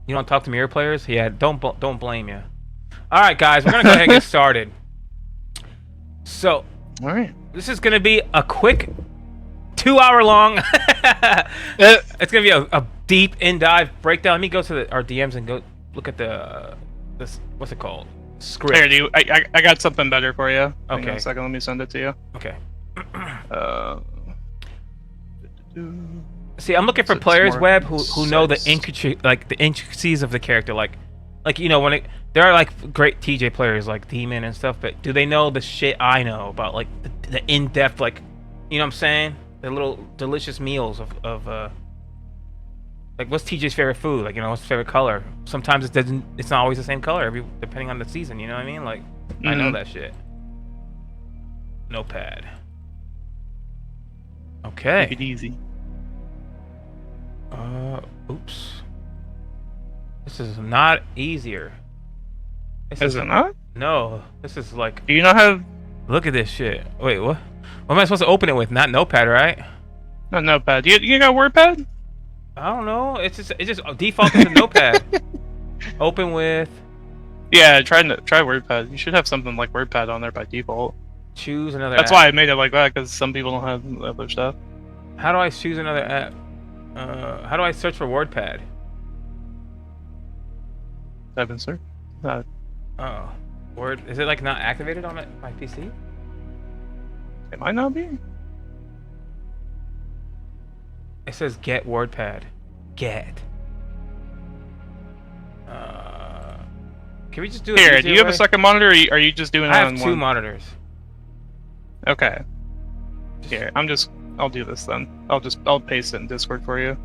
You don't talk to mirror players? Yeah, don't blame you. All right, guys, we're gonna go ahead and get started. So, All right. this is gonna be a quick 2-hour long. It's gonna be a deep in-dive breakdown. Let me go to our DMs and go look at this. What's it called? Script. Here, I got something better for you. Hang on Okay. a second, let me send it to you. Okay. Uh, See, I'm looking for It's players more web who know the concise. intricacies of the character, like you know there are like great TJ players like Demon and stuff, but do they know the shit I know about like the in-depth, like, you know what I'm saying, the little delicious meals of like what's TJ's favorite food, like, you know, what's his favorite color. Sometimes it's not always the same color depending on the season, you know what I mean? Like, I know that shit. Notepad. Okay. Make it easy. Oops. This is not easier. Is it not? No, this is like, Do you not have look at this shit. Wait, what? What am I supposed to open it with? Not Notepad, right? no notepad? You got WordPad? I don't know. It just defaults to Notepad. Open with. Yeah, try WordPad. You should have something like WordPad on there by default. Choose another. That's app. why I made it like that, because some people don't have other stuff. How do I choose another app? How do I search for WordPad? Type in search. Oh, Word. Is it like not activated on my PC? It might not be. It says get WordPad. Get. Can we just do it? Here, do you have a second monitor, or are you just doing it I on have two one? monitors. Okay. Here, I'll do this then. I'll paste it in Discord for you.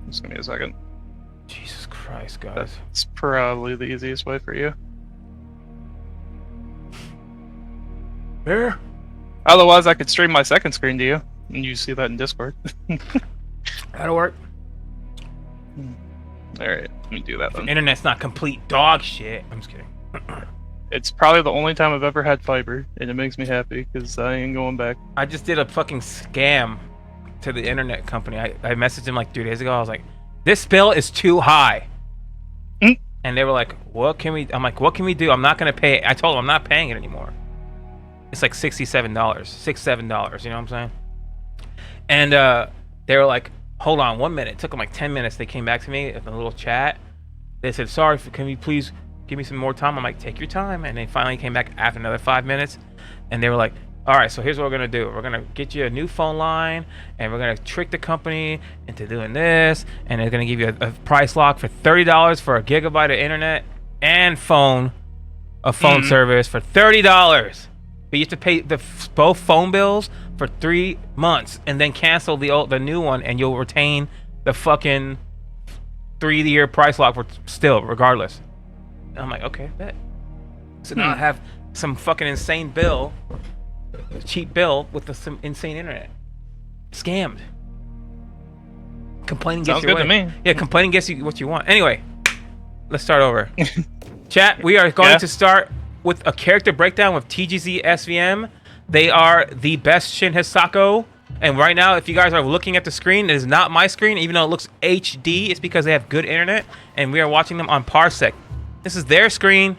Just give me a second. Jesus Christ, guys. That's probably the easiest way for you. There. Otherwise, I could stream my second screen to you, and you see that in Discord. That'll work. Alright, let me do that The then. internet's not complete dog shit. I'm just kidding. It's probably the only time I've ever had fiber, and it makes me happy, because I ain't going back. I just did a fucking scam to the internet company. I messaged him like 3 days ago. I was like, this bill is too high. Mm. And they were like, what can we... I'm like, what can we do? I'm not going to pay it. I told them I'm not paying it anymore. It's like $67. $7, you know what I'm saying? And they were like, hold on 1 minute. It took them like 10 minutes. They came back to me in a little chat. They said, sorry, can you please give me some more time? I'm like, take your time. And they finally came back after another 5 minutes. And they were like, all right, so here's what we're going to do. We're going to get you a new phone line, and we're going to trick the company into doing this, and they're going to give you a price lock for $30 for a gigabyte of internet and phone service for $30. But you have to pay both phone bills for 3 months and then cancel the new one, and you'll retain the fucking 3-year price lock for still, regardless. And I'm like, okay, bet. So now I have some fucking insane bill, cheap bill with some insane internet. Scammed. Complaining gets Sounds your good way. to me. Yeah, complaining gets you what you want. Anyway, let's start over. Chat, we are going to start with a character breakdown with TGZ SVM. They are the best Shin Hisako. And right now, if you guys are looking at the screen, it is not my screen, even though it looks HD. It's because they have good internet, and we are watching them on Parsec. This is their screen,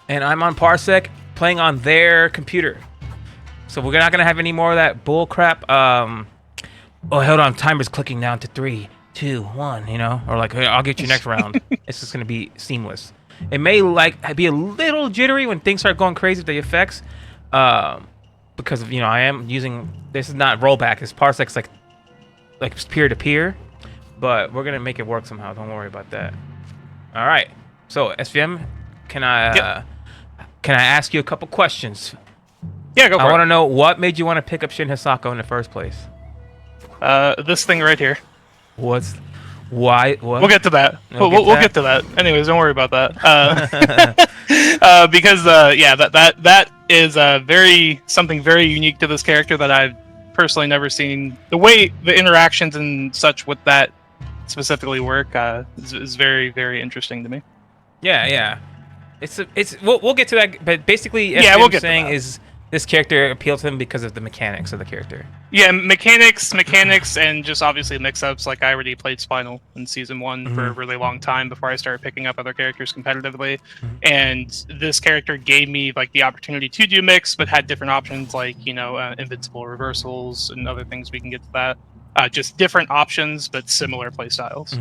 and I'm on Parsec playing on their computer. So we're not gonna have any more of that bull crap. Oh, hold on, timer's clicking down to 3, 2, 1. You know, or like, hey, I'll get you next round. It's just gonna be seamless. It may like be a little jittery when things start going crazy with the effects, because of, you know, I am using, this is not rollback. It's Parsec's like peer to peer, but we're gonna make it work somehow. Don't worry about that. All right. So SVM, can I ask you a couple questions? Yeah, go for it. I want to know what made you want to pick up Shin Hisako in the first place. This thing right here. Why? What? We'll get to that. We'll get to that. Anyways, don't worry about that. Because yeah, that is something very unique to this character that I've personally never seen. The way the interactions and such with that specifically work is very, very interesting to me. Yeah. We'll get to that, but basically, Yeah, we'll get to saying that. is this character appeals to him because of the mechanics of the character. Yeah, mechanics, and just obviously mix-ups. Like I already played Spinal in season 1 for a really long time before I started picking up other characters competitively, and this character gave me like the opportunity to do mix, but had different options like invincible reversals and other things. We can get to that. Just different options, but similar play styles.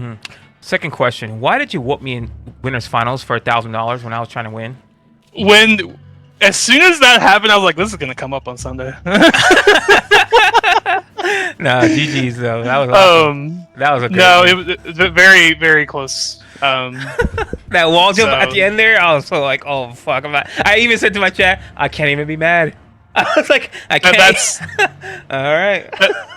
Second question: why did you whoop me in winners finals for $1,000 when I was trying to win? As soon as that happened, I was like, "This is gonna come up on Sunday." No, GG's though. That was awesome. That was a great game. It was very, very close. That wall jump at the end there, I was so like, oh fuck! I even said to my chat, I can't even be mad. I was like, I can't. That's all right.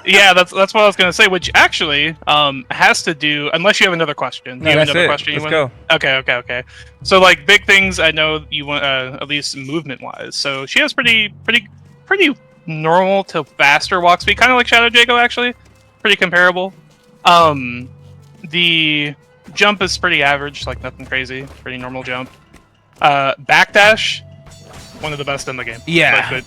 Yeah, that's what I was gonna say. Which actually has to do, unless you have another question. No, you have that's another it. question. Let's go. Okay. So like big things, I know you want at least movement wise. So she has pretty normal to faster walk speed, kind of like Shadow Jago actually, pretty comparable. The jump is pretty average, like nothing crazy, pretty normal jump. Backdash, one of the best in the game. Yeah.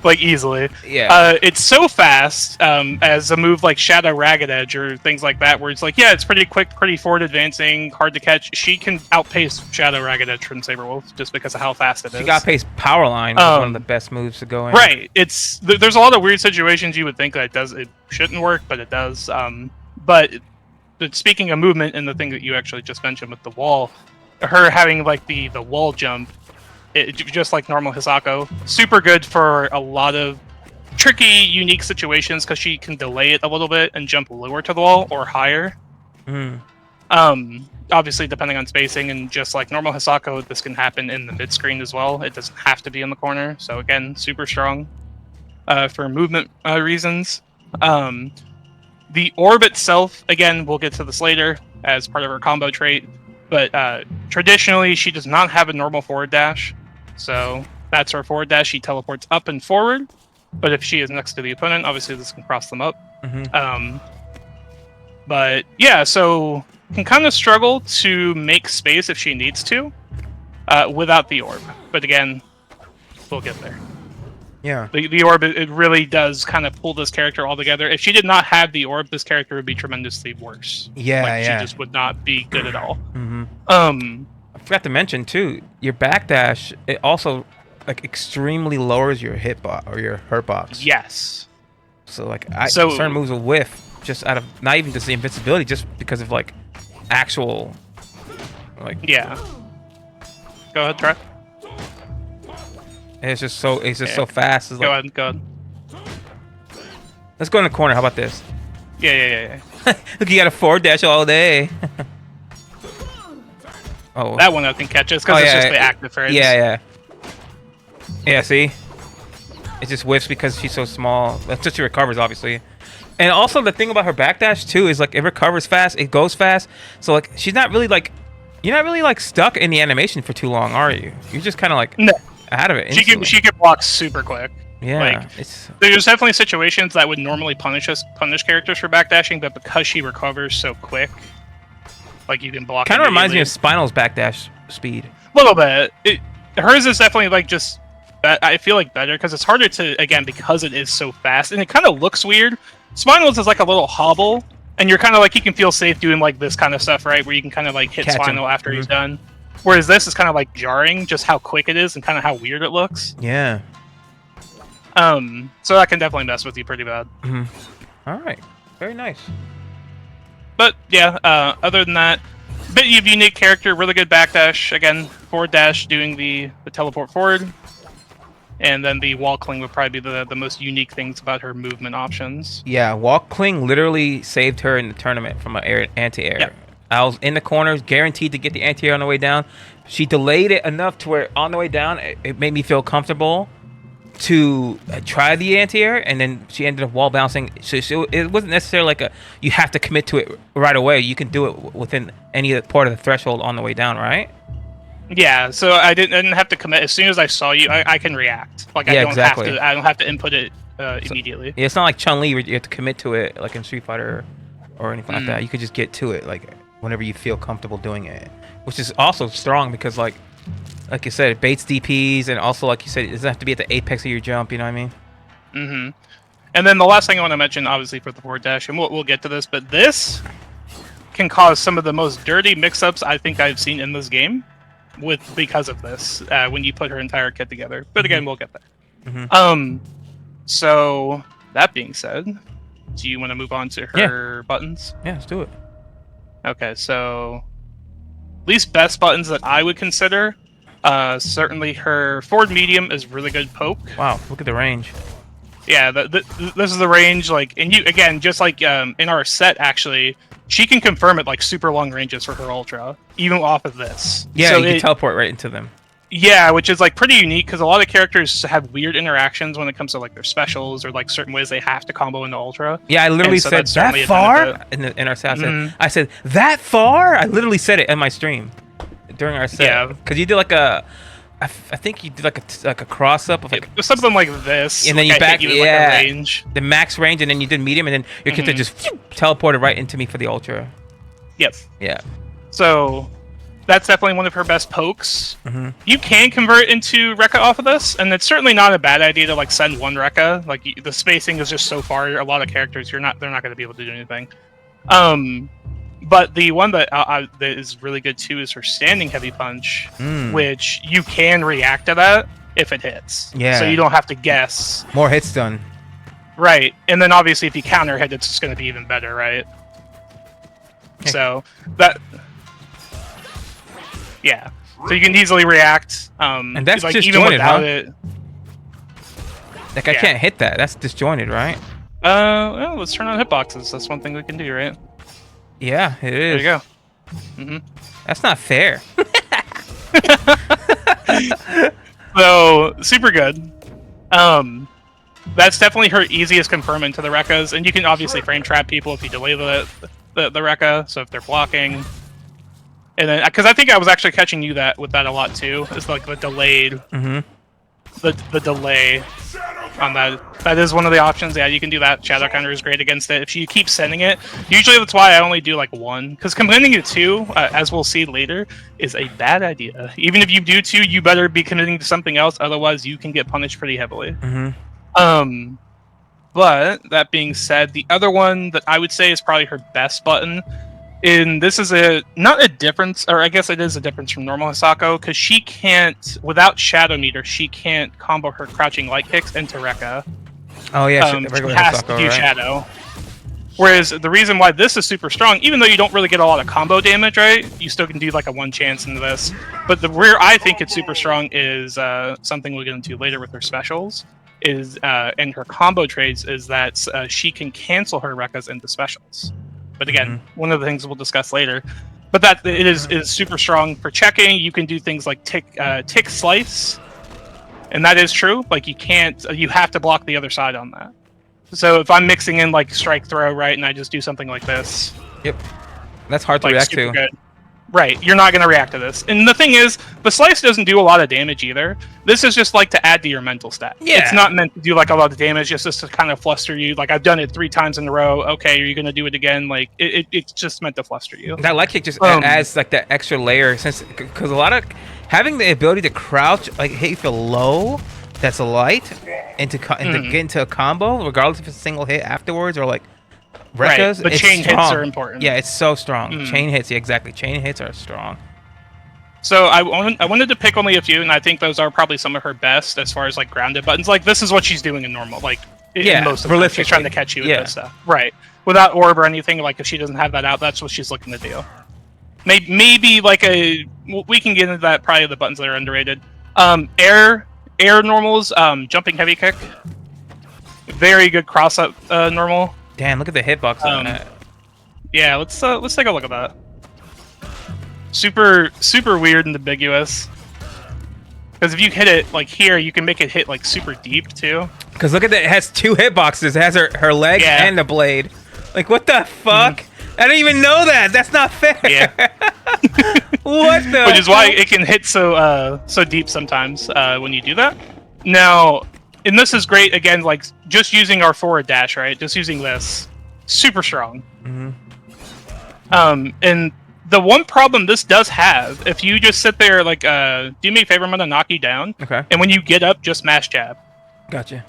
Like easily. Yeah. It's so fast as a move like Shadow Ragged Edge or things like that, where it's like, yeah, it's pretty quick, pretty forward advancing, hard to catch. She can outpace Shadow Ragged Edge from Saberwolf just because of how fast it is. She got pace Power Line, which is one of the best moves to go in. Right. There's a lot of weird situations you would think that it shouldn't work, but it does. But speaking of movement and the thing that you actually just mentioned with the wall, her having like the wall jump, just like normal Hisako, super good for a lot of tricky, unique situations because she can delay it a little bit and jump lower to the wall or higher. Obviously, depending on spacing, and just like normal Hisako, this can happen in the mid screen as well. It doesn't have to be in the corner. So again, super strong for movement reasons. The orb itself, again, we'll get to this later as part of her combo trait, but traditionally she does not have a normal forward dash. So that's her forward dash. She teleports up and forward, but if she is next to the opponent, obviously this can cross them up. But yeah, so can kind of struggle to make space if she needs to without the orb. But again, we'll get there. Yeah. The orb, it really does kind of pull this character all together. If she did not have the orb, this character would be tremendously worse. Yeah, She just would not be good at all. I forgot to mention too, your backdash, it also like extremely lowers your hitbox or your hurt box. Yes. So like certain moves will whiff just out of not even just the invincibility, just because of like actual like. Yeah. Go ahead, try. And it's just so so fast. It's Go like, ahead. Let's go in the corner. How about this? Yeah. Look, you got a forward dash all day. Oh, that one I think catches because it's just the active phrase. Yeah. See, it just whiffs because she's so small. That's just she recovers, obviously. And also the thing about her backdash too is like it recovers fast, it goes fast. So like she's not really like, you're not really like stuck in the animation for too long, are you? You're just kind of like out of it. Instantly. She can block super quick. Yeah, there's definitely situations that would normally punish characters for backdashing, but because she recovers so quick, like you can block. Kind of reminds me of Spinal's backdash speed. A little bit. Hers is definitely like just. I feel like better because it's harder to because it is so fast and it kind of looks weird. Spinal's is like a little hobble, and you're kind of like you can feel safe doing like this kind of stuff, right? Where you can kind of like hit Catch Spinal him. after he's done. Whereas this is kind of like jarring, just how quick it is and kind of how weird it looks. Yeah. So that can definitely mess with you pretty bad. All right. Very nice. But yeah, other than that, bit of unique character, really good backdash. Again, forward dash doing the teleport forward. And then the wall cling would probably be the most unique things about her movement options. Yeah, wall cling literally saved her in the tournament from an anti-air. Yep. I was in the corners, guaranteed to get the anti-air on the way down. She delayed it enough to where on the way down, it made me feel comfortable to try the anti-air, and then she ended up wall bouncing. So it wasn't necessarily like you have to commit to it right away. You can do it within any part of the threshold on the way down, right? Yeah, so I didn't have to commit. As soon as I saw you, I can react. Like I don't have to. I don't have to input it immediately. Yeah, it's not like Chun-Li where you have to commit to it like in Street Fighter or anything like that. You could just get to it like whenever you feel comfortable doing it, which is also strong because like you said, it baits DPs, and also like you said, it doesn't have to be at the apex of your jump. You know what I mean? And then the last thing I want to mention, obviously for the forward dash, and we'll get to this, but this can cause some of the most dirty mix-ups I think I've seen in this game because of this when you put her entire kit together. But again, we'll get there. So that being said, do you want to move on to her buttons? Yeah, let's do it. Okay, so least best buttons that I would consider. Certainly her forward medium is really good poke. Wow, look at the range. Yeah, this is the range. Like, and you again, just like in our set, actually, she can confirm at like super long ranges for her ultra, even off of this. Yeah, so you can teleport right into them. Yeah, which is like pretty unique because a lot of characters have weird interactions when it comes to like their specials or like certain ways they have to combo into ultra. Yeah, I literally said that far in our set. I said that far. I literally said it in my stream during our set. Yeah, because you did like a. I think you did like a cross up of like something like this, and then you back like a range, the max range, and then you did medium, and then your kid just teleported right into me for the ultra. Yep. Yeah. So that's definitely one of her best pokes. You can convert into Rekka off of this, and it's certainly not a bad idea to like send one Rekka. Like the spacing is just so far. A lot of characters, they're not going to be able to do anything. But the one that is really good too is her standing heavy punch, which you can react to that if it hits. Yeah. So you don't have to guess. More hits done. Right, and then obviously if you counter hit, it's just going to be even better, right? Okay. So that. Yeah. So you can easily react. And that's like, disjointed, even without huh? it. Like I can't hit that. That's disjointed, right? Well, let's turn on hitboxes. That's one thing we can do, right? Yeah, it is. There you go. That's not fair. So super good. That's definitely her easiest confirm to the Rekkas, and you can obviously frame trap people if you delay the Rekka. So if they're blocking, and then because I think I was actually catching you with that a lot too. It's like the delayed, the delay on that. That is one of the options. Yeah, you can do that. Shadow counter is great against it. If you keep sending it, usually that's why I only do like one. Because committing to two, as we'll see later, is a bad idea. Even if you do two, you better be committing to something else. Otherwise, you can get punished pretty heavily. But that being said, the other one that I would say is probably her best button. And this is not a difference, or I guess it is a difference from normal Hisako, because she can't, without Shadow Meter, she can't combo her crouching light kicks into Rekka. Oh yeah, she has to do Shadow. Whereas the reason why this is super strong, even though you don't really get a lot of combo damage, right? You still can do like a one chance into this. But where I think it's super strong is something we'll get into later with her specials, is and her combo trades is that she can cancel her Rekkas into specials. But again, one of the things we'll discuss later. But that it is super strong for checking. You can do things like tick slice, and that is true. Like you have to block the other side on that. So if I'm mixing in like strike throw, right, and I just do something like this. Yep, that's hard to react to. Good. Right, you're not going to react to this. And the thing is, the slice doesn't do a lot of damage either. This is just like to add to your mental stat. Yeah. It's not meant to do like a lot of damage, just to kind of fluster you. Like I've done it 3 times in a row. Okay, are you going to do it again? Like it's just meant to fluster you. That light kick just adds like that extra layer, since because a lot of having the ability to crouch, like hit for low, that's a light, and to get into a combo, regardless if it's a single hit afterwards or like. Rekkas, right, the chain hits are important. Yeah, it's so strong. Chain hits, yeah, exactly. Chain hits are strong. So I wanted to pick only a few, and I think those are probably some of her best as far as like grounded buttons. Like this is what she's doing in normal, like in most of the time. She's trying to catch you with this stuff, right? Without orb or anything. Like if she doesn't have that out, that's what she's looking to do. Maybe like we can get into that. Probably the buttons that are underrated. Air normals, jumping heavy kick, very good cross up normal. Damn, look at the hitbox on that. Yeah, let's take a look at that. Super weird and ambiguous. Because if you hit it like here, you can make it hit like super deep too. Because look at that, it has 2 hitboxes. It has her leg and the blade. Like what the fuck? I didn't even know that. That's not fair. Yeah. What the? Which is why it can hit so deep sometimes when you do that. Now. And this is great, again, like, just using our forward dash, right? Just using this. Super strong. And the one problem this does have, if you just sit there, like, do me a favor, I'm gonna knock you down. Okay. And when you get up, just mash jab. Gotcha.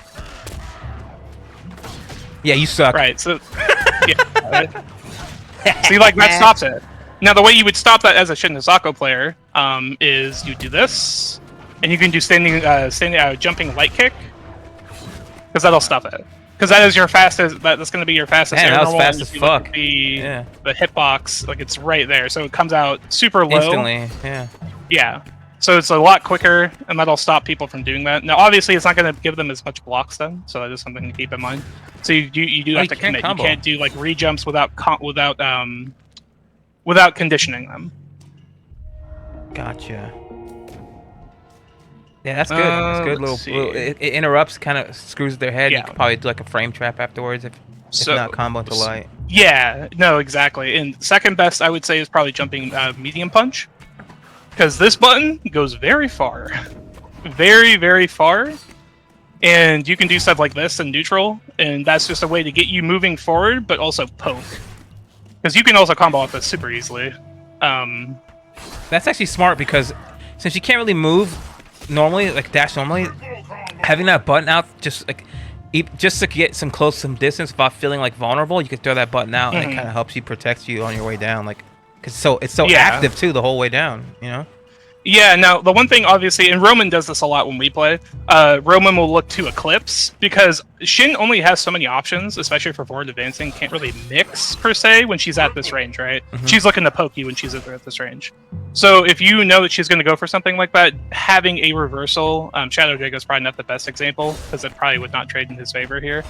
Yeah, you suck. Right. So, yeah. See, like that stops it. Now, the way you would stop that as a Shin Hisako player is you do this, and you can do jumping light kick, because that'll stop it. Because that is your fastest. That's going to be your fastest. Man, air that was normal, fast as fuck. The hitbox, like it's right there, so it comes out super low. Instantly, yeah. Yeah. So it's a lot quicker, and that'll stop people from doing that. Now, obviously, it's not going to give them as much blocks then, so that is something to keep in mind. So you do have to commit. You can't do like re-jumps without conditioning them. Gotcha. Yeah, that's good. That's good. Little it interrupts, kind of screws their head. Yeah. You can probably do like a frame trap afterwards if not combo to light. Yeah, no, exactly. And second best, I would say, is probably jumping medium punch. Because this button goes very far. Very, very far. And you can do stuff like this in neutral, and that's just a way to get you moving forward, but also poke. Because you can also combo off this super easily. That's actually smart, because since you can't really move normally, like dash normally, having that button out just to get some distance without feeling like vulnerable, you can throw that button out, and it kind of helps you protect you on your way down. Like, because it's so active too the whole way down, you know. Yeah, now, the one thing, obviously, and Roman does this a lot when we play, Roman will look to Eclipse, because Shin only has so many options, especially for forward advancing, can't really mix, per se, when she's at this range, right? She's looking to poke you when she's at this range. So if you know that she's going to go for something like that, having a reversal, Shadow Jago's probably not the best example, because it probably would not trade in his favor here.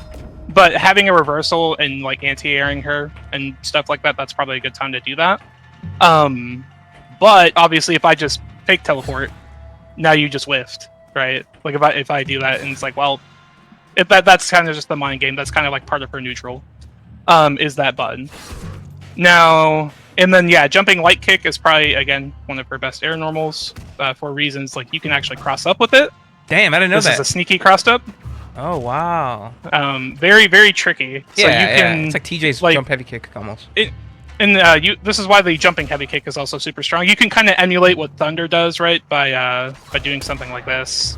But having a reversal and, like, anti-airing her and stuff like that, that's probably a good time to do that. But, obviously, if I just fake teleport, now you just whiffed, right? Like if I do that, and it's like, well, that's kind of just the mind game. That's kind of like part of her neutral, is that button. Now, and then yeah, jumping light kick is probably again one of her best air normals for reasons like you can actually cross up with it. Damn, I didn't know that. This is a sneaky crossed up. Oh wow. Very, very tricky. Yeah, so you can, it's like TJ's like, jump heavy kick almost. And this is why the jumping heavy kick is also super strong. You can kind of emulate what Thunder does, right? By doing something like this,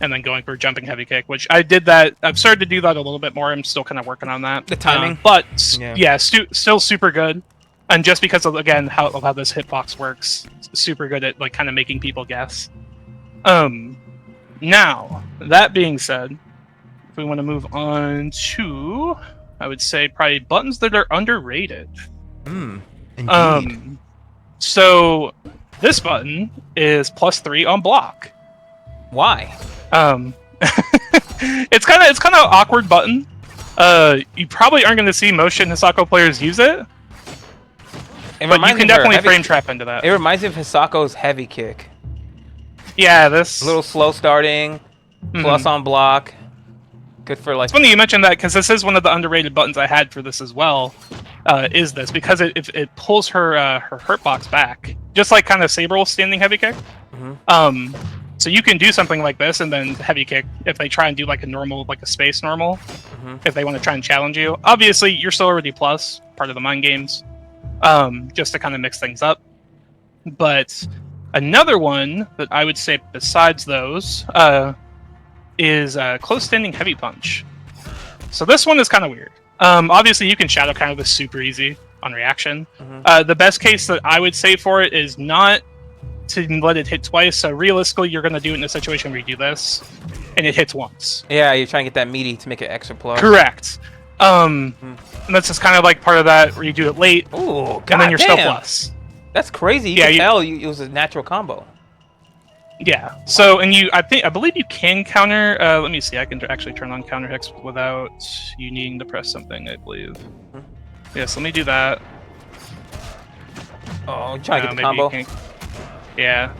and then going for jumping heavy kick, which I did that. I've started to do that a little bit more. I'm still kind of working on that. The timing, but yeah, still super good. And just because of again how this hitbox works, super good at like kind of making people guess. Now that being said, if we want to move on to, I would say probably buttons that are underrated. Indeed. So this button is +3 on block. Why? It's kind of awkward button. You probably aren't going to see most Shin Hisako players use it. But you can definitely frame trap into that. It reminds me of Hisako's heavy kick. Yeah, this a little slow starting, plus on block. Good for like. It's funny you mentioned that because this is one of the underrated buttons I had for this as well. Is this because it pulls her hurt box back, just like kind of Sabrel standing heavy kick. So you can do something like this and then heavy kick if they try and do like a normal, like a space normal. If they want to try and challenge you, obviously you're still already plus part of the mind games, just to kind of mix things up. But another one that I would say besides those is close standing heavy punch. So this one is kind of weird. Obviously, you can shadow counter this super easy on reaction. The best case that I would say for it is not to let it hit twice. So realistically, you're going to do it in a situation where you do this, and it hits once. Yeah, you're trying to get that meaty to make it extra plus. Correct. And that's just kind of like part of that where you do it late, and then you're still plus. That's crazy. You can tell it was a natural combo. Yeah. So, and I believe you can counter. Let me see. I can actually turn on counter hex without you needing to press something. I believe. Yes. Let me do that. Oh, I'm trying to get the combo. Yeah.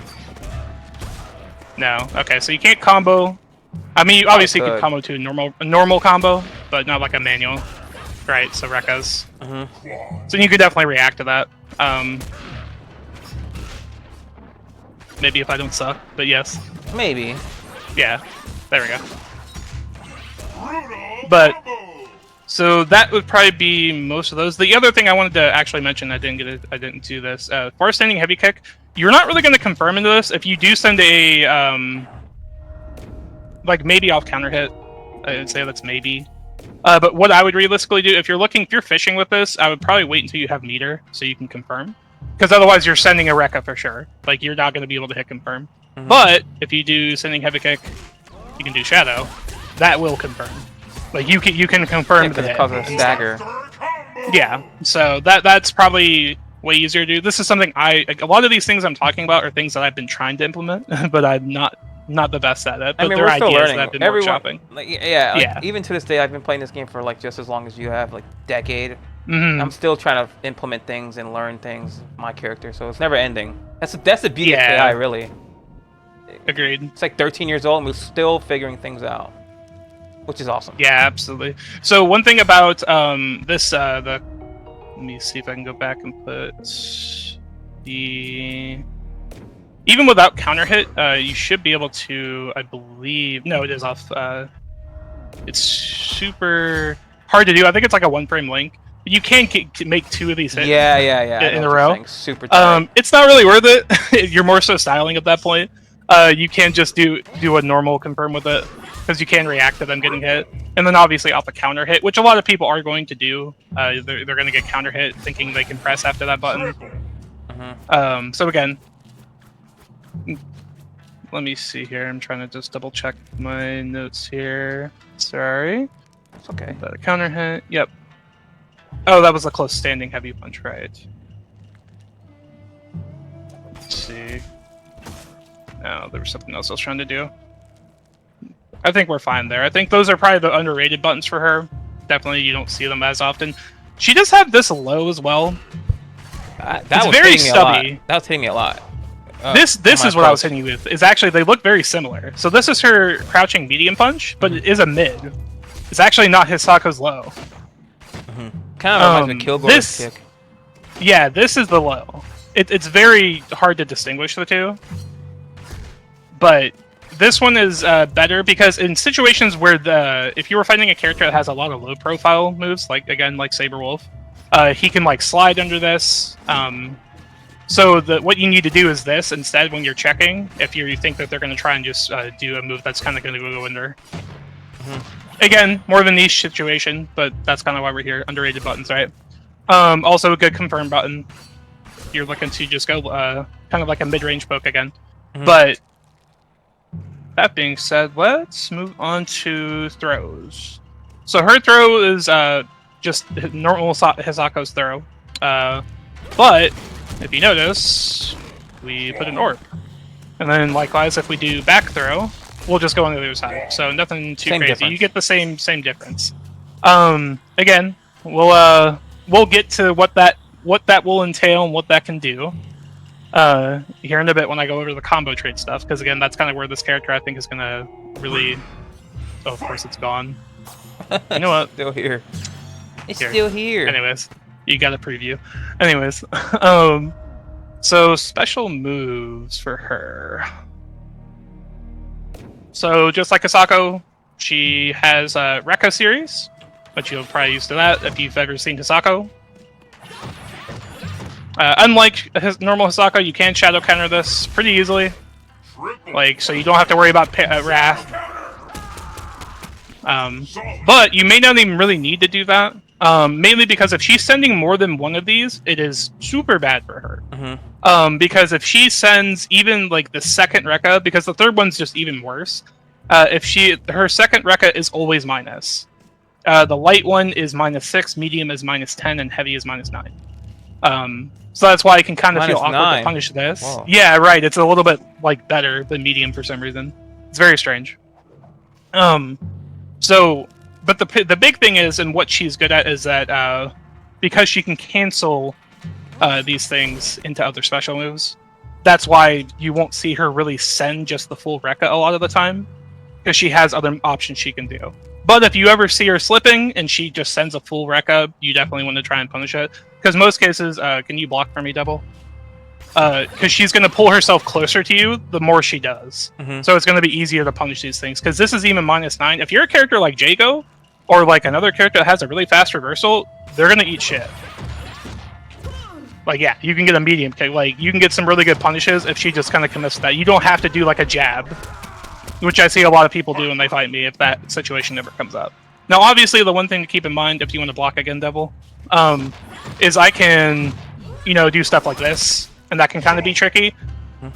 No. Okay. So you can't combo. I mean, you obviously can combo to a normal combo, but not like a manual. Right. So Rekka's. So you could definitely react to that. Maybe if I don't suck, but yes. Maybe. Yeah. There we go. But so that would probably be most of those. The other thing I wanted to actually mention, I didn't do this. Far standing heavy kick. You're not really going to confirm into this. If you do send a like maybe off counter hit, I would say that's maybe. But what I would realistically do, if you're fishing with this, I would probably wait until you have meter so you can confirm. Because otherwise you're sending a Rekka for sure. Like, you're not going to be able to hit confirm. But if you do sending heavy kick, you can do shadow. That will confirm. Like, you can confirm the hit. Because of stagger. Yeah, so that's probably way easier to do. This is something a lot of these things I'm talking about are things that I've been trying to implement, but I'm not the best at it. But I mean, they're we're still ideas learning. that I've been workshopping. Like, even to this day, I've been playing this game for like just as long as you have, like decade. I'm still trying to implement things and learn things with my character, so it's never ending. That's the beauty of AI, really. Agreed. It's like 13 years old and we're still figuring things out, which is awesome. Yeah, absolutely. So one thing about this, let me see if I can go back and put the... Even without counter hit, you should be able to, I believe... No, it is off. It's super hard to do. I think it's like a one-frame link. You can make 2 of these hits in a row. Super tight. It's not really worth it. You're more so styling at that point. You can just do a normal confirm with it, because you can react to them getting hit. And then obviously off a counter hit, which a lot of people are going to do. They're going to get counter hit thinking they can press after that button. So again, let me see here. I'm trying to just double check my notes here. Sorry. It's okay. That a counter hit. Yep. Oh, that was a close standing heavy punch, right? Let's see. No, there was something else I was trying to do. I think we're fine there. I think those are probably the underrated buttons for her. Definitely, you don't see them as often. She does have this low as well. It's very stubby. That was hitting me a lot. This is what I was hitting you with. Is actually, they look very similar. So this is her crouching medium punch, but it is a mid. It's actually not Hisako's low. Kind of reminds me of Kilgore's kick. Yeah, this is the low. It's very hard to distinguish the two. But this one is better because in situations where if you were fighting a character that has a lot of low profile moves, like Saberwolf, he can like slide under this. So what you need to do is this instead when you're checking. If you think that they're going to try and just do a move that's kind of going to go under. Again, more of a niche situation, but that's kind of why we're here. Underrated buttons, right? Also a good confirm button. You're looking to just go kind of like a mid-range poke again. But that being said, let's move on to throws. So her throw is just normal Hisako's throw. But if you notice, we put an orb. And then likewise, if we do back throw, we'll just go on the other side. So nothing too crazy. Difference. You get the same difference. Again, we'll get to what that will entail and what that can do here in a bit when I go over the combo trade stuff, because again, that's kind of where this character I think is gonna really. Oh, of course, it's gone. You know what? Still here. It's still here. Anyways, you got a preview. Anyways, so special moves for her. So just like Hisako, she has a Rekka series, but you'll probably used to that if you've ever seen Hisako. Unlike normal Hisako, you can shadow counter this pretty easily. So you don't have to worry about Wrath. But you may not even really need to do that. Mainly because if she's sending more than one of these, it is super bad for her. Because if she sends even like the second Rekka, because the third one's just even worse. Her second Rekka is always minus. The light one is -6, medium is -10, and heavy is -9. So that's why I can kind of feel awkward to punish this. Whoa. Yeah, right. It's a little bit like better than medium for some reason. It's very strange. But the big thing is, and what she's good at is that because she can cancel these things into other special moves, that's why you won't see her really send just the full Rekka a lot of the time, because she has other options she can do. But if you ever see her slipping and she just sends a full Rekka, you definitely want to try and punish it. Because most cases, can you block for me, Devil? Because she's going to pull herself closer to you the more she does. So it's going to be easier to punish these things. Because this is even -9. If you're a character like Jago, or like another character that has a really fast reversal, they're going to eat shit. Like, yeah, you can get a medium kick. Like, you can get some really good punishes if she just kind of commits to that. You don't have to do like a jab, which I see a lot of people do when they fight me if that situation ever comes up. Now, obviously, the one thing to keep in mind if you want to block again, Devil, is I can, do stuff like this, and that can kind of be tricky.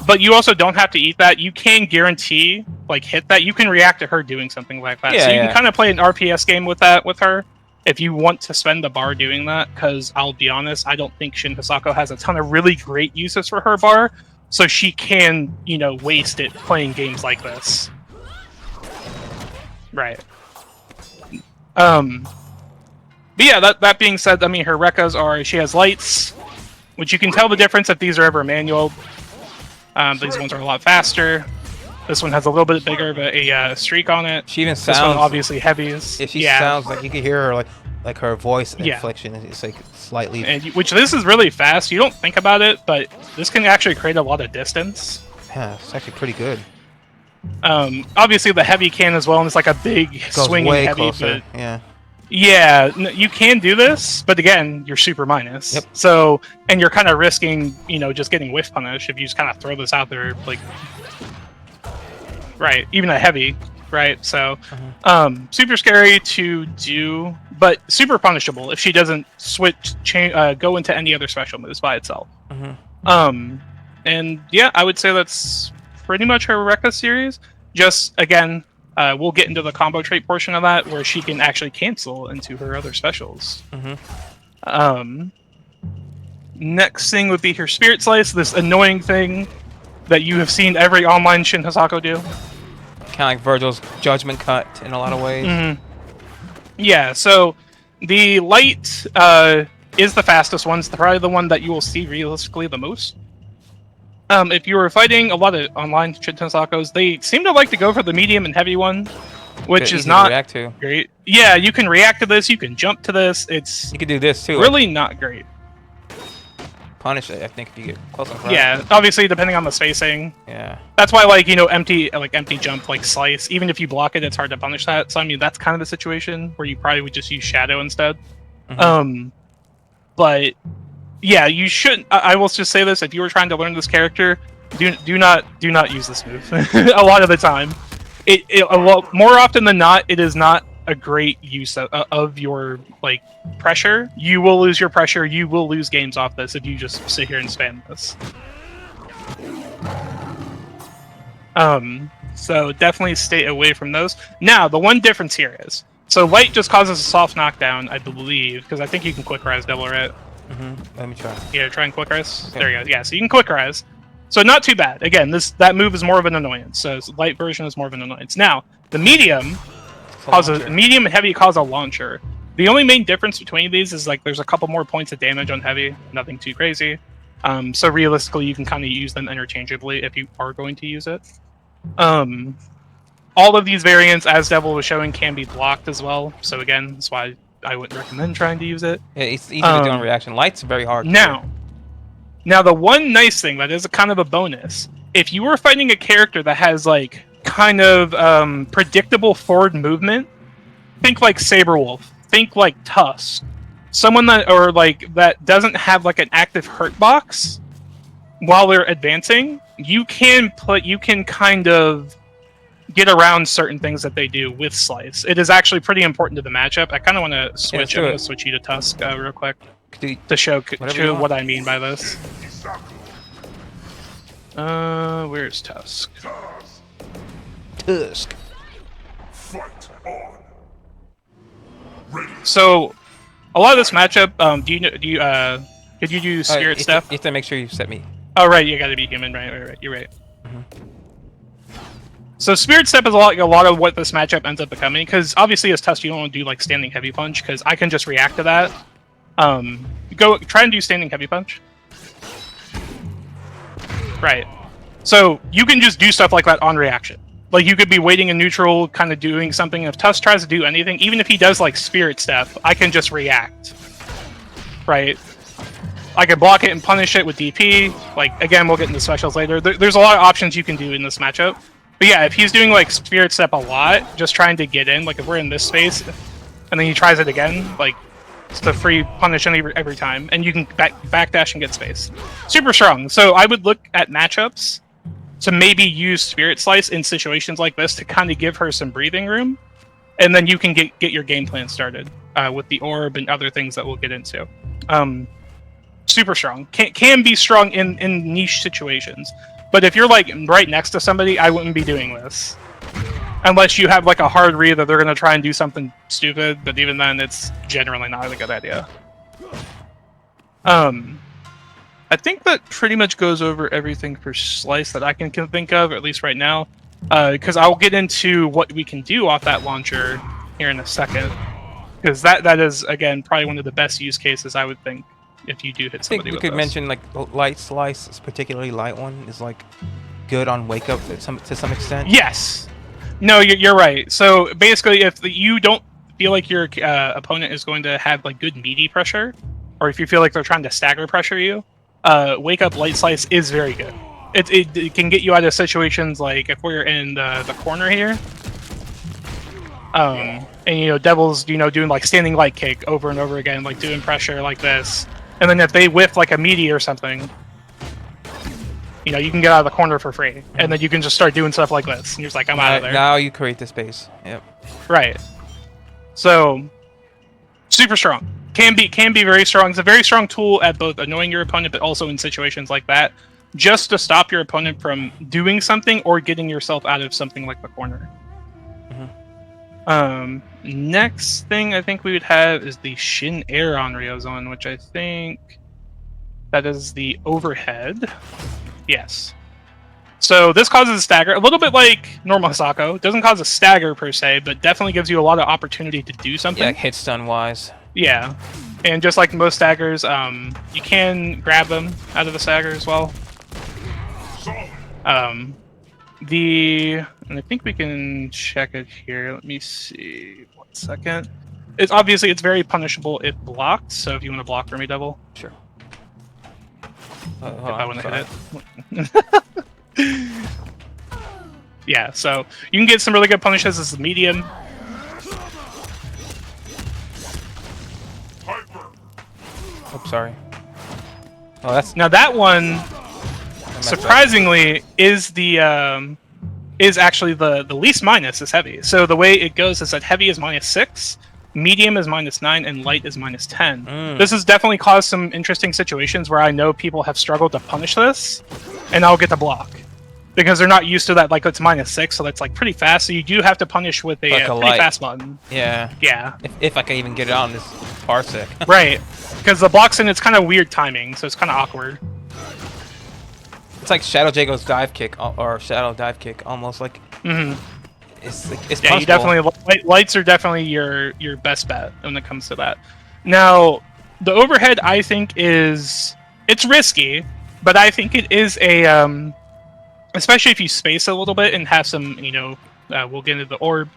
But you also don't have to eat that. You can guarantee, hit that. You can react to her doing something like that. Yeah, so you can kind of play an RPS game with her if you want to spend the bar doing that. Because I'll be honest, I don't think Shin Hisako has a ton of really great uses for her bar. So she can, waste it playing games like this. Right. But yeah, that being said, I mean, her Rekkas she has lights, which you can tell the difference if these are ever manual. These ones are a lot faster. This one has a little bit bigger of a streak on it. She even sounds... This one obviously heavies. Yeah, she sounds like you can hear her, like her voice inflection. It's like slightly... Which this is really fast. You don't think about it, but this can actually create a lot of distance. Yeah, it's actually pretty good. Obviously the heavy can as well, and it's like a big swinging heavy. Closer. But yeah, you can do this, but again, you're super minus. Yep. So, and you're kind of risking, just getting whiff punish if you just kind of throw this out there, right, even a heavy, right? So, super scary to do, but super punishable if she doesn't go into any other special moves by itself. And yeah, I would say that's pretty much her Rekka series. Just, again, we'll get into the combo trait portion of that, where she can actually cancel into her other specials. Next thing would be her Spirit Slice, this annoying thing that you have seen every online Shin Hisako do. Kind of like Virgil's Judgment Cut in a lot of ways. Yeah, so the light is the fastest one. It's probably the one that you will see realistically the most. If you were fighting a lot of online Shin Hisakos, they seem to like to go for the medium and heavy one, which is not great. Yeah, you can react to this, you can jump to this. You can do this too. Really not great. Punish it, I think, if you get close enough. Yeah, obviously depending on the spacing. Yeah. That's why, empty jump, slice. Even if you block it, it's hard to punish that. So I mean, that's kind of the situation where you probably would just use shadow instead. But yeah, you shouldn't. I will just say this: if you were trying to learn this character, do not use this move. A lot of the time, more often than not, it is not a great use of your pressure. You will lose your pressure. You will lose games off this if you just sit here and spam this. So definitely stay away from those. Now, the one difference here is, so light just causes a soft knockdown, I believe, because I think you can quick rise Devil, right? Let me try. Yeah, try and quick rise. Okay. There you go. Yeah, so you can quick rise. So not too bad. Again, that move is more of an annoyance. So light version is more of an annoyance. Now, the medium medium and heavy cause a launcher. The only main difference between these is there's a couple more points of damage on heavy, nothing too crazy. So realistically, you can kind of use them interchangeably if you are going to use it. All of these variants, as Devil was showing, can be blocked as well. So again, that's why I wouldn't recommend trying to use it. Yeah, it's easy to do on reaction. Light's very hard. Now, the one nice thing that is a kind of a bonus, if you were fighting a character that has kind of predictable forward movement, think like Saberwolf, think like Tusk, someone that doesn't have an active hurt box while they're advancing, you can kind of get around certain things that they do with Slice. It is actually pretty important to the matchup. I kind of want to switch. I'm going to switch you to Tusk real quick to show what I mean by this. Where's Tusk? Tusk. So, a lot of this matchup, could you do Spirit Step? You have to make sure you set me. Oh right, you got to be human. Right. You're right. So Spirit Step is a lot of what this matchup ends up becoming, because obviously as Tusk you don't want to do standing heavy punch, because I can just react to that. Go try and do standing heavy punch. Right. So you can just do stuff like that on reaction. You could be waiting in neutral, kind of doing something. If Tusk tries to do anything, even if he does Spirit Step, I can just react. Right. I can block it and punish it with DP. Again, we'll get into specials later. There's a lot of options you can do in this matchup. But yeah, if he's doing Spirit Step a lot, just trying to get in, if we're in this space, and then he tries it again, it's the free punish every time, and you can backdash and get space. Super strong. So I would look at matchups to maybe use Spirit Slice in situations like this to kind of give her some breathing room. and then you can get your game plan started with the orb and other things that we'll get into. Super strong. Can be strong in niche situations, but if you're like right next to somebody, I wouldn't be doing this unless you have like a hard read that they're going to try and do something stupid. But even then, it's generally not a good idea. I think that pretty much goes over everything for Slice that I can think of, at least right now. Because I'll get into what we can do off that launcher here in a second. Because that is, again, probably one of the best use cases, I would think, if you do hit somebody with I think we could this. mention, like, Light Slice, this particularly light one, is, like, good on Wake Up to some extent. Yes! No, you're right. So, basically, if you don't feel like your opponent is going to have, like, good meaty pressure, or if you feel like they're trying to stagger pressure you, Wake Up Light Slice is very good. It can get you out of situations like if we're in the corner here, and Devil's doing like standing light kick over and over again, like doing pressure like this, and then if they whiff like a meaty or something, you can get out of the corner for free, and then you can just start doing stuff like this, and you're just like, I'm out of there. Now you create the space. Yep. Right. So, super strong. Can be very strong. It's a very strong tool at both annoying your opponent, but also in situations like that, just to stop your opponent from doing something or getting yourself out of something like the corner. Next thing I think we would have is the Shin Air on Ryozone, which I think that is the overhead. Yes. So this causes a stagger, a little bit like normal Hisako. It doesn't cause a stagger per se, but definitely gives you a lot of opportunity to do something. Yeah, hit stun wise. Yeah, and just like most staggers, you can grab them out of the stagger as well. And I think we can check it here. Let me see. 1 second. It's very punishable if blocked. So if you want to block for me, Devil. Sure. If I want to hit it. Yeah. So you can get some really good punishes as a medium. Oops, sorry. Oh, that's Now that one, surprisingly, is actually the least minus is heavy. So the way it goes is that heavy is -6, medium is -9, and light is -10. This has definitely caused some interesting situations where I know people have struggled to punish this, and I'll get the block. Because they're not used to that, like it's -6, so that's like pretty fast. So you do have to punish with a pretty fast button. Yeah. Yeah. If I can even get it on this parsec. Right. Because the blocks in it's kind of weird timing, so it's kind of awkward. It's like Shadow Jago's dive kick or Shadow dive kick, almost like. It's yeah. You definitely lights are definitely your best bet when it comes to that. Now, the overhead I think it's risky, but I think it is a especially if you space a little bit and have some, we'll get into the orb.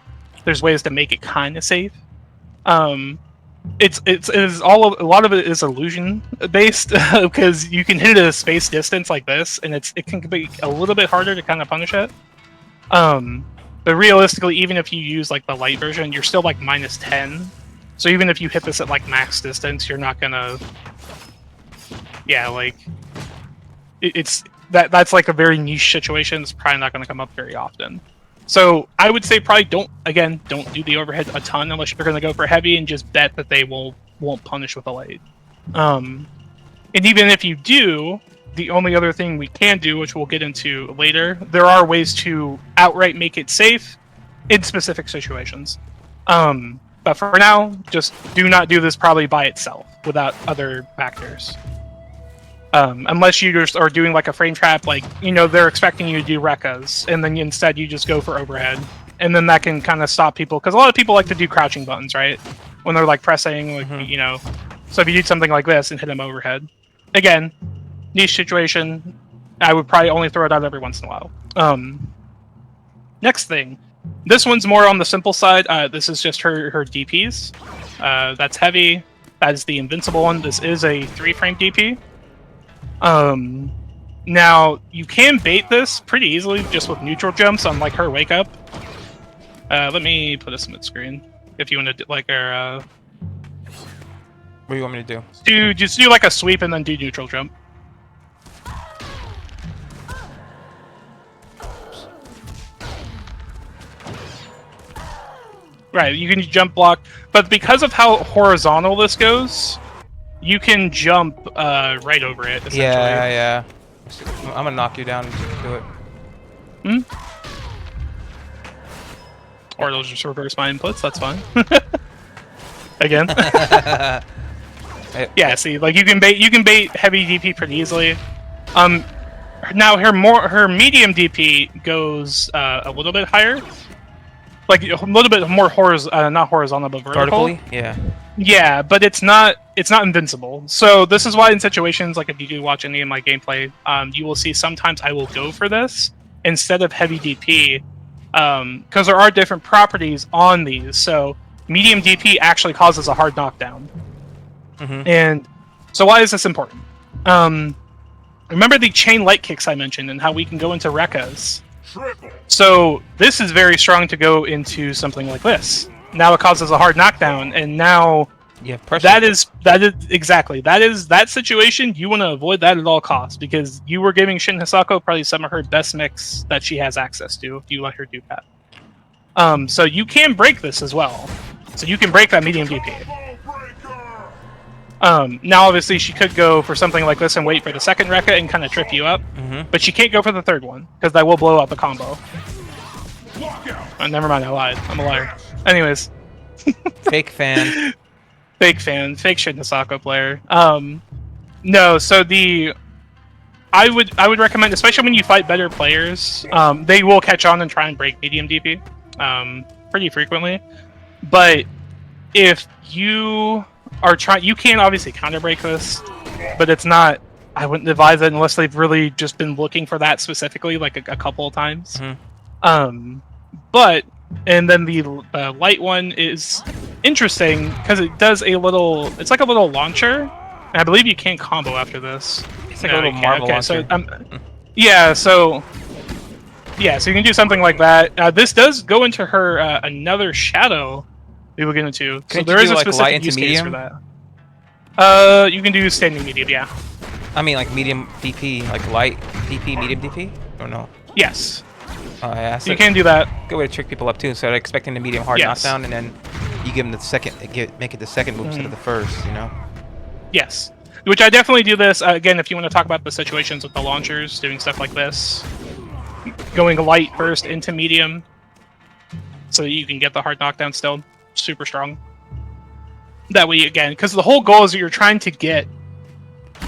There's ways to make it kind of safe. A lot of it is illusion based because you can hit it at a space distance like this, and it can be a little bit harder to kind of punish it. But realistically, even if you use like the light version, you're still like -10. So even if you hit this at like max distance, you're not gonna. Yeah, like that's like a very niche situation. It's probably not going to come up very often. So I would say probably don't do the overhead a ton unless you're going to go for heavy and just bet that they won't punish with a light. And even if you do, the only other thing we can do, which we'll get into later, there are ways to outright make it safe in specific situations. But for now, just do not do this probably by itself without other factors. Unless you just are doing like a frame trap, like, they're expecting you to do Rekkas, and then instead you just go for overhead. And then that can kind of stop people, because a lot of people like to do crouching buttons, right? When they're like pressing, like, So if you do something like this and hit them overhead. Again, niche situation, I would probably only throw it out every once in a while. Next thing. This one's more on the simple side. This is just her DPs. That's heavy. That is the invincible one. This is a 3-frame DP. Now you can bait this pretty easily just with neutral jumps on like her wake up. Let me put this mid-screen if you want to do like our. What do you want me to do? Just do like a sweep and then do neutral jump. Right, you can jump block, but because of how horizontal this goes, you can jump right over it, essentially. Yeah. I'm gonna knock you down and do it. Or it'll just reverse my inputs, that's fine. Again. Yeah, see, like you can bait heavy DP pretty easily. Now her medium DP goes a little bit higher. Like a little bit more not horizontal, but vertical. Vertically? Yeah. Yeah, but it's not invincible. So this is why in situations like if you do watch any of my gameplay, you will see sometimes I will go for this instead of heavy DP, because there are different properties on these. So medium DP actually causes a hard knockdown. And so why is this important? Remember the chain light kicks I mentioned and how we can go into Rekkas? So this is very strong to go into something like this. Now it causes a hard knockdown, and now that is exactly that situation. You want to avoid that at all costs because you were giving Shin Hisako probably some of her best mix that she has access to if you let her do that. So you can break this as well. So you can break that medium DP. Now, obviously, she could go for something like this and wait for the second Rekka and kind of trip you up, but she can't go for the third one because that will blow up the combo. Oh, never mind, I lied. I'm a liar. Anyways, fake fan, fake Shin Hisako player. No, so I would recommend, especially when you fight better players, they will catch on and try and break medium DP pretty frequently, but if you you can obviously counter break this, but it's not. I wouldn't advise it unless they've really just been looking for that specifically, like a couple of times. But and then the light one is interesting because it does a little. It's like a little launcher, and I believe you can combo after this. It's like a little marble launcher. So you can do something like that. This does go into her another shadow. We will get into. So there is a specific use case for that. You can do standing medium, yeah. I mean, like medium DP, like light DP, medium DP, or no? Yes. Yeah. So you can do that. Good way to trick people up too. So they're expecting the medium hard knockdown, and then you give them the second, make it the second move instead of the first. You know. Yes. Which I definitely do this again. If you want to talk about the situations with the launchers, doing stuff like this, going light first into medium, so that you can get the hard knockdown still. Super strong. That way, again, because the whole goal is that you're trying to get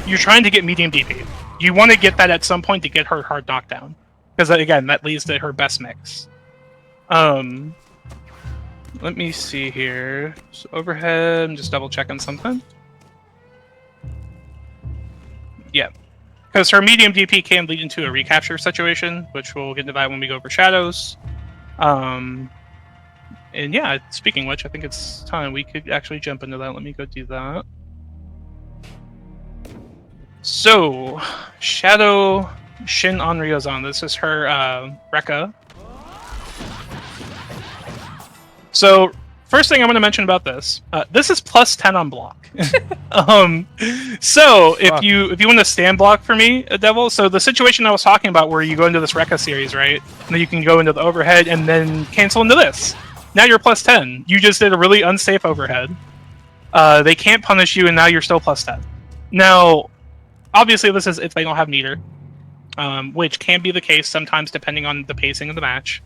medium DP. You want to get that at some point to get her hard knockdown, because again, that leads to her best mix. Let me see here. So overhead. I'm just double checking something. Yeah, because her medium DP can lead into a recapture situation, which we'll get into that when we go over shadows. And yeah, speaking of which, I think it's time we could actually jump into that. Let me go do that. So, Shadow Shin Onryozan. This is her Rekka. So, first thing I'm going to mention about this. This is plus 10 on block. So, if you want to stand block for me, Devil, so the situation I was talking about where you go into this Rekka series, right? And then you can go into the overhead and then cancel into this. Now you're plus 10. You just did a really unsafe overhead. They can't punish you, and now you're still plus 10. Now, obviously, this is if they don't have meter, which can be the case sometimes depending on the pacing of the match.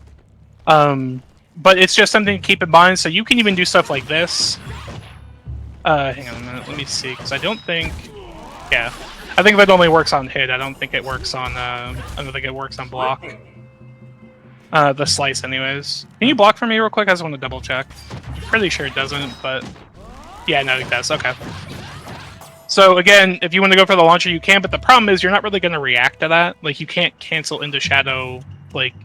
But it's just something to keep in mind. So you can even do stuff like this. Hang on a minute. Let me see, because I don't think. Yeah, I think that only works on hit. I don't think it works on. I don't think it works on block. The slice, anyways. Can you block for me real quick? I just want to double check. Pretty sure it doesn't, but yeah, no, it does. Okay. So again, if you want to go for the launcher, you can, but the problem is you're not really going to react to that. Like you can't cancel into shadow, like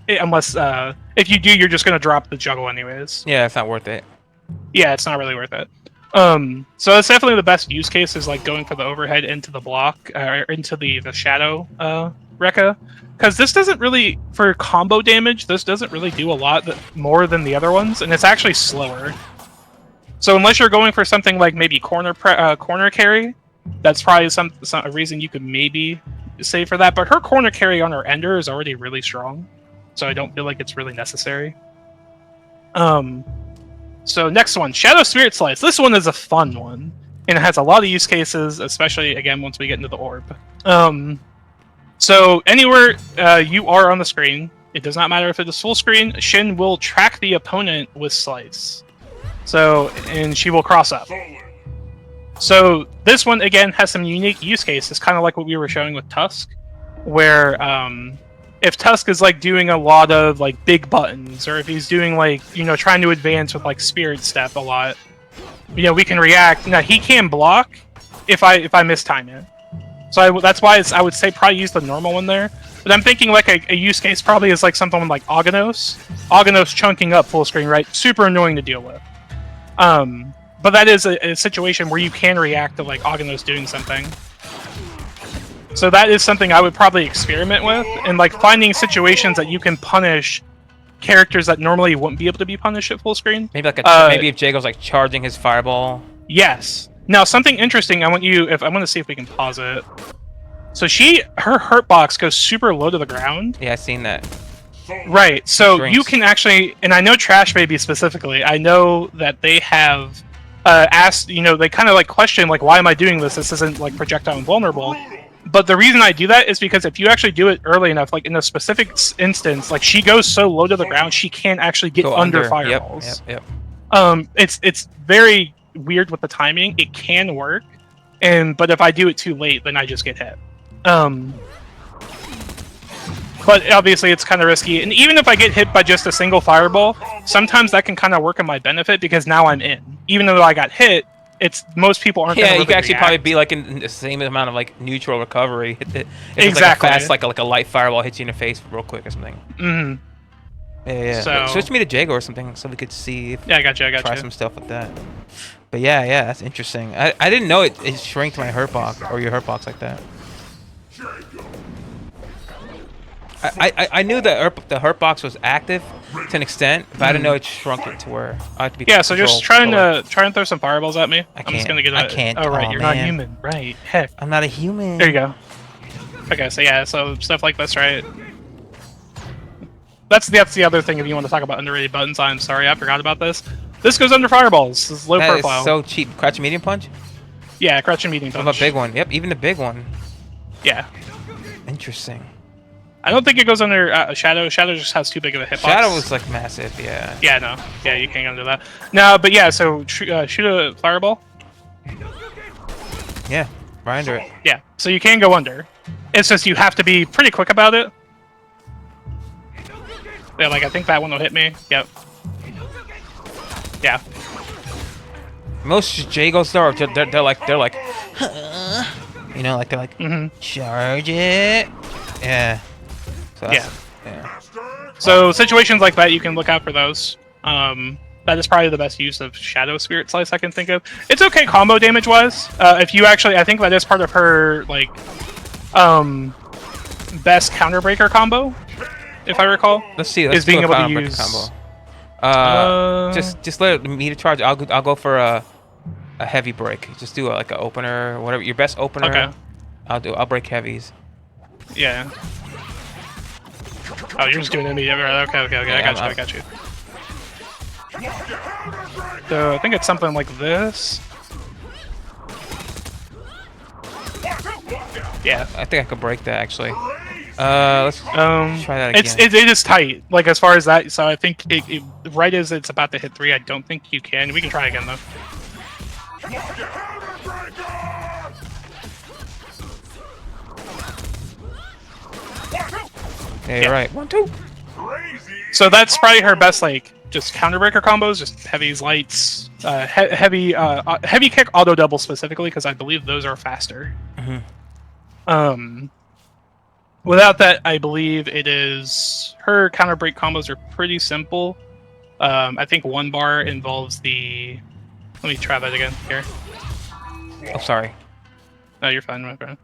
unless if you do, you're just going to drop the juggle anyways. Yeah, it's not worth it. Yeah, it's not really worth it. So that's definitely the best use case is like going for the overhead into the block or into the shadow Rekka. Because this doesn't really, for combo damage, this doesn't really do a lot more than the other ones, and it's actually slower. So unless you're going for something like maybe corner carry, that's probably a reason you could maybe save for that. But her corner carry on her ender is already really strong, so I don't feel like it's really necessary. So next one, Shadow Spirit Slice. This one is a fun one, and it has a lot of use cases, especially again once we get into the orb. So anywhere you are on the screen, it does not matter if it is full screen. Shin will track the opponent with Slice. So and she will cross up. So this one again has some unique use cases, kind of like what we were showing with Tusk, where if Tusk is like doing a lot of like big buttons, or if he's doing like trying to advance with like Spirit Step a lot, we can react. Now he can block if I mistime it. So that's why I would say probably use the normal one there. But I'm thinking like a use case probably is like something like Aghanos. Aghanos chunking up full screen, right? Super annoying to deal with. But that is a situation where you can react to like Aghanos doing something. So that is something I would probably experiment with, and like finding situations that you can punish characters that normally wouldn't be able to be punished at full screen. Maybe like maybe if Jago's like charging his fireball. Yes. Now something interesting. I want to see if we can pause it. So her hurt box goes super low to the ground. Yeah, I've seen that. Right. So Drinks. you can actually, and I know Trash Baby specifically. I know that they have asked. They kind of like question like, why am I doing this? This isn't like projectile invulnerable. But the reason I do that is because if you actually do it early enough, like in a specific instance, like she goes so low to the ground, she can't actually get under fireballs. Yep. It's very weird with the timing. It can work, but if I do it too late, then I just get hit. But obviously it's kind of risky. And even if I get hit by just a single fireball, sometimes that can kind of work in my benefit because now I'm in. Even though I got hit, most people aren't. Yeah, gonna you really can actually react. probably be like in the same amount of like neutral recovery. It's Exactly. Like a fast, like a light fireball hits you in the face real quick or something. Mm-hmm. Yeah. So, switch me to Jago or something so we could see. I got you. Try some stuff with that. But yeah, that's interesting. I didn't know it shrinked my hurt box or your hurt box like that. I knew the hurt box was active to an extent, but I didn't know it shrunk it to where I had to be. Yeah, so just try and throw some fireballs at me. I'm just gonna get that. I can't. Oh right, you're not man. human. Right. Heck. I'm not a human. There you go. Okay, so yeah, so stuff like this, right? That's the other thing. If you want to talk about underrated buttons, I'm sorry, I forgot about this. This goes under fireballs. This is low profile. That is so cheap. Crouch medium punch. Yeah, crouch and medium punch. What about big one? Yep, even the big one. Yeah. Interesting. I don't think it goes under Shadow. Shadow just has too big of a hitbox. Shadow was like massive, yeah. Yeah, no. Yeah, you can't go under that. No, but yeah, so shoot a fireball. Yeah, right under it. Yeah, so you can go under. It's just you have to be pretty quick about it. Yeah, like I think that one will hit me. Yep. Yeah. Most Jagos they're like like they're like charge it. Yeah. So yeah. So situations like that, you can look out for those. That is probably the best use of Shadow Spirit Slice I can think of. It's okay combo damage wise. If you actually, I think that is part of her like best counterbreaker combo, if I recall. Let's see. Let's is being do a able to use combo. Just let me to charge. I'll go for a heavy break. Just do like an opener, whatever your best opener. Okay. I'll break heavies. Yeah. Oh, you're just doing it. Okay. Yeah, I got you. So I think it's something like this. Yeah. I think I could break that actually. Let's try that again. It is tight, like as far as that. So I think it right as it's about to hit 3, I don't think you can. We can try again though. Yeah, you're right. 1, 2. So that's probably her best, like, just counterbreaker combos, just heavies, lights, heavy kick, auto double specifically, because I believe those are faster. Without that, I believe it is her counterbreak combos are pretty simple. I think 1 bar involves the. Let me try that again here. Oh, sorry. No, you're fine, my friend.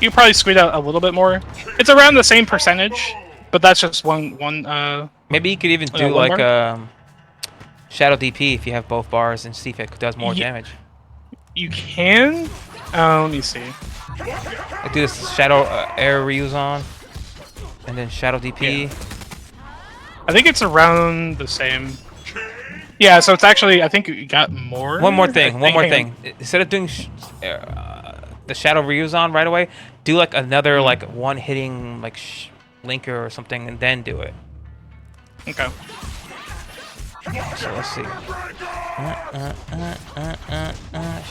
You can probably squeeze out a little bit more. It's around the same percentage, but that's just one. Maybe you could even do like Shadow DP if you have both bars and see if it does more damage. You can. Let me see. I do this shadow air reuse on, and then shadow DP. Yeah. I think it's around the same. Yeah, so it's actually, I think you got more. One more thing. Hang on. Instead of doing the shadow reuse on right away, do like another like one hitting like linker or something, and then do it. Okay. So let's see.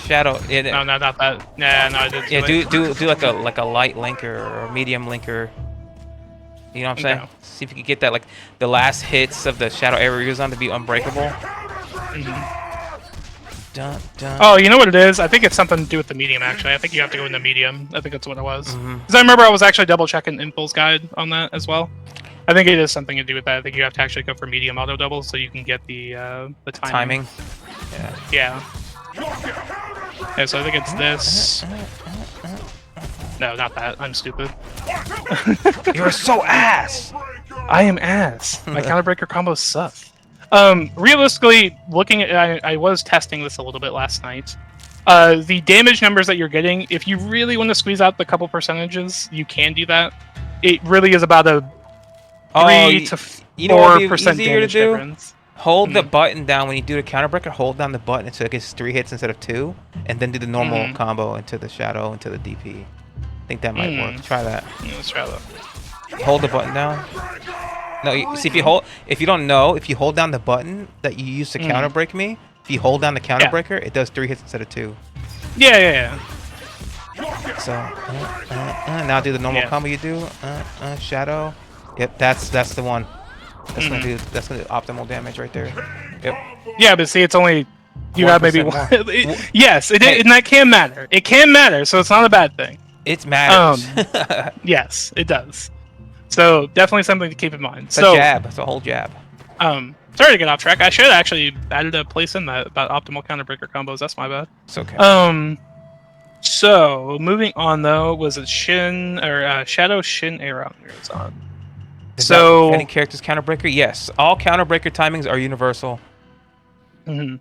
Shadow. Yeah, No, not that. Yeah, no, I did. yeah, do like a light linker or a medium linker. You know what I'm saying? Okay. See if you can get that like the last hits of the shadow air on to be unbreakable. Dun, dun. Oh, you know what it is? I think it's something to do with the medium. Actually, I think you have to go in the medium. I think that's what it was. Because I remember I was actually double checking Impulse Guide on that as well. I think it is something to do with that. I think you have to actually go for medium auto double so you can get the timing. Yeah. Yeah. So I think it's this. No, not that. I'm stupid. You're so ass. I am ass. My counterbreaker combos suck. Realistically, looking at, I was testing this a little bit last night. The damage numbers that you're getting, if you really want to squeeze out the couple percentages, you can do that. It really is about a 3 to 4% damage difference. Hold the button down when you do the counterbreaker. Hold down the button so it gets 3 hits instead of 2, and then do the normal combo into the shadow into the DP. I think that might work. Try that. Yeah, let's try that. Hold the button down. No, see if you don't know, if you hold down the button that you use to counterbreak me, if you hold down the counterbreaker, it does 3 hits instead of 2. Yeah. So now do the normal combo you do. Shadow. Yep, that's the one. That's gonna do optimal damage right there. Yep. Yeah, but see, it's only you have maybe one. Yes, and that can matter. It can matter, so it's not a bad thing. It matters. Yes, it does. So definitely something to keep in mind. It's a jab. It's a whole jab. Sorry to get off track. I should actually added a place in that about optimal counterbreaker combos. That's my bad. It's okay. So moving on though, was it Shin or Shadow Shin Aeron was on? So any character's counterbreaker? Yes. All counterbreaker timings are universal.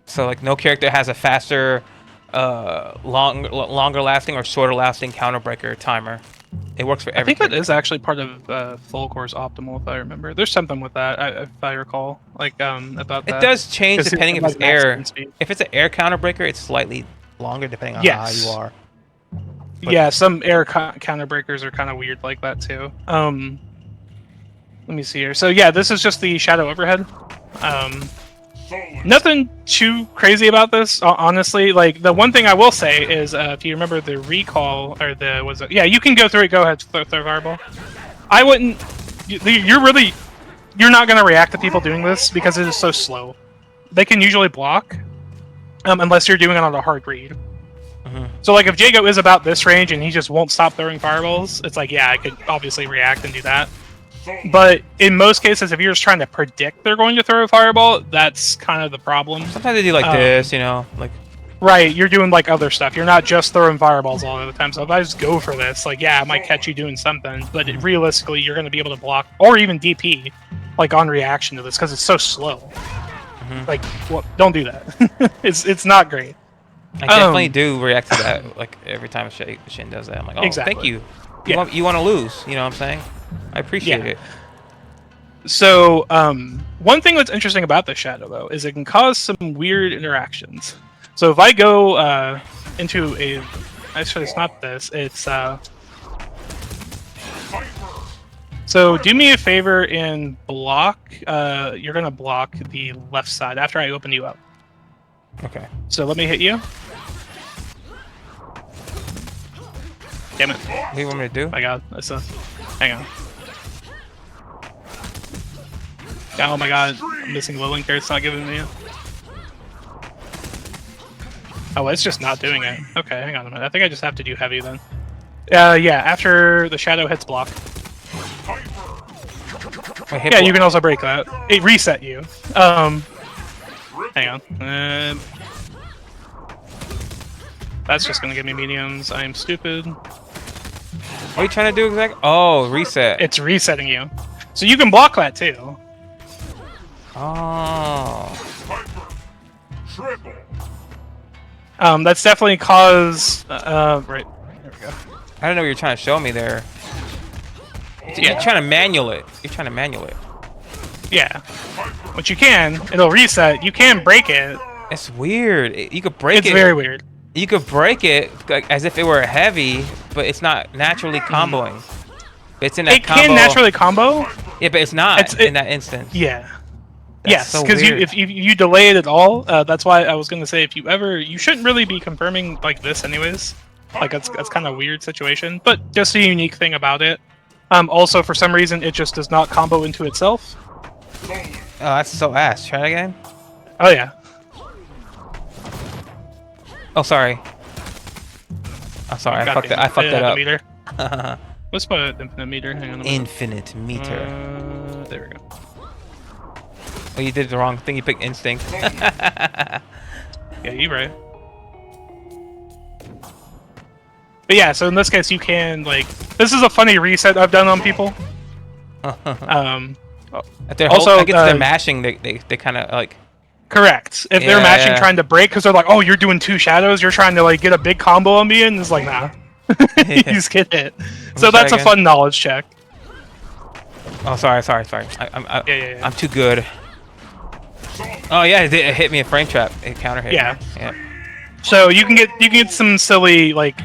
So like no character has a faster, longer lasting or shorter lasting counterbreaker timer. It works for every. I think character. that is actually part of Full Core's optimal, if I remember. There's something with that, if I recall, like about that. It does change depending if it's air. If it's an air counterbreaker, it's slightly longer depending on how you are. But yeah, some air counterbreakers are kind of weird like that too. Let me see here. So yeah, this is just the shadow overhead. Nothing too crazy about this, honestly. Like the one thing I will say is, if you remember the recall or yeah, you can go through it. Go ahead, throw fireball. I wouldn't. You're not gonna react to people doing this because it is so slow. They can usually block, unless you're doing it on a hard read. So like if Jago is about this range and he just won't stop throwing fireballs, it's like, yeah, I could obviously react and do that. But in most cases, if you're just trying to predict they're going to throw a fireball, that's kind of the problem. Sometimes they do like this, you know, like. Right, you're doing like other stuff. You're not just throwing fireballs all the time. So if I just go for this, like, yeah, I might catch you doing something, but realistically, you're going to be able to block or even DP, like on reaction to this because it's so slow. Like, well, don't do that. It's not great. I definitely do react to that, like every time Shin does that. I'm like, oh, thank you. You want to lose, you know what I'm saying? I appreciate it. So, one thing that's interesting about the shadow, though, is it can cause some weird interactions. So if I go into a... Actually, it's not this. It's... So do me a favor and block... you're going to block the left side after I open you up. Okay. So let me hit you. Damn it. What do you want me to do? My god. Hang on. Oh my god. I'm missing the link there. It's not giving me it. Oh, it's just not doing it. Okay, hang on a minute. I think I just have to do heavy then. Yeah, after the shadow hits block. Wait, yeah, you can also break that. It reset you. Hang on. That's just gonna give me mediums. I am stupid. What are you trying to do exactly? Oh, reset. It's resetting you. So you can block that too. Oh. That's definitely caused... right. There we go. I don't know what you're trying to show me there. You're trying to manual it. You're trying to manual it. Yeah. Which you can. It'll reset. You can break it. It's weird. You could break it. It's very weird. You could break it like, as if it were heavy, but it's not naturally comboing. It's in that It can naturally combo. Yeah, but it's not in that instance. Yeah. That's yes, so because weird. if you delay it at all, that's why I was gonna say you shouldn't really be confirming like this anyways. Like that's kind of a weird situation, but just a unique thing about it. Also, for some reason, it just does not combo into itself. Oh, that's so ass. Try it again. Oh yeah. Oh, sorry. I'm sorry. I fucked that up. Meter. Let's put an infinite meter. Hang on a minute. Infinite meter. There we go. Oh, you did the wrong thing. You picked instinct. Yeah, you're right. But yeah, so in this case, you can like. This is a funny reset I've done on people. Also, I guess they're mashing. They kind of like. Correct. If they're mashing trying to break, because they're like, oh, you're doing 2 shadows, you're trying to like get a big combo on me, and it's like, nah. You just get hit. So that's a fun knowledge check. Oh, sorry. I'm too good. Oh yeah, it hit me a frame trap. It counter hit. Yeah. Me. Yeah. So you can get some silly like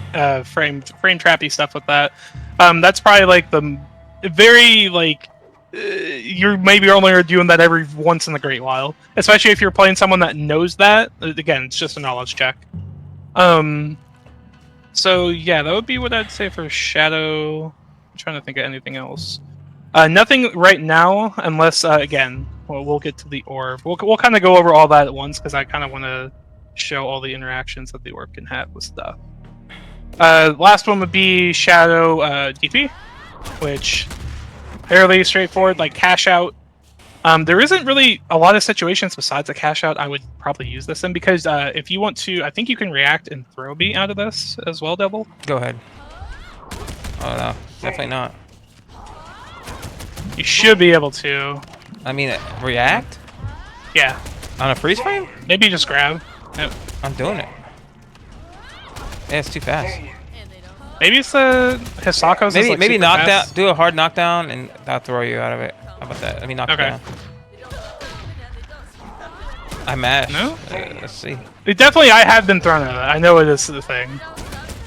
frame trappy stuff with that. That's probably like the very like. You're maybe only doing that every once in a great while, especially if you're playing someone that knows that. Again, it's just a knowledge check. So yeah, that would be what I'd say for Shadow. I'm trying to think of anything else. Nothing right now, unless again, we'll get to the orb. We'll kind of go over all that at once because I kind of want to show all the interactions that the orb can have with stuff. Last one would be Shadow DP, which. Fairly straightforward, like cash out. There isn't really a lot of situations besides a cash out I would probably use this in because if you want to, I think you can react and throw beat out of this as well, Devil. Go ahead. Oh no, definitely not. You should be able to. I mean, react? Yeah. On a freeze frame? Maybe just grab. Yep. I'm doing it. Yeah, it's too fast. Maybe it's the Hisako's. Maybe knockdown. Do a hard knockdown, and that'll throw you out of it. How about that? I mean, knock down. I mashed. No. Let's see. I have been thrown out of it. I know it is the thing.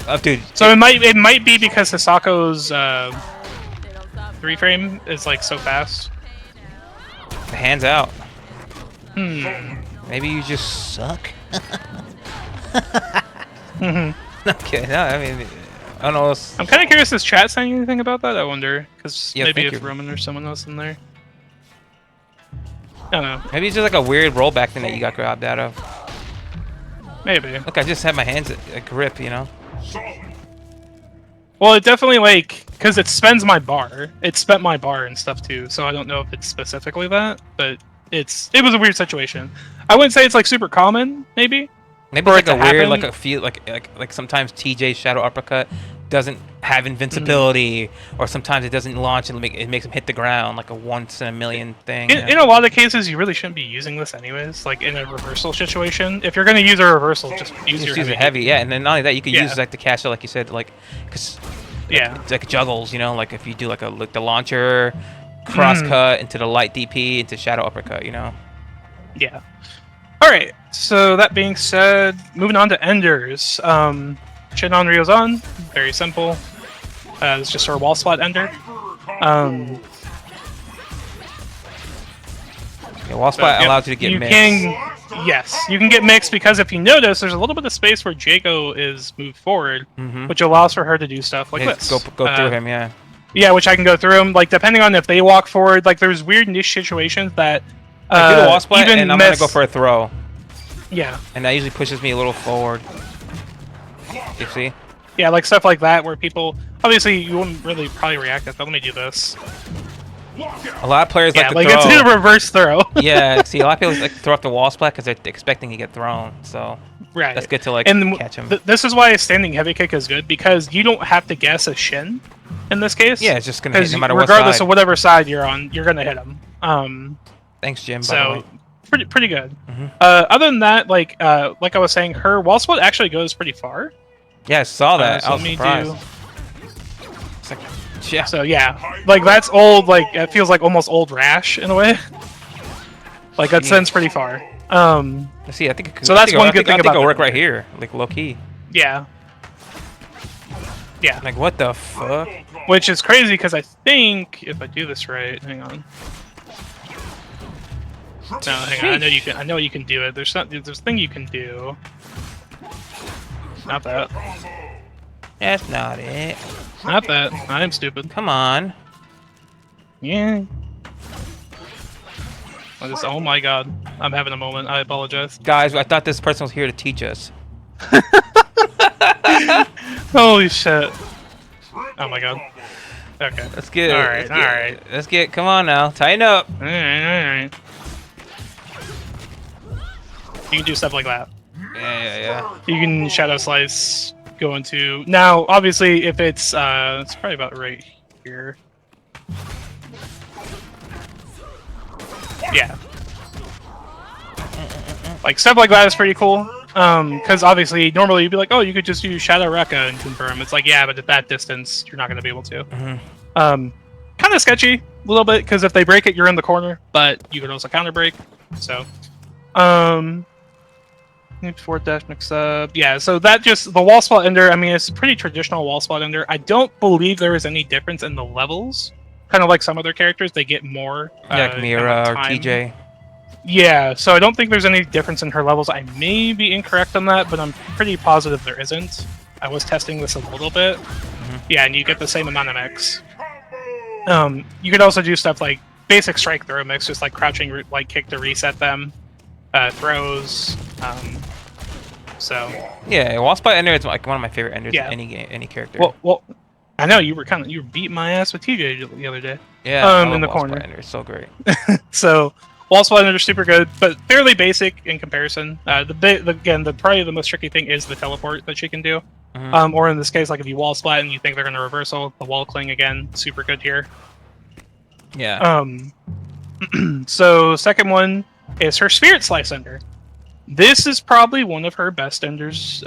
Oh, dude. So it might be because Hisako's 3 frame is like so fast. Hands out. Maybe you just suck. Okay. No, I mean. I don't know. I'm kind of curious. Is chat saying anything about that? I wonder, because yeah, maybe if Roman or someone else in there. I don't know. Maybe it's just like a weird rollback thing that you got grabbed out of. Maybe. Look, I just had my hands at grip, you know. Well, it definitely like because it spends my bar. It spent my bar and stuff too. So I don't know if it's specifically that, but it was a weird situation. I wouldn't say it's like super common, maybe. Maybe it's like a weird, like a feel, like sometimes TJ's Shadow Uppercut doesn't have invincibility, or sometimes it doesn't launch and it makes him hit the ground like a once in a million thing. In a lot of cases, you really shouldn't be using this anyways. Like in a reversal situation, if you're going to use a reversal, just use your heavy. Yeah, and then not only that, you can use like the cash out, like you said, like because it's like juggles, you know, like if you do like the launcher, cross cut into the light DP into Shadow Uppercut, you know. Yeah. All right. So that being said, moving on to Enders. Shin on Ryozan, very simple. It's just our wall spot Ender. Wall spot allows you to get mixed. Yes, you can get mixed because if you notice, there's a little bit of space where Jago is moved forward, which allows for her to do stuff like this. Go through him, yeah. Yeah, which I can go through him. Like depending on if they walk forward, like there's weird niche situations that. I do the wall spot, and I'm gonna go for a throw. Yeah. And that usually pushes me a little forward. You see? Yeah, like stuff like that where people obviously you wouldn't really probably react to that. Let me do this. A lot of players like to throw. It's a reverse throw. Yeah, see, a lot of people like to throw up the wall splat because they're expecting to get thrown. So that's good to catch him. This is why a standing heavy kick is good because you don't have to guess a Shin in this case. Yeah, it's just gonna hit no matter what side. Regardless of whatever side you're on, you're gonna hit him. Thanks, Jim. So by the way. pretty good. Other than that, like I was saying, her wall split actually goes pretty far. Yeah, I saw that. So I was surprised. Yeah. So yeah, like that's old. Like it feels like almost old Rash in a way. Like that sends pretty far. Let's see. I think. So that's one good thing I think about it'll work that. right here, like low key. Yeah. Yeah. Like what the fuck? Which is crazy because I think if I do this right, hang on. No, hang on. I know you can. I know you can do it. There's a thing you can do. Not that. That's not it. Not that. I am stupid. Come on. Yeah. Oh my god. I'm having a moment. I apologize. Guys, I thought this person was here to teach us. Holy shit. Oh my god. Okay. Let's get it. Alright, alright. Let's get. Come on now. Tighten up. Alright. You can do stuff like that. Yeah. You can shadow slice, go into... Now, obviously, if it's probably about right here. Yeah. Like, stuff like that is pretty cool. Because obviously, normally you'd be like, oh, you could just use Shadow Rekka and confirm. It's like, yeah, but at that distance, you're not going to be able to. Kind of sketchy, a little bit, because if they break it, you're in the corner. But you could also counter break. So, forward dash mix up. Yeah, so that just, the wall spot ender, I mean, it's a pretty traditional wall spot ender. I don't believe there is any difference in the levels. Kind of like some other characters, they get more. Yeah, like Mira or time. TJ. Yeah, so I don't think there's any difference in her levels. I may be incorrect on that, but I'm pretty positive there isn't. I was testing this a little bit. Yeah, and you get the same amount of mix. You could also do stuff like basic strike throw mix, just like crouching like kick to reset them, throws. So yeah, wall spot ender is like one of my favorite enders Yeah. in any game, any character. well, I know you were beating my ass with TJ the other day. Yeah, I love in the wall corner. spot ender. It's so great. So wall spot ender is super good, but fairly basic in comparison. Again, probably the most tricky thing is the teleport that she can do. Or in this case, like if you wall splat and you think they're going to reversal, the wall cling again, super good here. Yeah. So second one is her Spirit Slice Ender. This is probably one of her best enders,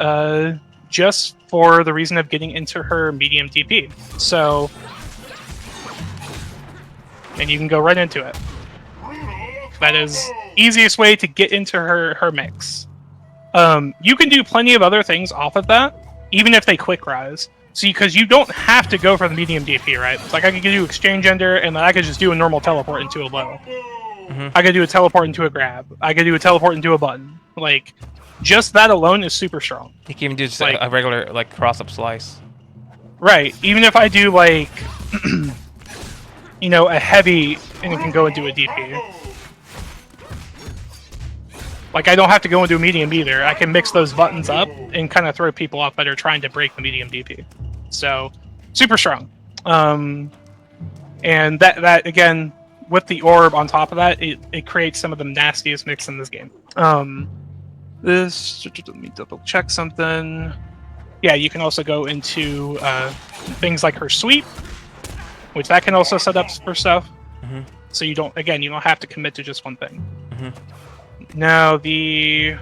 just for the reason of getting into her medium TP. So, and you can go right into it. That is easiest way to get into her mix. You can do plenty of other things off of that, even if they quick rise. See, because you don't have to go for the medium DP, right? It's like I could do exchange ender, and then I could just do a normal teleport into a low. I could do a teleport into a grab. I could do a teleport into a button. Like, just that alone is super strong. You can even do just like, a regular like cross-up slice. Right. Even if I do like, you know, a heavy, and it can go into a DP. Like, I don't have to go into a medium either. I can mix those buttons up and kind of throw people off that are trying to break the medium DP. So, super strong. And that again, with the orb on top of that, it creates some of the nastiest mix in this game. Let me double check something. Yeah, you can also go into things like her sweep, which that can also set up for stuff. So you don't have to commit to just one thing. Now you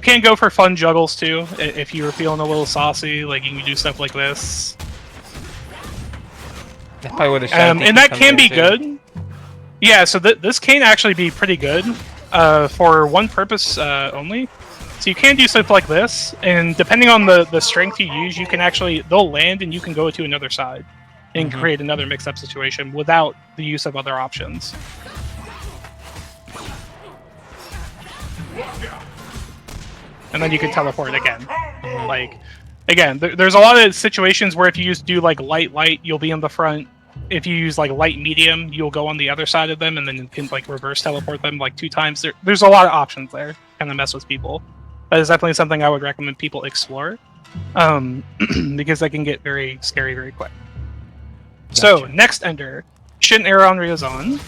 can go for fun juggles too if you were feeling a little saucy. Like you can do stuff like this. That's probably where the and that can be good. Yeah, so this can actually be pretty good for one purpose only. So you can do stuff like this, and depending on the strength you use, you can they'll land and you can go to another side and create another mix-up situation without the use of other options. And then you can teleport again. Like, again, there's a lot of situations where if you do like light, you'll be in the front. If you use like light medium, you'll go on the other side of them, and then you can like reverse teleport them like 2 times. There's a lot of options there, kind of mess with people. That is definitely something I would recommend people explore, because they can get very scary very quick. Gotcha. So next ender, Shin Ryuzan,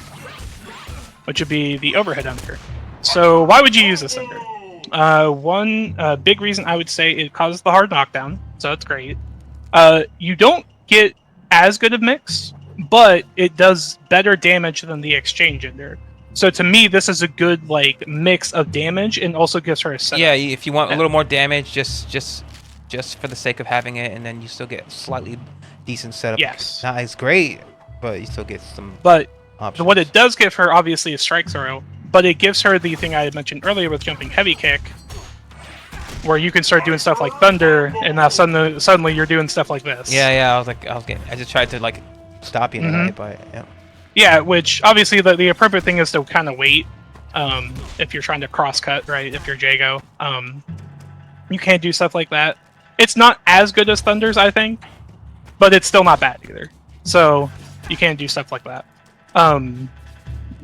which would be the overhead ender. So why would you use this ender? One big reason I would say it causes the hard knockdown, so that's great. You don't get as good of mix, but it does better damage than the exchange ender. So to me, this is a good like mix of damage, and also gives her a setup. Yeah, if you want a little more damage, just for the sake of having it, and then you still get decent setup. Yes. Not as great, but you still get some But options. what it does give her, obviously, is strike throw. But it gives her the thing I had mentioned earlier with jumping heavy kick, where you can start doing stuff like thunder, and now suddenly you're doing stuff like this. Yeah. I just tried to like stop you and I hit by it. Yeah. Yeah, which obviously the appropriate thing is to kind of wait. If you're trying to cross cut, right? If you're Jago, you can't do stuff like that. It's not as good as Thunder's, I think, but it's still not bad either. So you can do stuff like that. I'm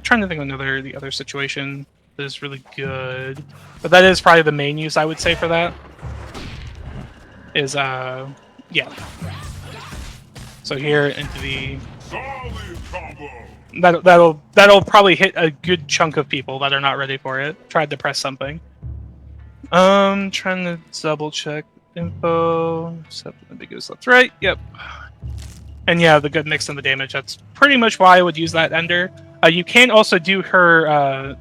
trying to think of the other situation that is really good, but that is probably the main use I would say for that. Is yeah. So here into the that'll probably hit a good chunk of people that are not ready for it. Tried to press something. Trying to double check info. Step ambiguous left right. Yep. And yeah, the good mix and the damage. That's pretty much why I would use that ender. You can also do her.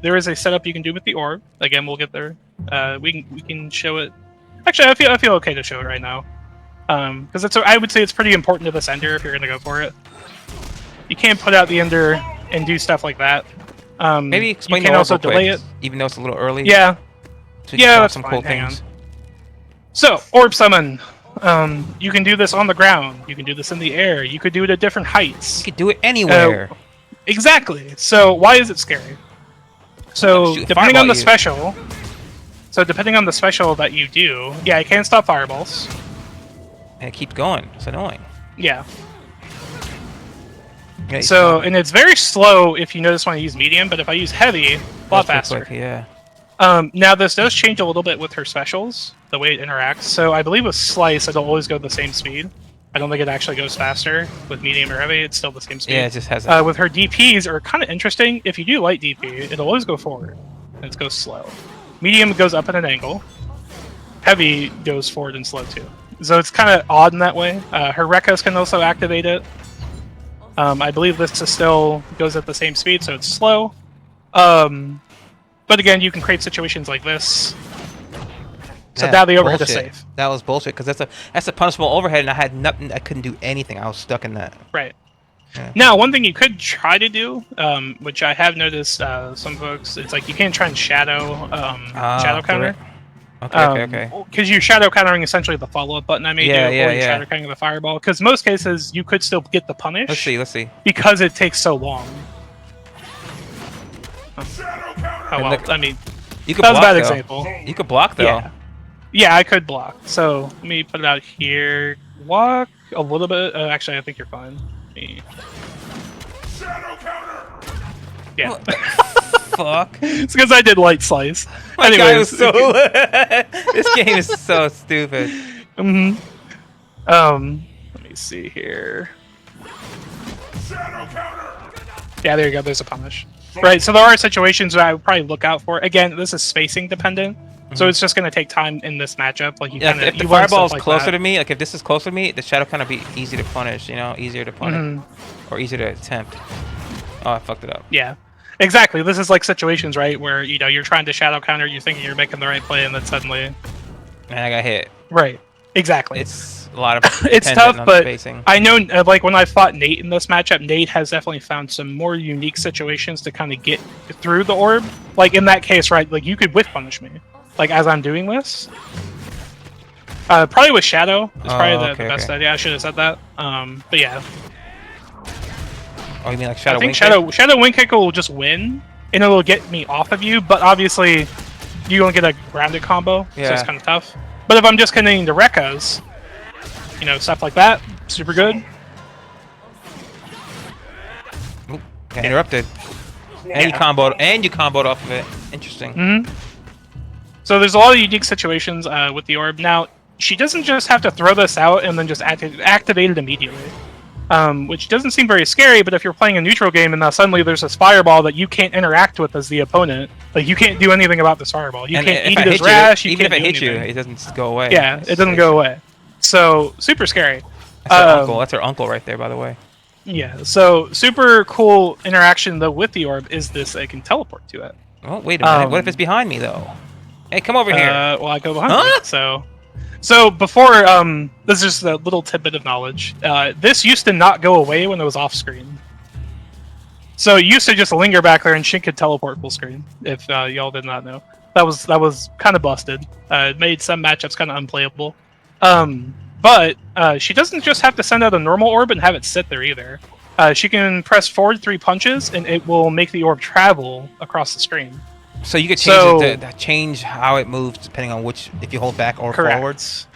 There is a setup you can do with the orb. Again, we'll get there. We can show it. Actually, I feel okay to show it right now. Because I would say it's pretty important to this ender if you're gonna go for it. You can put out the ender and do stuff like that. Maybe explain you can also delay it, even though it's a little early. Yeah, So yeah, that's some fine. cool Hang things. on. So orb summon. You can do this on the ground. You can do this in the air. You could do it at different heights. You could do it anywhere. Exactly. So why is it scary? So Shoot, depending on the fireball special that you do, yeah, it can stop fireballs. And it keeps going. It's annoying. Yeah. Okay, So, and it's very slow if you notice when I use medium, but if I use heavy, a lot faster. Quick, yeah. Now this does change a little bit with her specials, the way it interacts. So I believe with Slice, it'll always go the same speed. I don't think it actually goes faster. With medium or heavy, it's still the same speed. Yeah, it just has a... With her DPs are kind of interesting. If you do light DP, it'll always go forward, and it goes slow. Medium goes up at an angle. Heavy goes forward and slow too. So it's kind of odd in that way. Her Rekkas can also activate it. I believe this is still goes at the same speed, so it's slow. But again, you can create situations like this. So Yeah, now the overhead is bullshit. safe. That was bullshit because that's a punishable overhead, and I had nothing. I couldn't do anything. I was stuck in that. Right. Yeah. Now, one thing you could try to do, which I have noticed some folks, it's like you can try and shadow counter. Okay. Because you're shadow countering essentially the follow-up button I made Yeah, you, or you're shadow countering the fireball. Because most cases, you could still get the punish. Let's see. Because it takes so long. Oh well, look, I mean, You could that was a block, bad though. example. You could block though. Yeah, I could block. So let me put it out here. Block a little bit. Actually, I think you're fine. Yeah. What the fuck? It's because I did light slice. My Anyways, guy was so. This game is so stupid. Let me see here. Yeah, there you go. There's a punish. Right, so there are situations that I would probably look out for. Again, this is spacing dependent, so it's just going to take time in this matchup. Like you Yeah, kind of if the fireball is closer to me, like if this is closer to me, the shadow kind of be easy to punish. You know, easier to punish or easier to attempt. Oh, I fucked it up. Yeah, exactly. This is like situations, right, where you're trying to shadow counter, you're thinking you're making the right play, and then suddenly, And I got hit. right, exactly. It's a lot of. It's tough, on but spacing. I know, like when I fought Nate in this matchup, Nate has definitely found some more unique situations to kind of get through the orb. Like in that case, right, like you could whiff punish me, like as I'm doing this. Probably with Shadow is probably the best idea. I should have said that. But yeah. Oh, you mean like Shadow? I think Wing Shadow Wing Kick will just win, and it'll get me off of you. But obviously, you don't get a grounded combo, so it's kind of tough. But if I'm just connecting to Rekkas, stuff like that, super good. Oop, got interrupted. And you comboed off of it. Interesting. So there's a lot of unique situations with the orb. Now, she doesn't just have to throw this out and then just activate it immediately. Which doesn't seem very scary, but if you're playing a neutral game and now suddenly there's this fireball that you can't interact with as the opponent, like you can't do anything about this fireball. You can't eat it as rash, even if can't it hits you, anything. it doesn't go away. Yeah, it doesn't go away. So, super scary. That's her uncle. That's her uncle right there, by the way. Yeah, so super cool interaction though with the orb is this, I can teleport to it. Oh, wait a minute. What if it's behind me though? Hey, come over here. Well, I go behind you, so So before, this is just a little tidbit of knowledge. This used to not go away when it was off screen. So it used to just linger back there, and Shin could teleport full screen. If y'all did not know, that was kind of busted. It made some matchups kind of unplayable. But she doesn't just have to send out a normal orb and have it sit there either. She can press forward 3 punches, and it will make the orb travel across the screen. So you could change change how it moves depending on if you hold back or forwards.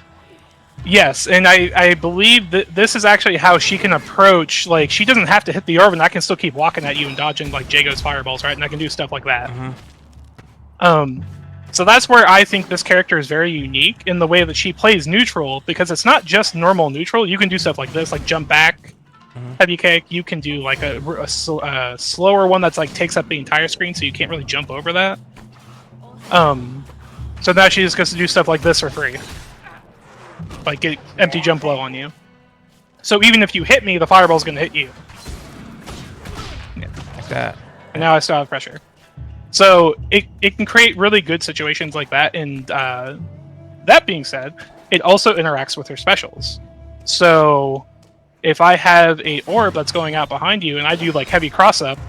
Yes, and I believe that this is actually how she can approach. Like, she doesn't have to hit the orb, and I can still keep walking at you and dodging like Jago's fireballs, right? And I can do stuff like that. So that's where I think this character is very unique in the way that she plays neutral, because it's not just normal neutral. You can do stuff like this, like jump back, heavy kick. You can do like a slower one that's like takes up the entire screen, so you can't really jump over that. So now she just gets to do stuff like this for free. Like get empty jump blow on you. So even if you hit me, the fireball's gonna hit you. Yeah, like that. And now I still have pressure. So it can create really good situations like that. And that being said, it also interacts with her specials. So if I have a orb that's going out behind you and I do like heavy cross up,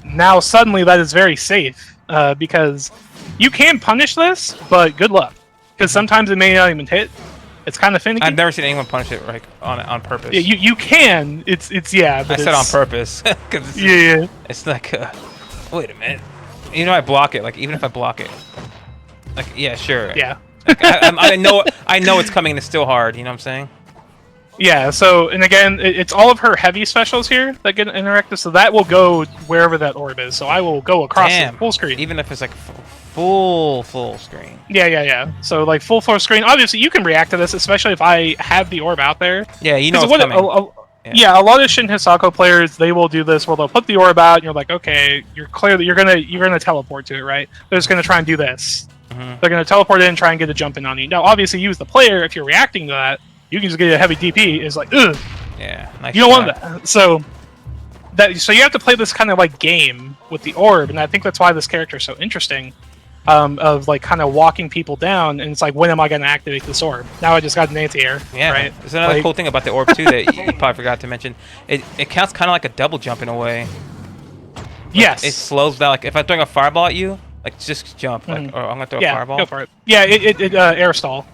now suddenly that is very safe because you can punish this, but good luck, because sometimes it may not even hit. It's kind of finicky. I've never seen anyone punish it like on purpose. Yeah, you can. It's yeah. But I said on purpose. Cause yeah. It's like, wait a minute. You know, I block it. Like even if I block it, like yeah, sure. Yeah. Like, I know it's coming. And it's still hard. You know what I'm saying? Yeah. So and again, it's all of her heavy specials here that get interactive. So that will go wherever that orb is. So I will go across the full screen. Even if it's like full screen. Yeah. So like full screen. Obviously, you can react to this, especially if I have the orb out there. Yeah, you know what's coming. Yeah, a lot of Shin Hisako players, they will do this where they'll put the orb out, and you're like, okay, you're clear that you're gonna teleport to it, right? They're just gonna try and do this. They're gonna teleport in and try and get a jump in on you. Now, obviously, you as the player, if you're reacting to that, you can just get a heavy DP. It's like, ugh. Yeah. Nice you don't want that. So you have to play this kind of like game with the orb, and I think that's why this character is so interesting. Of like kind of walking people down, and it's like, when am I going to activate this orb? Now I just got an anti-air. Yeah, right? There's another cool thing about the orb too that you probably forgot to mention. It counts kind of like a double jump in a way. Like, yes. It slows down. Like if I'm throwing a fireball at you, like just jump. Like, or I'm gonna throw a fireball. Go for it. Yeah, it air stall.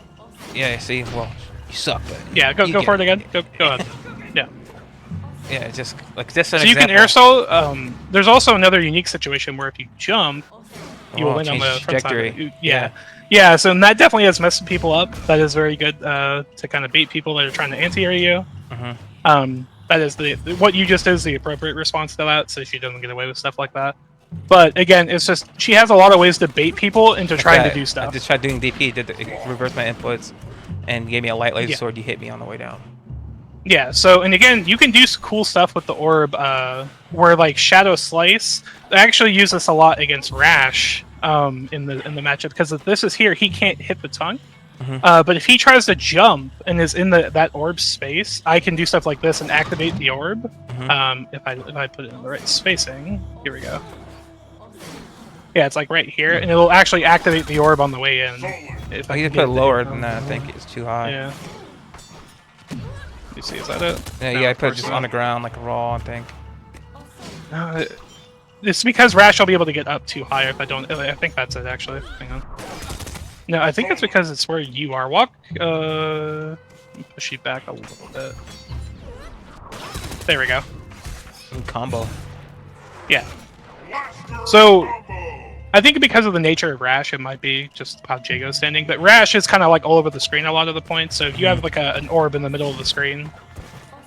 Yeah. See, well, you suck, but yeah, go for it again. Go ahead. Yeah. Yeah, it's just like this. So you can air stall. There's also another unique situation where if you jump, you will land on the front side. Yeah. So that definitely has messed people up. That is very good to kind of bait people that are trying to anti-air you. That is what you just did is the appropriate response to that, so she doesn't get away with stuff like that. But again, it's just she has a lot of ways to bait people into trying to do stuff. I just tried doing DP, it reversed my inputs, and gave me a light laser sword. You hit me on the way down. Yeah, so, and again, you can do cool stuff with the orb, where, like, Shadow Slice, I actually use this a lot against Rash, in the matchup, because if this is here, he can't hit the tongue, but if he tries to jump and is in that orb space, I can do stuff like this and activate the orb, if I put it in the right spacing. Here we go. Yeah, it's like right here, and it will actually activate the orb on the way in. If I need to put it lower than that, I think it's too high. Yeah. You see, is that it? Yeah, I put it just on the ground, like raw, I think. It's because Rash will be able to get up too high if I don't. I think that's it, actually. Hang on. No, I think it's because it's where you are. Walk. Push you back a little bit. There we go. Combo. Yeah. So, I think because of the nature of Rash, it might be just how Jago's standing. But Rash is kind of like all over the screen a lot of the points. So if you have like an orb in the middle of the screen,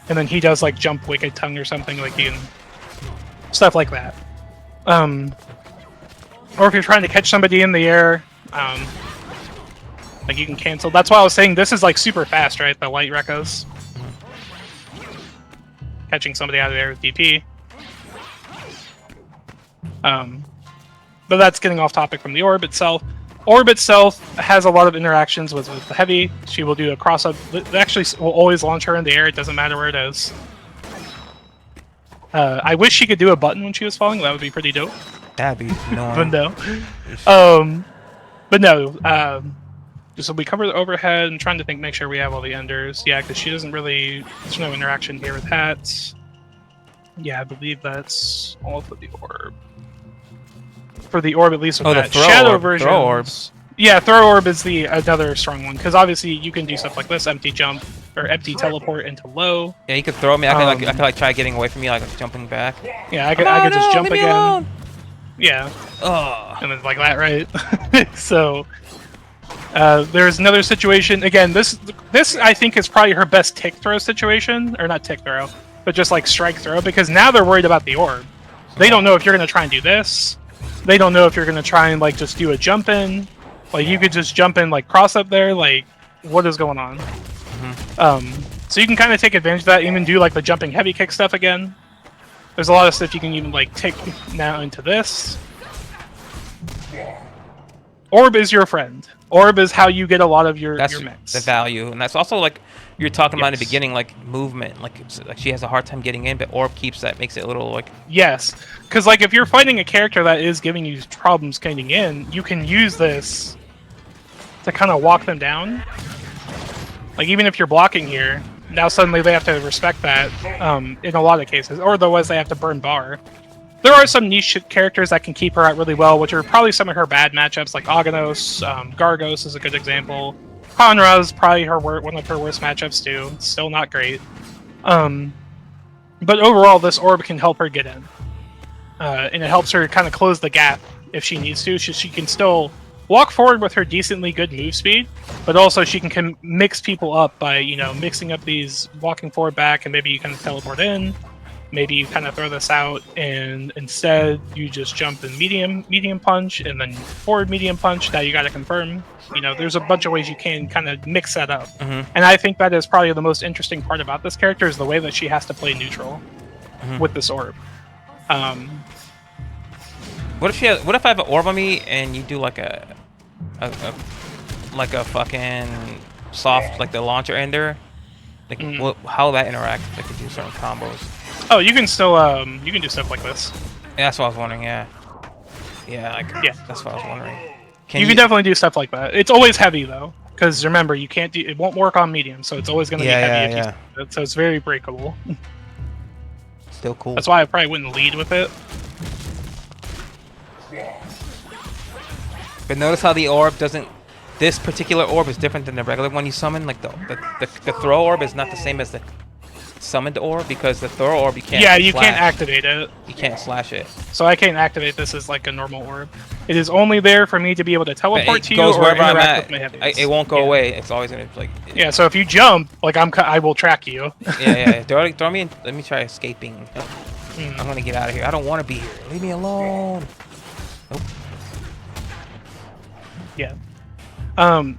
and then he does like jump Wicked Tongue or something, like you can stuff like that. Or if you're trying to catch somebody in the air, like you can cancel. That's why I was saying this is like super fast, right? The light recos. Catching somebody out of the air with DP. But that's getting off topic from the orb itself. Orb itself has a lot of interactions with the heavy. She will do a cross-up. It actually will always launch her in the air. It doesn't matter where it is. I wish she could do a button when she was falling. That would be pretty dope. That'd be annoying. But no. But no. So we cover the overhead. I'm trying to think, make sure we have all the enders. Yeah, because she doesn't really. There's no interaction here with that. Yeah, I believe that's all for the orb. For the orb, at least with that. The throw Shadow orb. version. Throw orb. Yeah, throw orb is the another strong one because obviously you can do stuff like this: empty jump or empty teleport into low. Yeah, you could throw me. I could try getting away from you, like jumping back. Yeah, I could just jump again. Alone. Yeah. Oh. And then like that, right? So there's another situation. Again, this I think is probably her best tick throw situation, or not tick throw, but just like strike throw, because now they're worried about the orb. They don't know if you're gonna try and do this. They don't know if you're gonna try and like just do a jump in. Like you could just jump in, like cross up there. Like what is going on? So you can kind of take advantage of that. Even do like the jumping heavy kick stuff again. There's a lot of stuff you can even like take now into this. Orb is your friend. Orb is how you get a lot of your mix. The value, and that's also like you're talking about in the beginning, like movement. Like she has a hard time getting in, but orb keeps that, makes it a little like. Yes, because like if you're fighting a character that is giving you problems getting in, you can use this to kind of walk them down. Like even if you're blocking here, now suddenly they have to respect that in a lot of cases, or otherwise they have to burn bar. There are some niche characters that can keep her out really well, which are probably some of her bad matchups, like Aganos, Gargos is a good example. Conra's probably one of her worst matchups too. Still not great. But overall, this orb can help her get in. And it helps her kind of close the gap if she needs to. She can still walk forward with her decently good move speed, but also she can mix people up by, mixing up these walking forward back, and maybe you kind of teleport in. Maybe you kind of throw this out, and instead you just jump in medium punch, and then forward medium punch. Now you got to confirm. There's a bunch of ways you can kind of mix that up. And I think that is probably the most interesting part about this character is the way that she has to play neutral with this orb. What if I have an orb on me and you do like a fucking soft, like the launcher ender? Like how that interact? Like to do certain combos. Oh, you can still you can do stuff like this. Yeah, that's what I was wondering. Yeah, that's what I was wondering. You can definitely do stuff like that. It's always heavy though, because remember you can't it won't work on medium, so it's always going to be heavy. If you so it's very breakable. Still cool. That's why I probably wouldn't lead with it. But notice how the orb doesn't. This particular orb is different than the regular one you summon. Like the throw orb is not the same as the summoned orb, because the throw orb you can't. Yeah, you can't activate it. You can't slash it. So I can't activate this as like a normal orb. It is only there for me to be able to teleport to you goes or wherever I'm interact at. with my heavies. It won't go away. It's always gonna like. Yeah. So if you jump, like I will track you. yeah. Throw me in. Let me try escaping. I'm gonna get out of here. I don't want to be here. Leave me alone. Nope. Yeah.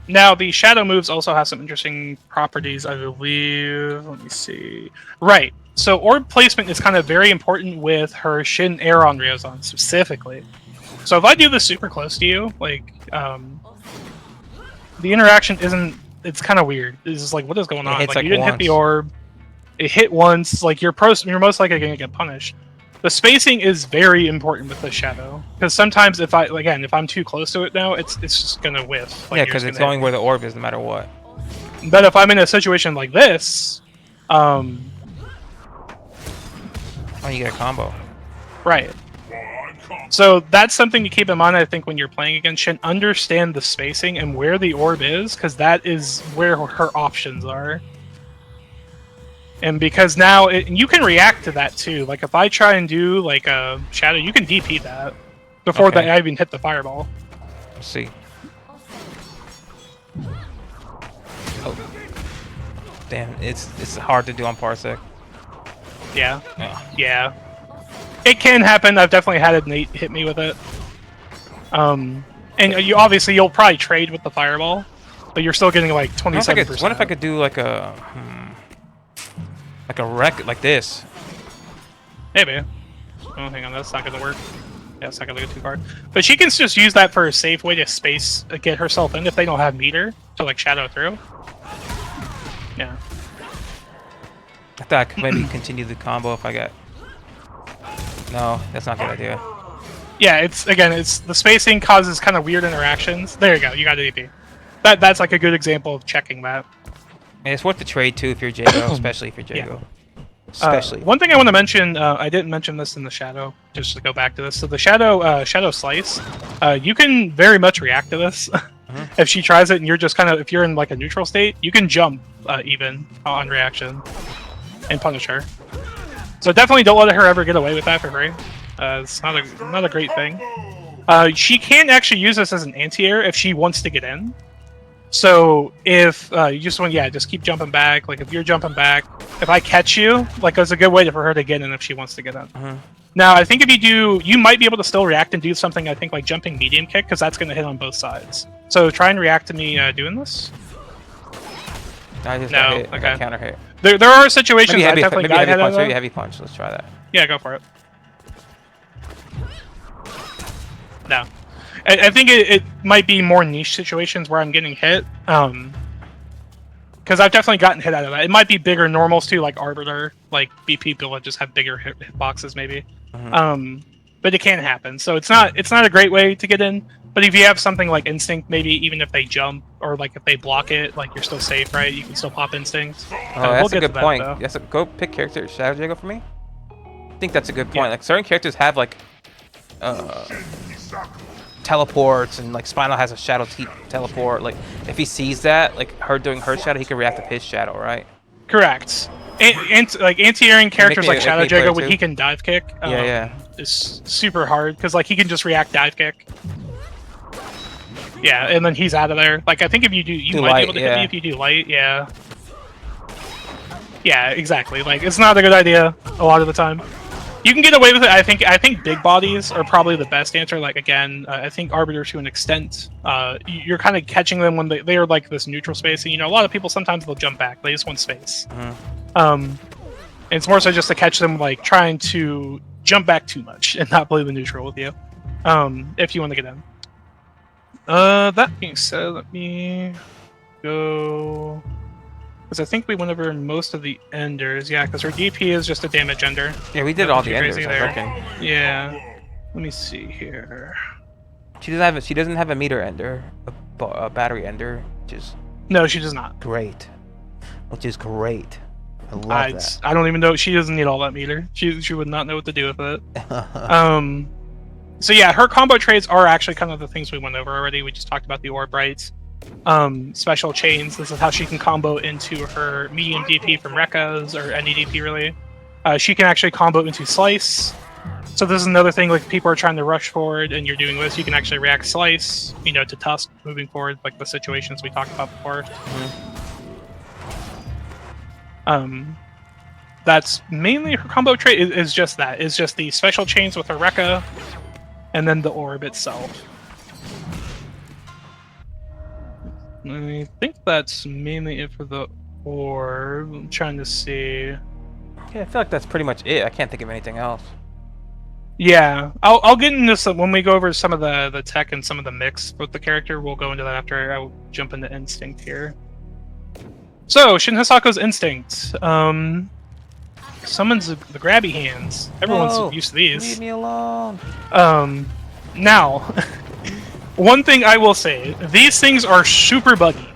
Now the shadow moves also have some interesting properties, I believe. Let me see. Right. So orb placement is kind of very important with her Shin Aeron Ryozan specifically. So if I do this super close to you, like the interaction isn't. It's kind of weird. It's just like, what is going on? Like you didn't hit the orb. It hit once. Like you're most likely going to get punished. The spacing is very important with the shadow, because sometimes if I'm too close to it now, it's just gonna whiff. Like, yeah, because it's going where the orb is, no matter what. But if I'm in a situation like this, oh, you get a combo. Right. So that's something to keep in mind. I think when you're playing against Shin, understand the spacing and where the orb is, because that is where her options are. And because now you can react to that too. Like if I try and do like a shadow, you can DP that before I even hit the fireball. Let's see. Oh, damn! It's hard to do on Parsec. Yeah. It can happen. I've definitely had it hit me with it. And you'll probably trade with the fireball, but you're still getting like 27%. What if I could do like a wreck like this? Maybe. Oh, hang on, that's not gonna work. Yeah, it's not gonna go too far. But she can just use that for a safe way to get herself in if they don't have meter to like shadow through. Yeah. I thought I could maybe continue the combo if I got. No, that's not a good idea. Yeah, it's the spacing causes kind of weird interactions. There you go, you got DP. That's like a good example of checking that. And it's worth the trade too if you're Jago, especially if you're Jago. Especially. One thing I want to mention, I didn't mention this in the shadow, just to go back to this. So the shadow slice, you can very much react to this. If she tries it and you're just kind of, if you're in like a neutral state, you can jump even on reaction and punish her. So definitely don't let her ever get away with that for free. It's not a great thing. She can actually use this as an anti-air if she wants to get in. So if you just want, just keep jumping back. Like if you're jumping back, if I catch you, like it's a good way for her to get in if she wants to get in. Now I think if you do, you might be able to still react and do something. I think like jumping medium kick because that's going to hit on both sides. So try and react to me doing this. I just got hit. I got counter hit. There are situations I definitely got hit on. Maybe heavy punch. Let's try that. Yeah, go for it. No. I think it might be more niche situations where I'm getting hit. Because I've definitely gotten hit out of that. It might be bigger normals too, like Arbiter, like BP people that just have bigger hit boxes maybe. But it can happen. So it's not a great way to get in. But if you have something like Instinct, maybe even if they jump or like if they block it, like you're still safe, right? You can still pop Instinct. That's a good point. Go pick character Shadow Jago for me. I think that's a good point. Like certain characters have like teleports, and like Spinal has a shadow teleport. Like if he sees that, like her doing her shadow, he can react to his shadow, right? Correct. And like anti-airing characters like Shadow Jago, when he can dive kick, is super hard because like he can just react dive kick. Yeah, and then he's out of there. Like I think if you do, you might be able to hit me if you do light. Yeah. Yeah, exactly. Like it's not a good idea a lot of the time. You can get away with it. I think big bodies are probably the best answer. Like again, I think Arbiter to an extent. You're kind of catching them when they are like this neutral space, and a lot of people sometimes they'll jump back. They just want space. And it's more so just to catch them like trying to jump back too much and not play the neutral with you. If you want to get in. That being said, let me go. Because I think we went over most of the enders. Yeah, because her DP is just a damage ender. Yeah, we did all the enders, I reckon. Yeah. Let me see here. She doesn't have a meter ender, a battery ender, which is... No, she does not. Great. Which is great. I love that. I don't even know. She doesn't need all that meter. She would not know what to do with it. So yeah, her combo trades are actually kind of the things we went over already. We just talked about the orb rights. Special chains. This is how she can combo into her medium DP from Rekka's or any DP really. She can actually combo into Slice. So this is another thing, like people are trying to rush forward and you're doing this, you can actually react Slice, to Tusk moving forward, like the situations we talked about before. That's mainly her combo trait is just that. Is just the special chains with her Rekka and then the orb itself. I think that's mainly it for the orb. I'm trying to see. Yeah, I feel like that's pretty much it. I can't think of anything else. Yeah, I'll get into some when we go over some of the tech and some of the mix with the character. We'll go into that after I jump into Instinct here. So, Shin Hisako's Instinct. Summons the grabby hands. Everyone's used to these. Leave me alone. Now, one thing I will say, these things are super buggy.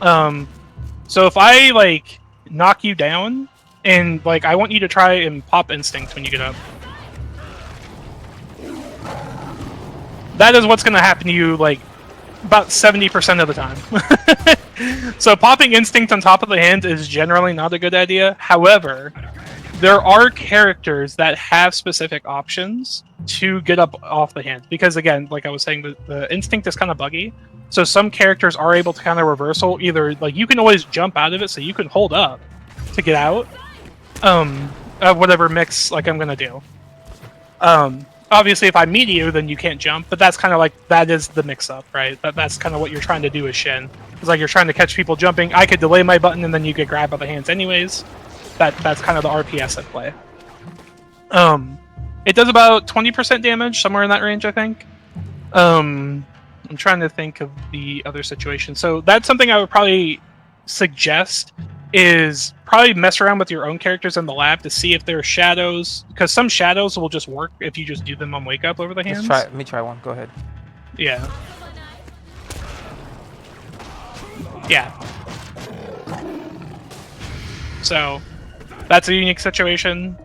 So if I, like, knock you down, and, like, I want you to try and pop Instinct when you get up. That is what's going to happen to you, like, about 70% of the time. So popping Instinct on top of the hand is generally not a good idea. However, there are characters that have specific options to get up off the hand. Because again, like I was saying, the Instinct is kind of buggy. So some characters are able to kind of reversal. Either, like, you can always jump out of it, so you can hold up to get out. Whatever mix, like, I'm going to do. Obviously, if I meet you, then you can't jump, but that's kind of like, that is the mix-up, right? That's kind of what you're trying to do with Shin. It's like you're trying to catch people jumping. I could delay my button, and then you get grabbed by the hands anyways. That's kind of the RPS at play. It does about 20% damage, somewhere in that range, I think. I'm trying to think of the other situation. So that's something I would probably suggest is probably mess around with your own characters in the lab to see if there are shadows, because some shadows will just work if you just do them on wake up over the hands. Let me try one. Go ahead. Yeah. Yeah. So that's a unique situation.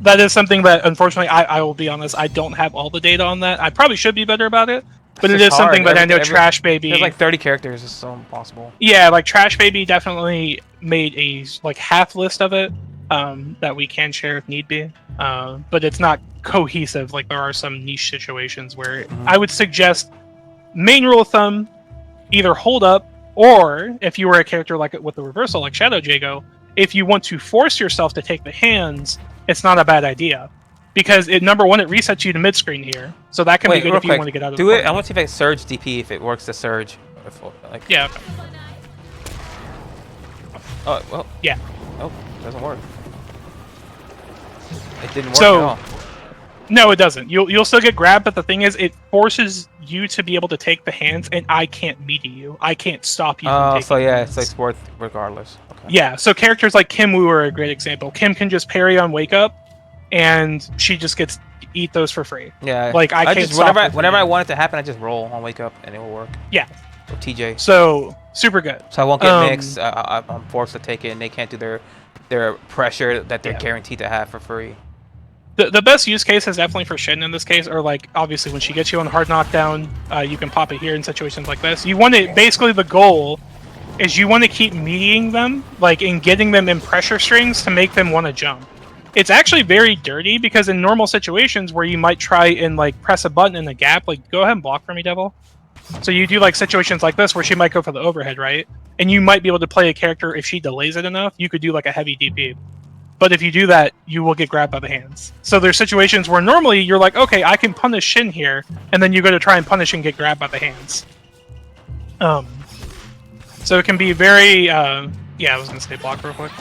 That is something that, unfortunately, I will be honest, I don't have all the data on that. I probably should be better about it, but it is something that I know Trash Baby... There's like 30 characters, it's so impossible. Yeah, like Trash Baby definitely made a like half list of it that we can share if need be, but it's not cohesive. Like there are some niche situations where I would suggest main rule of thumb: either hold up, or if you were a character like with the reversal, like Shadow Jago, if you want to force yourself to take the hands, it's not a bad idea. Because number one, it resets you to mid screen here, so that can be good if you want to get out of the Do it. I want to see if I surge DP if it works to surge. Like... Yeah. Okay. Oh well. Yeah. Oh, it doesn't work. It didn't work So, at all. No, it doesn't. You'll still get grabbed, but the thing is, it forces you to be able to take the hands, and I can't meaty you. I can't stop you from taking so yeah, hands. it's worth regardless. Okay. Yeah, so characters like Kim Woo are a great example. Kim can just parry on Wake Up, and she just gets to eat those for free. Yeah. Like I can't just stop whenever I want it to happen, I just roll on Wake Up, and it will work. Yeah. Or TJ. So super good. So I won't get mixed. I'm forced to take it, and they can't do their pressure that they're guaranteed to have for free. The best use case is definitely for Shin in this case, or like obviously when she gets you on hard knockdown, you can pop it here in situations like this. You want to basically the goal is you want to keep meeting them, like in getting them in pressure strings to make them want to jump. It's actually very dirty because in normal situations where you might try and like press a button in a gap, like go ahead and block for me, Devil. So you do like situations like this where she might go for the overhead, right? And you might be able to play a character if she delays it enough. You could do like a heavy DP. But if you do that, you will get grabbed by the hands. So there's situations where normally you're like, okay, I can punish Shin here, and then you go to try and punish and get grabbed by the hands. So it can be very, yeah, I was gonna say block real quick.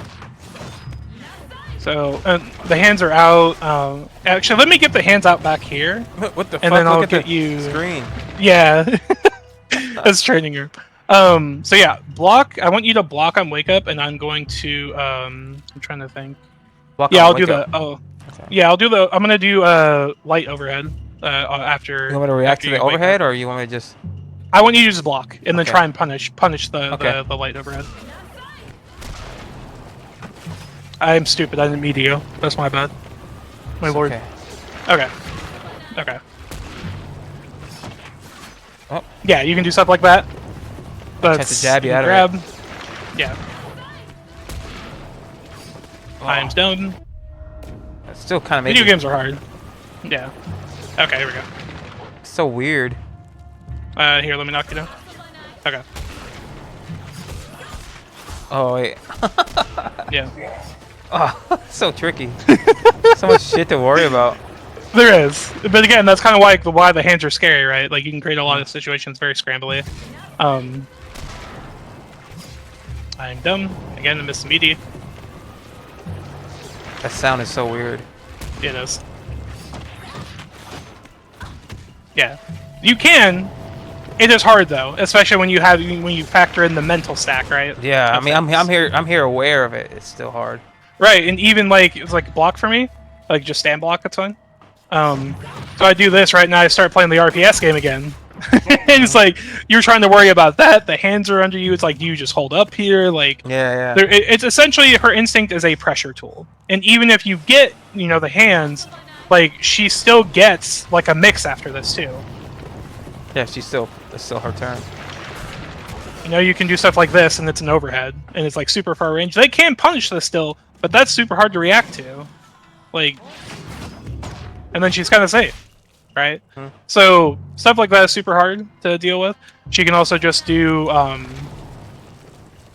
So the hands are out. Actually, let me get the hands out back here. What the fuck? And then I'll Look get at you. Screen. Yeah, that's training room. So yeah, block. I want you to block on Wake Up, and I'm going to. I'm trying to think. Block Yeah, on I'll Wake do Up. the. Oh, Okay. yeah, I'll do the. I'm gonna do light overhead after. You want me to react to after the you wake overhead, up. or you want me to just? I want you to just block and then Okay. try and punish the Okay. the light overhead. I'm stupid. I didn't meet you. That's my bad. My lord. Okay. Okay. Oh. Yeah, you can do stuff like that. But Chance to jab you out of grab. it. Yeah. Oh. Time's down. It's still kind of Video games are hard. Yeah. Okay, here we go. so weird. Here, let me knock you down. Okay. Oh wait. Yeah. Oh, so tricky. So much shit to worry about. There is, but again, that's kind of why the hands are scary, right? Like you can create a lot of situations very scrambly. I'm dumb again. I missed the meaty. That sound is so weird. It is. Yeah, you can. It is hard though, especially when you factor in the mental stack, right? Yeah, I mean, I'm here aware of it. It's still hard. Right, and even like it's like block for me, like just stand block. That's fine. So I do this right now. I start playing the RPS game again, and it's like you're trying to worry about that. The hands are under you. It's like, do you just hold up here? Like, Yeah. it's essentially her instinct is a pressure tool, and even if you get the hands, like she still gets like a mix after this too. Yeah, it's still her turn. You can do stuff like this, and it's an overhead, and it's like super far range. They can punish this still, but that's super hard to react to. Like, and then she's kind of safe, right? So stuff like that is super hard to deal with. She can also just do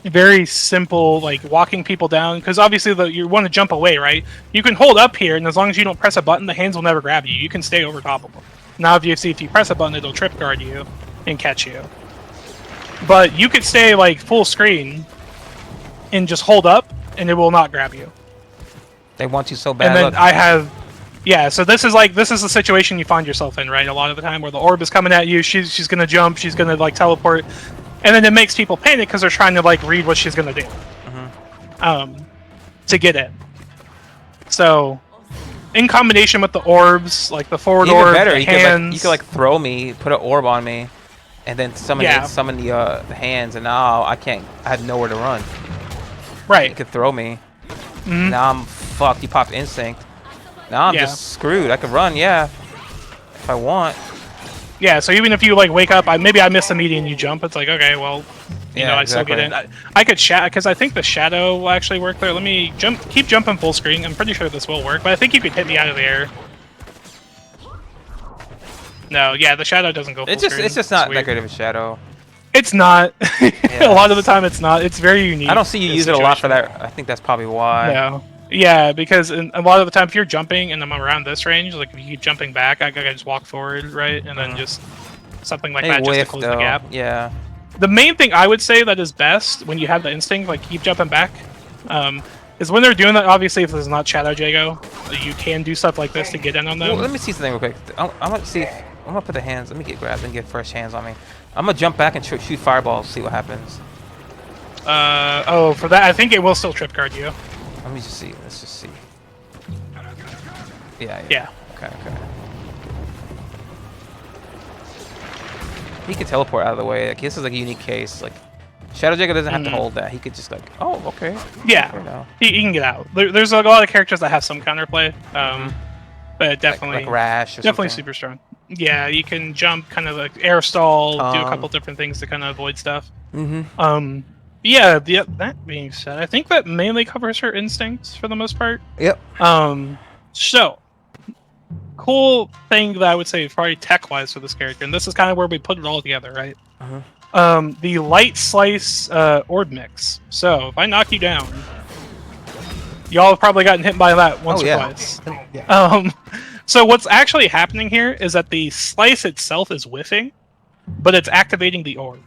very simple, like walking people down, because obviously you want to jump away, right? You can hold up here, and as long as you don't press a button, the hands will never grab you. You can stay over top of them. Now, if you press a button, it'll trip guard you and catch you. But you could stay like full screen and just hold up, and it will not grab you. They want you so bad. And then Look. I have, yeah. So this is the situation you find yourself in, right? A lot of the time, where the orb is coming at you, she's gonna jump, she's gonna like teleport, and then it makes people panic because they're trying to like read what she's gonna do, to get in. So, in combination with the orbs, like the forward Even orb, better, the you hands, could like throw me, put an orb on me, and then summon the hands, and now I can't. I have nowhere to run. Right. It could throw me. Now I'm fucked. You popped instinct. Now I'm just screwed. I could run, if I want. Yeah, so even if you like wake up, maybe I miss a meeting and you jump, it's like, okay, well, you know, I still get in. I could because I think the shadow will actually work there. Let me keep jumping full screen. I'm pretty sure this will work, but I think you could hit me out of the air. No, yeah, the shadow doesn't go full screen. It's just not that great of a shadow. It's not. A lot of the time it's not. It's very unique. I don't see you use it a lot for that. I think that's probably why. No. Yeah, because a lot of the time if you're jumping and I'm around this range, like if you keep jumping back, I gotta just walk forward, right? And then just something like that just to close the gap. Yeah. The main thing I would say that is best when you have the instinct, like keep jumping back, is when they're doing that, obviously if there's not Shadow Jago, you can do stuff like this to get in on them. Well, let me see something real quick. I'm gonna see if, I'm gonna put the hands, let me get grabbed and get fresh hands on me. I'm gonna jump back and shoot fireballs, see what happens. Oh, for that, I think it will still trip card you. Let me just see. Let's just see. Yeah. Okay. He could teleport out of the way. Like, this is like a unique case. Like, Shadow Jago doesn't have to hold that. He could just like, oh, okay. Yeah. He can get out. There's like a lot of characters that have some counterplay. But definitely like Rash. Or definitely something. super strong. Yeah, you can jump, kind of like air stall, do a couple different things to kind of avoid stuff. Yeah, that being said, I think that mainly covers her instincts for the most part. Yep. So, cool thing that I would say probably tech-wise for this character, and this is kind of where we put it all together, right? The light slice orb mix. So, if I knock you down, y'all have probably gotten hit by that once or twice. So what's actually happening here is that the slice itself is whiffing, but it's activating the orb.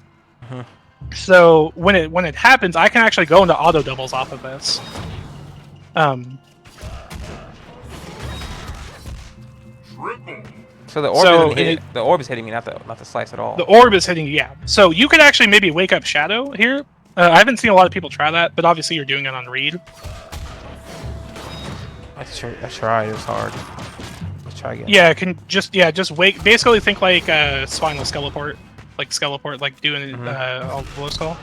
So when it happens, I can actually go into auto doubles off of this. So the orb the orb is hitting me, not the slice at all. The orb is hitting you, yeah. So you could actually maybe wake up Shadow here. I haven't seen a lot of people try that, but obviously you're doing it on read. I tried. It was hard. Let's try again. Yeah, just wake. Basically, think like spinal skeleport, like doing all blow skull.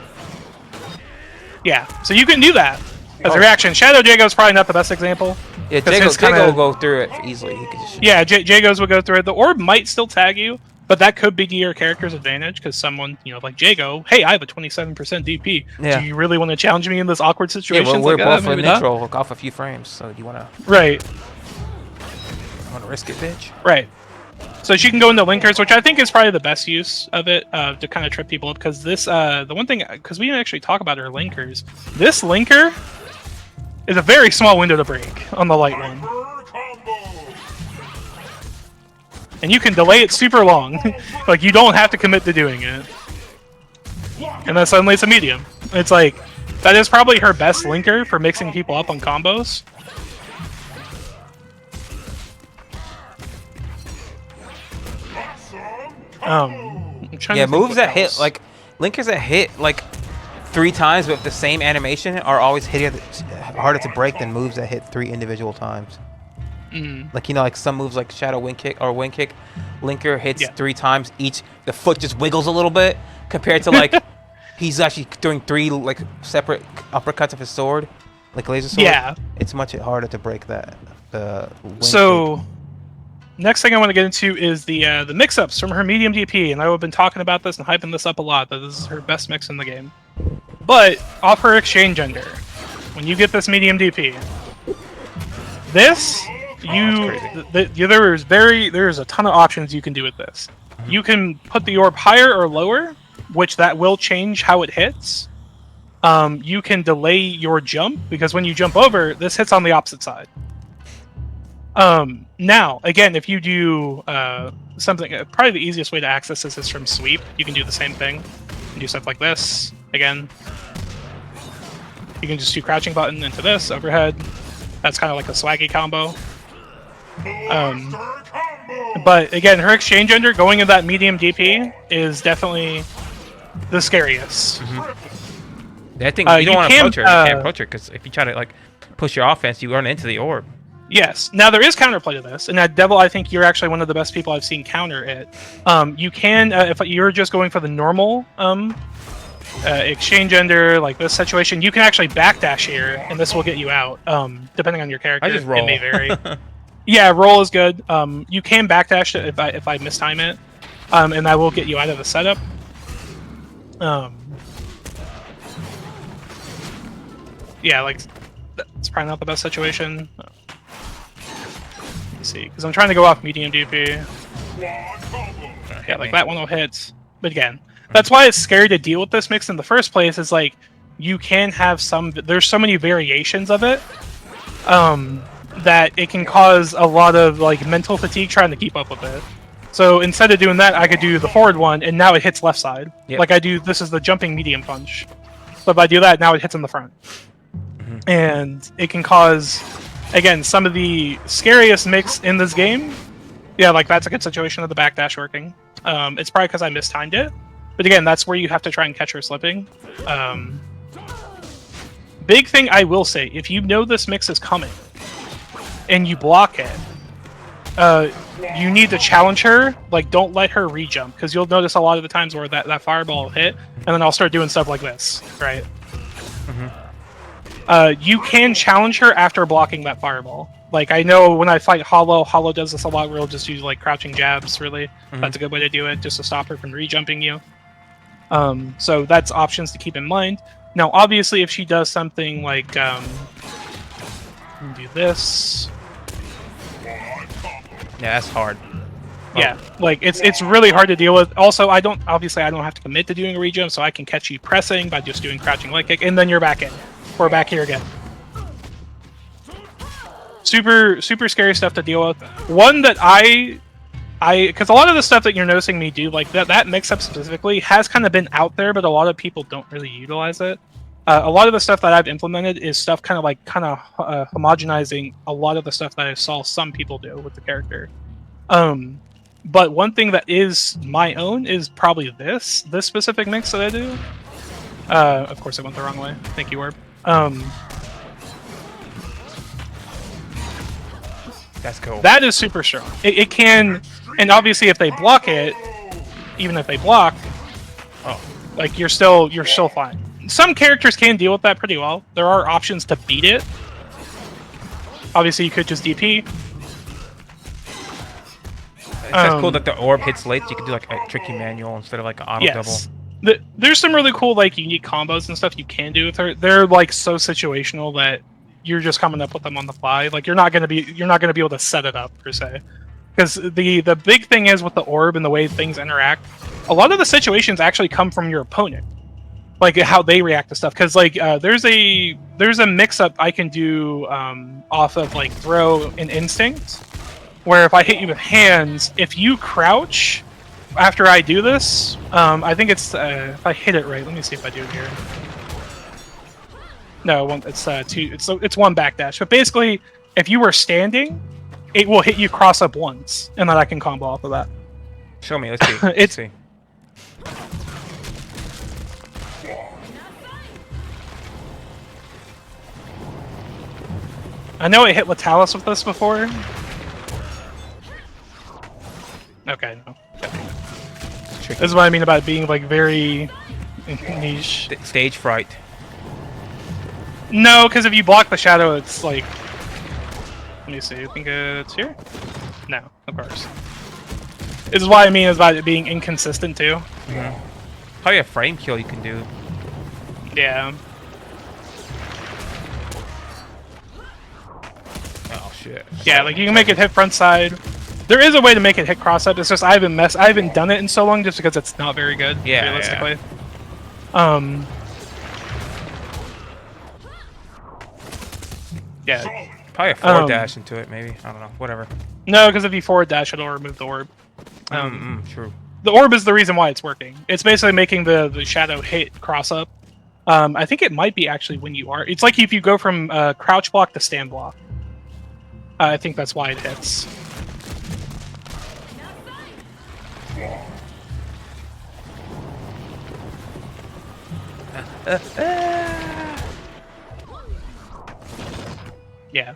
Yeah, so you can do that as a reaction. Shadow Jago is probably not the best example. Yeah, Jago will go through it easily. He could just Jagos will go through it. The orb might still tag you, but that could be to your character's advantage because someone, like Jago, hey, I have a 27% DP. Yeah. Do you really want to challenge me in this awkward situation? Yeah, well, we're both in neutral off a few frames, so do you want to... Right. Want to risk it, bitch? Right. So she can go into linkers, which I think is probably the best use of it to kind of trip people up because this, the one thing, because we didn't actually talk about her linkers, this linker is a very small window to break on the light one. And you can delay it super long. Like, you don't have to commit to doing it. And then suddenly it's a medium. It's like, that is probably her best linker for mixing people up on combos. Moves that hit, like, linkers that hit, like, 3 times with the same animation are always harder to break than moves that hit 3 individual times. Like, like some moves like Shadow Wing Kick or Wing Kick, linker hits 3 times each. The foot just wiggles a little bit compared to like he's actually doing 3 like separate uppercuts of his sword, like laser sword. Yeah, it's much harder to break that. So next thing I want to get into is the mix-ups from her medium DP, and I've been talking about this and hyping this up a lot. That this is her best mix in the game. But off her exchange ender, when you get this medium DP, this. There's a ton of options you can do with this. You can put the orb higher or lower, which that will change how it hits. You can delay your jump because when you jump over, this hits on the opposite side. Now, again, if you do something, probably the easiest way to access this is from sweep. You can do the same thing. You can do stuff like this again. You can just do crouching button into this overhead. That's kind of like a swaggy combo. But again, her exchange ender going in that medium DP is definitely the scariest. I think you don't want to approach her. You can't approach her because if you try to like push your offense, you run into the orb. Yes. Now there is counterplay to this, and at Devil, I think you're actually one of the best people I've seen counter it. You can, if you're just going for the normal exchange ender, like this situation, you can actually backdash here, and this will get you out. Depending on your character, I just roll. It may vary. Yeah, roll is good. You can backdash it if I mistime it, and that will get you out of the setup. Yeah, like that's probably not the best situation. See, because I'm trying to go off medium DP. Yeah, like that one will hit. But again, that's why it's scary to deal with this mix in the first place. Is like you can have there's so many variations of it that it can cause a lot of like mental fatigue trying to keep up with it. So instead of doing that, I could do the forward one, and now it hits left side. Yep. Like I do, this is the jumping medium punch. But if I do that, now it hits in the front, and it can cause. Again, some of the scariest mix in this game, yeah, like that's a good situation of the backdash working. It's probably because I mistimed it, but again, that's where you have to try and catch her slipping. Big thing I will say, if you know this mix is coming, and you block it, you need to challenge her, like don't let her re-jump, because you'll notice a lot of the times where that fireball will hit, and then I'll start doing stuff like this, right? You can challenge her after blocking that fireball. Like, I know when I fight Hollow does this a lot, where he'll just use, like, crouching jabs, really. That's a good way to do it, just to stop her from re-jumping you. So that's options to keep in mind. Now, obviously, if she does something like, do this... Yeah, that's hard. Yeah, like, it's really hard to deal with. Also, I don't have to commit to doing a re-jump, so I can catch you pressing by just doing crouching leg kick, and then you're back in. We're back here again. Super scary stuff to deal with. One that because a lot of the stuff that you're noticing me do, like that mix-up specifically, has kind of been out there, but a lot of people don't really utilize it. A lot of the stuff that I've implemented is stuff kind of homogenizing a lot of the stuff that I saw some people do with the character. But one thing that is my own is probably this specific mix that I do. Of course, I went the wrong way. Thank you, Orb. That's cool. That is super strong. It can, and obviously if they block it, even if they block, like you're still fine. Some characters can deal with that pretty well. There are options to beat it. Obviously, you could just DP. It's cool that the orb hits late. So you can do like a tricky manual instead of like an auto double. There's some really cool like unique combos and stuff you can do with her. They're like so situational that you're just coming up with them on the fly. Like you're not gonna be able to set it up per se. Because the big thing is with the orb and the way things interact, a lot of the situations actually come from your opponent, like how they react to stuff. Because like there's a mix-up I can do off of like throw and instinct, where if I hit you with hands, if you crouch after I do this, I think it's if I hit it right. Let me see if I do it here. No, it won't, it's two. It's one backdash. But basically, if you were standing, it will hit you cross up once, and then I can combo off of that. Show me. Let's see. Let's see. I know I hit Latalis with this before. Okay, no. This is what I mean about being like very niche. Stage fright. No, because if you block the shadow, it's like. Let me see. I think it's here. No, of course. This is what I mean about it being inconsistent too. Probably a frame kill you can do. Yeah. Oh shit. Yeah, like you can make it hit front side. There is a way to make it hit cross up. It's just I haven't done it in so long just because it's not very good. Yeah. Realistically. Yeah. Yeah. Probably a forward dash into it, maybe. I don't know. Whatever. No, because if you forward dash, it'll remove the orb. True. The orb is the reason why it's working. It's basically making the shadow hit cross up. I think it might be actually when you are. It's like if you go from crouch block to stand block. I think that's why it hits. Yeah.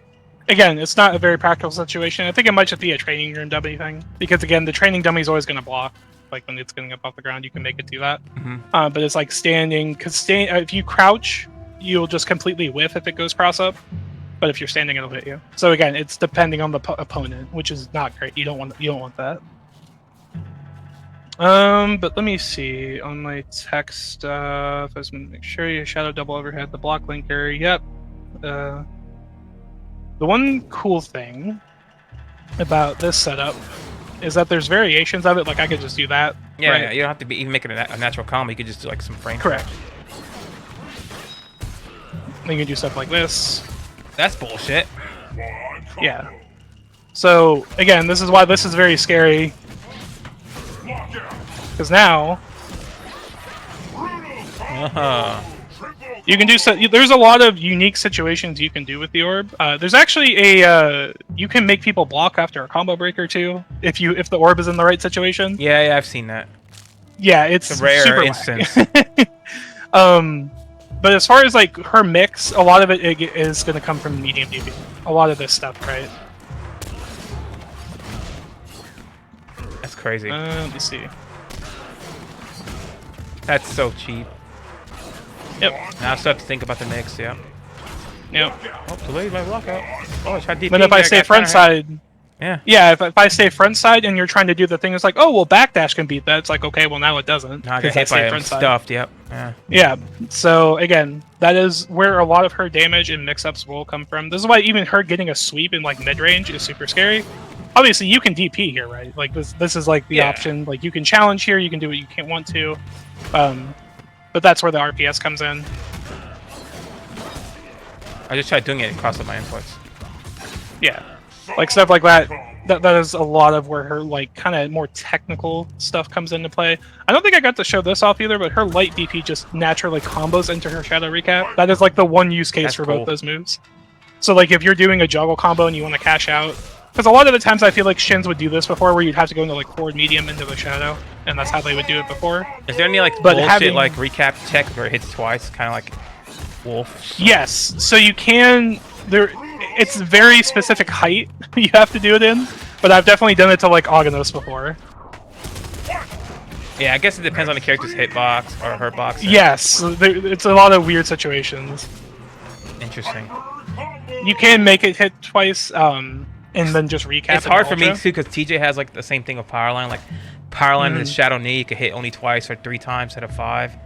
again, it's not a very practical situation. I think it might just be a training room dummy thing, because again, the training dummy is always going to block. Like when it's getting up off the ground, you can make it do that. But it's like standing, because if you crouch, you'll just completely whiff if it goes cross up. But if you're standing, it'll hit you. So again, it's depending on the opponent, which is not great. You don't want that. But let me see on my text stuff. Let's make sure you shadow double overhead the block linker. Yep. The one cool thing about this setup is that there's variations of it. Like I could just do that. Yeah, right? yeah, you don't have to be even making a natural combo. You could just do like some frame. Correct. Then you can do stuff like this. That's bullshit. Yeah. So again, this is why this is very scary. Because now you can do so. There's a lot of unique situations you can do with the orb. There's actually a you can make people block after a combo breaker too if the orb is in the right situation. Yeah, yeah, I've seen that. Yeah, it's a rare super instance. But as far as like her mix, a lot of it is going to come from medium DP. A lot of this stuff, right? That's crazy. Let me see. That's so cheap. Yep. Now I still have to think about the mix. Yeah. Yep. Oh, delayed my lockout. Oh, I tried DP. But if I stay front side, yeah. Yeah, if I stay front side and you're trying to do the thing, it's like, oh well, backdash can beat that. It's like, okay, well now it doesn't. No, I got hit by him stuffed. Yep. Yeah. Yeah. So again, that is where a lot of her damage and mix-ups will come from. This is why even her getting a sweep in like mid-range is super scary. Obviously, you can DP here, right? Like this is like the option. Like you can challenge here, you can do what you can't want to. But that's where the RPS comes in. I just tried doing it across my inputs. Yeah. Like stuff like that. That is a lot of where her like kind of more technical stuff comes into play. I don't think I got to show this off either, but her light DP just naturally combos into her shadow recap. That is like the one use case for both those moves. So like if you're doing a juggle combo and you want to cash out, because a lot of the times I feel like Shins would do this before, where you'd have to go into like forward medium into the shadow, and that's how they would do it before. Is there any like bullshit like recap tech where it hits twice, kind of like Wolf? Yes. So you can there. It's very specific height you have to do it in, but I've definitely done it to like Aghanos before. Yeah, I guess it depends on the character's hitbox or her box. Yes, it's a lot of weird situations. Interesting. You can make it hit twice, and then just recap. It's hard for me too because TJ has like the same thing with Powerline. Like Powerline and Shadow Knee, you could hit only twice or 3 times instead of 5.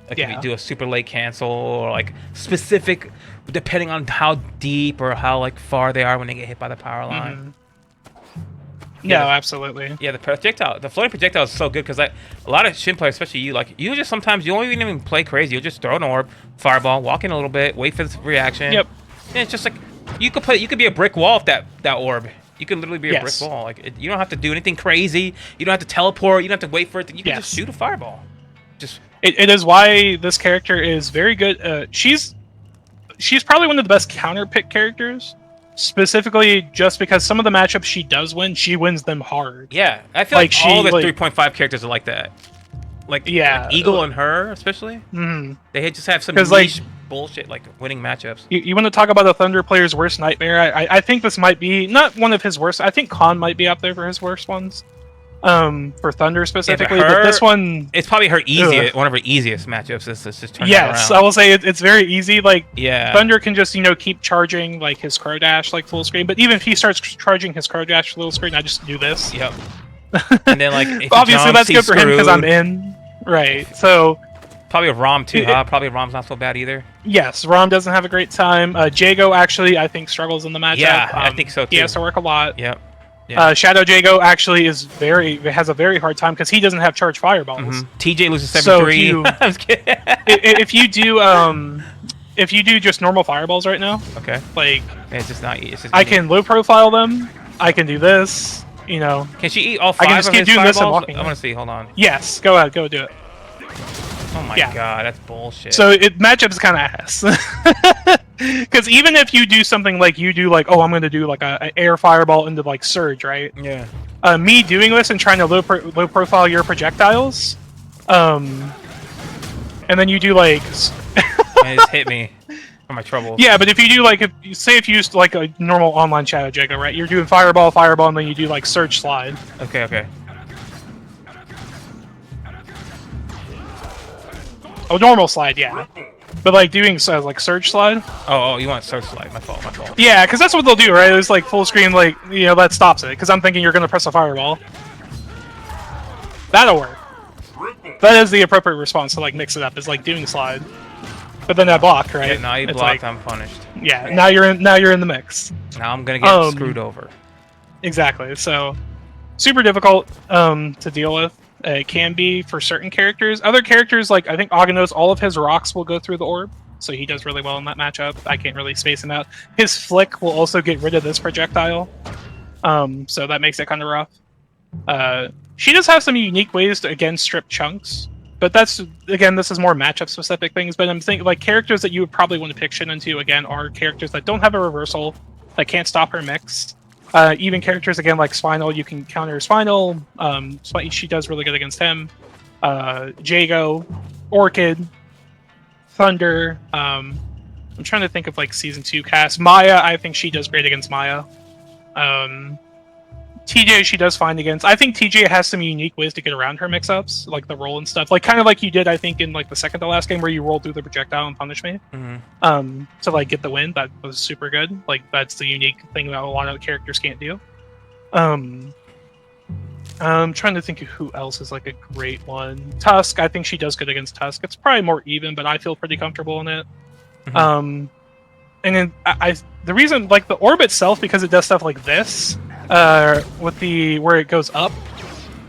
Like if you do a super late cancel or like specific, depending on how deep or how like far they are when they get hit by the power line. Yeah, absolutely. Yeah, the floating projectile is so good because a lot of Shin players, especially you, like you just sometimes you don't even play crazy. You'll just throw an orb, fireball, walk in a little bit, wait for the reaction. Yep. And it's just like you could be a brick wall with that orb. You can literally be a brick wall. Like you don't have to do anything crazy. You don't have to teleport. You don't have to wait for it. You can just shoot a fireball. Just. It is why this character is very good. She's probably one of the best counter pick characters, specifically just because some of the matchups she does win, she wins them hard. Yeah, I feel like all the 3.5 characters are like that. Like Eagle and her especially. They just have some niche bullshit like winning matchups. You want to talk about a Thunder player's worst nightmare? I think this might be not one of his worst. I think Khan might be up there for his worst ones. For Thunder specifically, but this one... It's probably her easiest, one of her easiest matchups. Is just turn yes, I will say it's very easy. Like, yeah. Thunder can just, keep charging, like, his Crow Dash, like, full screen. But even if he starts charging his Crow Dash full screen, I just do this. Yep. And then, like, if obviously that's good for him because I'm in. Right, so... Probably a Rom, too, huh? Probably Rom's not so bad either. Yes, Rom doesn't have a great time. Jago, actually, I think, struggles in the matchup. Yeah, I think so, too. He has to work a lot. Yep. Yeah. Shadow Jago actually has a very hard time because he doesn't have charged fireballs. TJ loses 7-3. So if you do just normal fireballs right now, okay, like it's just not. It's just I can low profile them. I can do this. Can she eat all 5 I can just of keep his doing fireballs? this and walking. I want to see. Hold on. Yes, go ahead, go do it. Oh my god, that's bullshit. So matchup's kind of ass. Because even if you do something like oh, I'm going to do like an air fireball into like Surge, right? Yeah. Me doing this and trying to low profile your projectiles, and then you do like... It just hit me. for my trouble. Yeah, but if you do like, if you used like a normal online Shadow Jago, right? You're doing fireball, and then you do like surge slide. Okay, okay. Oh, normal slide, yeah. But like doing like surge slide. Oh, you want surge slide? My fault. My fault. Yeah, because that's what they'll do, right? It's like full screen, like that stops it. Because I'm thinking you're gonna press a fireball. That'll work. That is the appropriate response to like mix it up. Is like doing slide. But then that block, right? Yeah, now you blocked, like, I'm punished. Yeah, now you're in the mix. Now I'm gonna get screwed over. Exactly. So super difficult to deal with. It can be for certain characters. Other characters, like I think Aghanos, all of his rocks will go through the orb, so he does really well in that matchup. I can't really space him out. His flick will also get rid of this projectile, so that makes it kind of rough. She does have some unique ways to again strip chunks. But that's, again, this is more matchup-specific things, but I'm thinking, like, characters that you would probably want to pick Shin into, again, are characters that don't have a reversal, that can't stop her mix. Even characters, again, like Spinal, you can counter Spinal. She does really good against him. Jago, Orchid, Thunder. I'm trying to think of, like, Season 2 cast. Maya, I think she does great against Maya. TJ, she does fine against. I think TJ has some unique ways to get around her mix-ups, like the roll and stuff. Like kind of like you did, I think, in like the second to last game where you rolled through the projectile and punish me. Mm-hmm. To like get the win. That was super good. Like that's the unique thing that a lot of characters can't do. I'm trying to think of who else is like a great one. Tusk, I think she does good against Tusk. It's probably more even, but I feel pretty comfortable in it. Mm-hmm. And then the reason, like the orb itself, because it does stuff like this, with the where it goes up,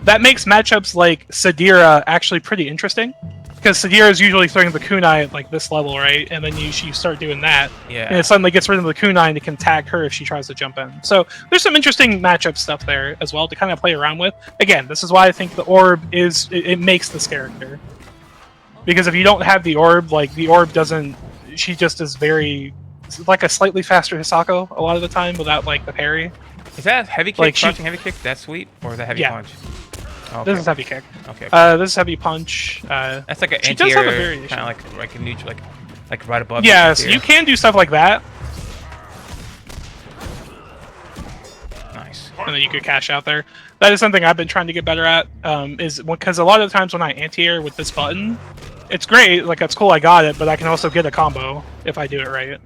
that makes matchups like Sadira actually pretty interesting. Because Sadira is usually throwing the kunai at like this level, right? And then you start doing that, and it suddenly gets rid of the kunai and it can tag her if she tries to jump in. So there's some interesting matchup stuff there as well to kind of play around with. Again, this is why I think the orb it makes this character. Because if you don't have the orb, like the orb doesn't, she just is very like a slightly faster Hisako a lot of the time without like the parry. Is that heavy kick, like crouching heavy kick, that sweep, or is that heavy punch? Oh, okay. This is heavy kick. Okay. This is heavy punch. That's like an she does have a anti-air, variation. kind of like a neutral, like right above. Yeah, so you can do stuff like that. Nice. And then you could cash out there. That is something I've been trying to get better at. Is because a lot of the times when I anti-air with this button, it's great. Like that's cool, I got it, but I can also get a combo if I do it right.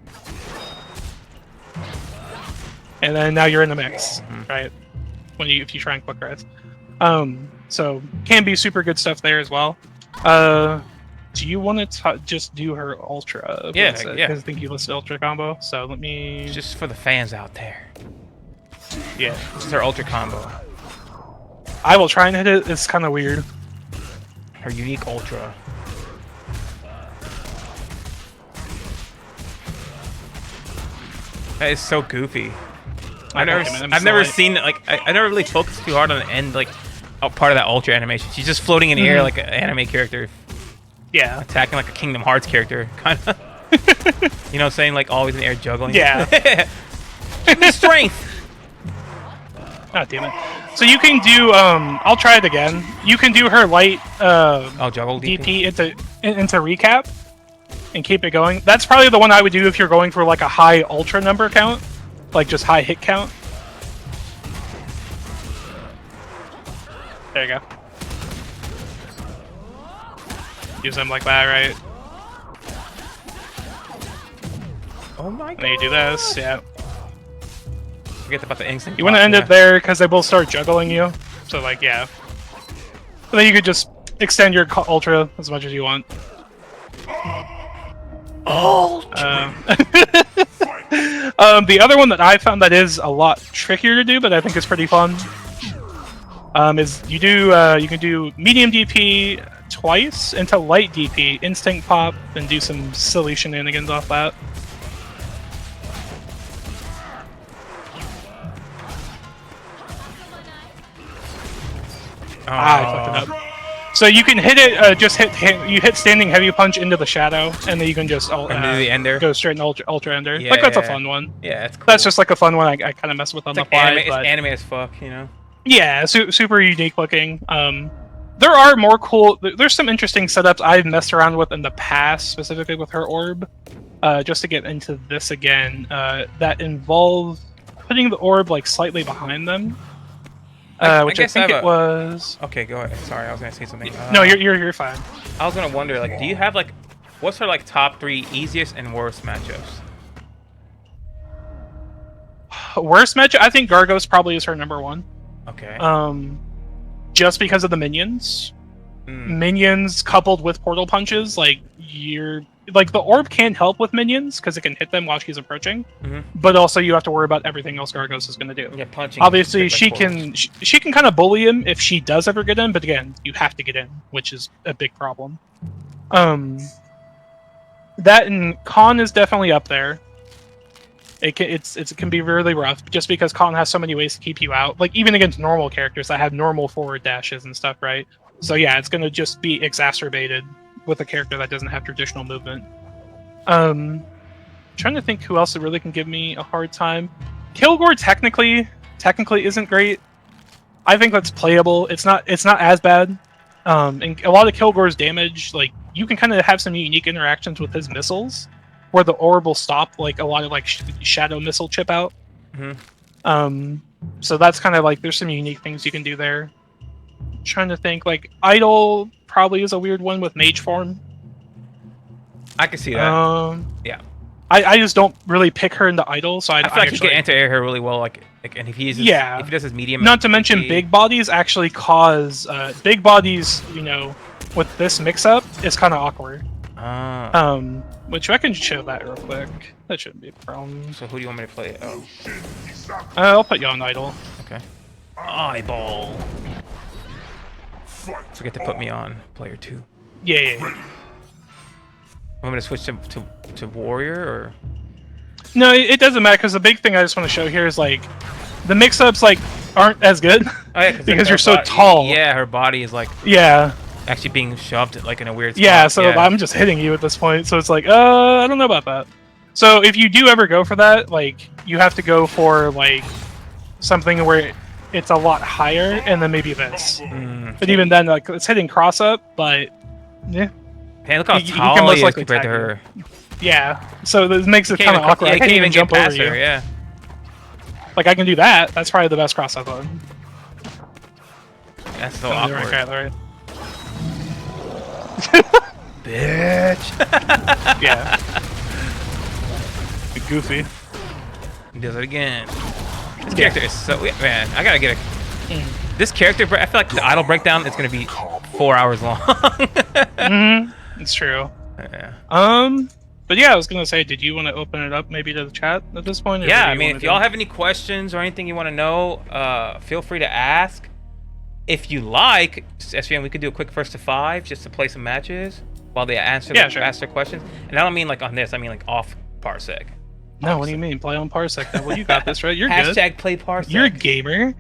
And then now you're in the mix, right? If you try and quick res. So can be super good stuff there as well. Do you want to just do her ultra? Yeah, Because I think you listed ultra combo. So let me. Just for the fans out there. Yeah. This is her ultra combo. I will try and hit it. It's kind of weird. Her unique ultra. That is so goofy. I've never seen like I never really focused too hard on the end like part of that ultra animation. She's just floating in the air like an anime character. Yeah, attacking like a Kingdom Hearts character, kind of. You know what I'm saying? Like always in the air juggling. Yeah. Strength. Oh damn it! So you can do. I'll try it again. You can do her light. Juggle DP into recap, and keep it going. That's probably the one I would do if you're going for like a high ultra number count. Like just high hit count. There you go. Use them like that, right? Oh my god. And then you do this, yeah. Forget about the instinct. You want to end it there because they both start juggling you. So like, yeah. And then you could just extend your ultra as much as you want. The other one that I found that is a lot trickier to do, but I think is pretty fun, is you can do medium DP twice into light DP, instinct pop, and do some silly shenanigans off that. I fucked it up. So you can hit it, you hit standing heavy punch into the shadow, and then you can just the ender. go straight in ultra ender. Yeah, like that's a fun one. Yeah, that's cool. That's just like a fun one I kind of mess with on the fly. It's anime as fuck, you know. Yeah, super unique looking. There are more cool. There's some interesting setups I've messed around with in the past, specifically with her orb. just to get into this again, that involves putting the orb like slightly behind them. Which I guess I think have it was. Okay, go ahead. Sorry, I was gonna say something. No, you're fine. I was gonna wonder, like, do you have like, what's her like top 3 easiest and worst matchups? Worst match, I think Gargos probably is her number 1. Okay. Just because of the minions. Minions coupled with portal punches, like you're like the orb can help with minions because it can hit them while she's approaching, but also you have to worry about everything else Gargos is going to do. Yeah, punching. Obviously, she can kind of bully him if she does ever get in, but again, you have to get in, which is a big problem. That and Con is definitely up there. It can be really rough just because Con has so many ways to keep you out. Like even against normal characters that have normal forward dashes and stuff, right? So yeah, it's going to just be exacerbated with a character that doesn't have traditional movement. Trying to think who else really can give me a hard time. Kilgore technically isn't great. I think that's playable. It's not as bad. And a lot of Kilgore's damage, like you can kind of have some unique interactions with his missiles, where the orb will stop like a lot of like shadow missile chip out. So that's kind of like there's some unique things you can do there. Trying to think, like Idol probably is a weird one with mage form. I can see that. Yeah. I just don't really pick her into Idol, so I feel like he can anti-air her really well. Like and if he uses, if he does his medium. Not to mention big bodies actually cause big bodies. You know, with this mix-up is kind of awkward. Which I can show that real quick. That shouldn't be a problem. So who do you want me to play? Oh. I'll put you on Idol. Okay. Eyeball. Forget to put me on player 2. Yeah. Want me to switch to warrior or? No, it doesn't matter because the big thing I just want to show here is like the mix-ups like aren't as good because you're so tall. Yeah, her body is like actually being shoved like in a weird spot. Yeah, so I'm just hitting you at this point. So it's like, I don't know about that. So if you do ever go for that, like you have to go for like something where it's a lot higher, and then maybe this. But even then, like it's hitting cross up, but yeah. Hey, look how tall he is compared to her. Yeah, so this makes it kind of awkward. I can't even jump over you. Yeah. Like I can do that. That's probably the best cross up button. That's so awkward. Right. Bitch. Yeah. Goofy. He does it again. This character is so man. I gotta get a. This character, I feel like the idle breakdown is gonna be 4 hours long. It's true. Yeah. But yeah, I was gonna say, did you want to open it up maybe to the chat at this point? Yeah, I mean, if y'all have any questions or anything you want to know, feel free to ask. If you like, SVM, we could do a quick 1st to 5 just to play some matches while they answer ask their questions. And I don't mean like on this. I mean like off Parsec. No, what do you mean? Play on Parsec. Well, you got this, right? You're good. Hashtag play Parsec. You're a gamer.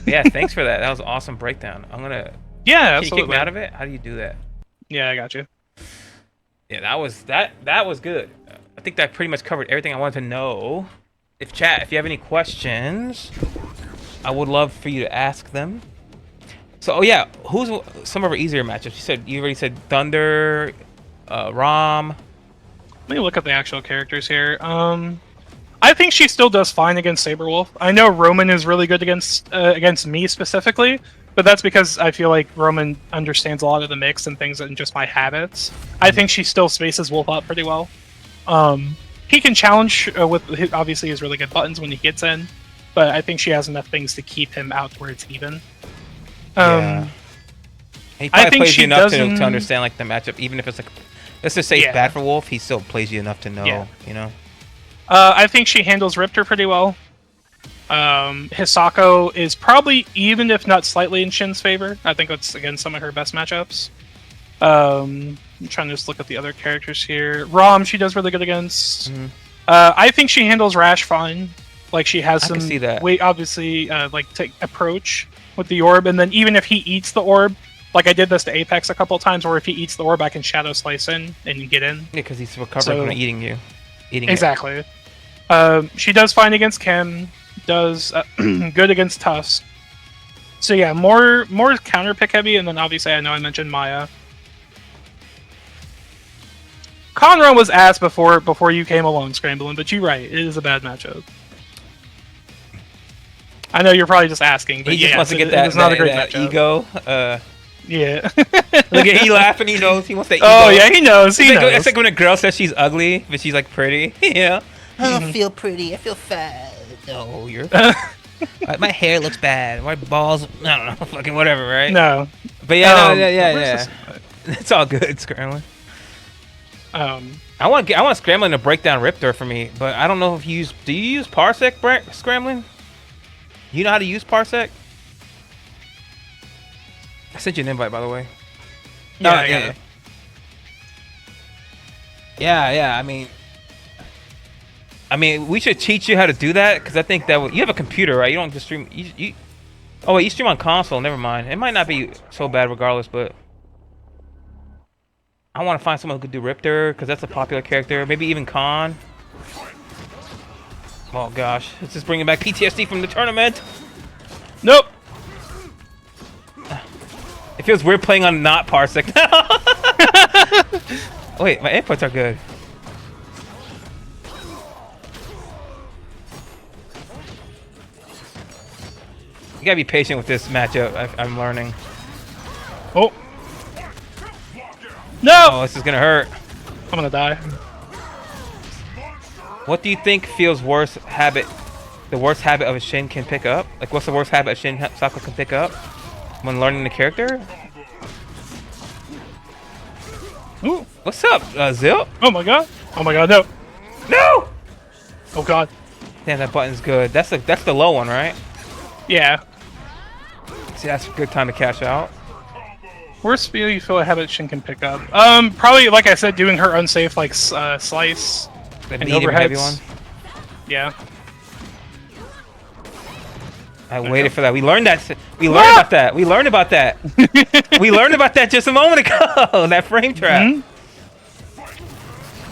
Yeah, thanks for that. That was an awesome breakdown. I'm gonna. Yeah, can you kick me out of it? How do you do that? Yeah, I got you. Yeah, that was good. I think that pretty much covered everything I wanted to know. If you have any questions, I would love for you to ask them. So, who's some of our easier matchups? You already said Thunder, Rom. Let me look at the actual characters here. I think she still does fine against Saberwolf. I know Roman is really good against me specifically, but that's because I feel like Roman understands a lot of the mix and things and just my habits. I think she still spaces Wolf up pretty well. He can challenge with obviously his really good buttons when he gets in, but I think she has enough things to keep him out where it's even. He probably plays you enough to understand like the matchup, even if it's like, let's just say it's bad for Wolf, he still plays you enough to know, you know? I think she handles Riptor pretty well. Hisako is probably even, if not slightly, in Shin's favor. I think that's, again, some of her best matchups. I'm trying to just look at the other characters here. Rom, she does really good against. I think she handles Rash fine. Like, she has some weight, obviously, take approach with the orb. And then even if he eats the orb, like I did this to Apex a couple of times, where if he eats the orb, I can Shadow Slice in and get in. Yeah, because he's recovering from eating you. Exactly. She does fine against Kim, does good against Tusk. So yeah, more counter pick heavy, and then obviously I know I mentioned Maya. Conrun was ass before you came along, Scrambling, but you're right. It is a bad matchup. I know you're probably just asking, but he just wants to get it's not a great matchup. ego. Yeah. Look at he laughing. He knows he wants that ego. Oh yeah, he knows. He knows. It's like when a girl says she's ugly, but she's like pretty. Yeah. I don't feel pretty. I feel fat. No, you're. My hair looks bad. My balls. I don't know. Fucking whatever, right? No. But yeah, yeah. It's all good, Scrambling. I want Scrambling to break down Riptor for me, but I don't know if you use. Do you use Parsec, Scrambling? You know how to use Parsec? I sent you an invite, by the way. Yeah, yeah. I mean, we should teach you how to do that because I think that you have a computer, right? You don't just stream. Oh wait, you stream on console. Never mind. It might not be so bad regardless, but I want to find someone who could do Riptor because that's a popular character. Maybe even Khan. Oh gosh, it's just bringing back PTSD from the tournament. Nope. It feels weird playing on not Parsec. Wait, my inputs are good. You gotta be patient with this matchup. I'm learning. Oh. No! Oh, this is gonna hurt. I'm gonna die. What do you think feels worse habit? The worst habit of a Shin can pick up? Like, what's the worst habit a Shin Hisako can pick up when learning the character? Ooh. What's up, Zil? Oh my god. Oh my god, no. No! Oh god. Damn, that button's good. That's the low one, right? Yeah. See, that's a good time to cash out. Worst feel you feel a habit Shin can pick up? Probably, like I said, doing her unsafe, like, slice. The and medium heavy one. Yeah. I waited for that. We learned that. We learned about that. We learned about that. We learned about that just a moment ago. That frame trap.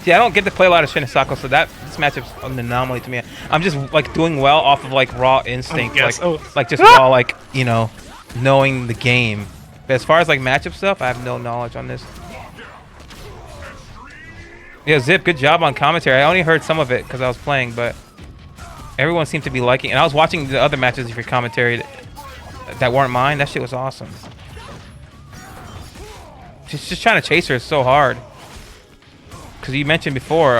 See, I don't get to play a lot of Shin Hisako, so this matchup's an anomaly to me. I'm just like doing well off of like raw instinct, like just raw, like, you know, knowing the game. But as far as like matchup stuff, I have no knowledge on this. Yeah, Zip, good job on commentary. I only heard some of it because I was playing, but everyone seemed to be liking it. And I was watching the other matches of your commentary that weren't mine. That shit was awesome. Just trying to chase her is so hard. Because you mentioned before,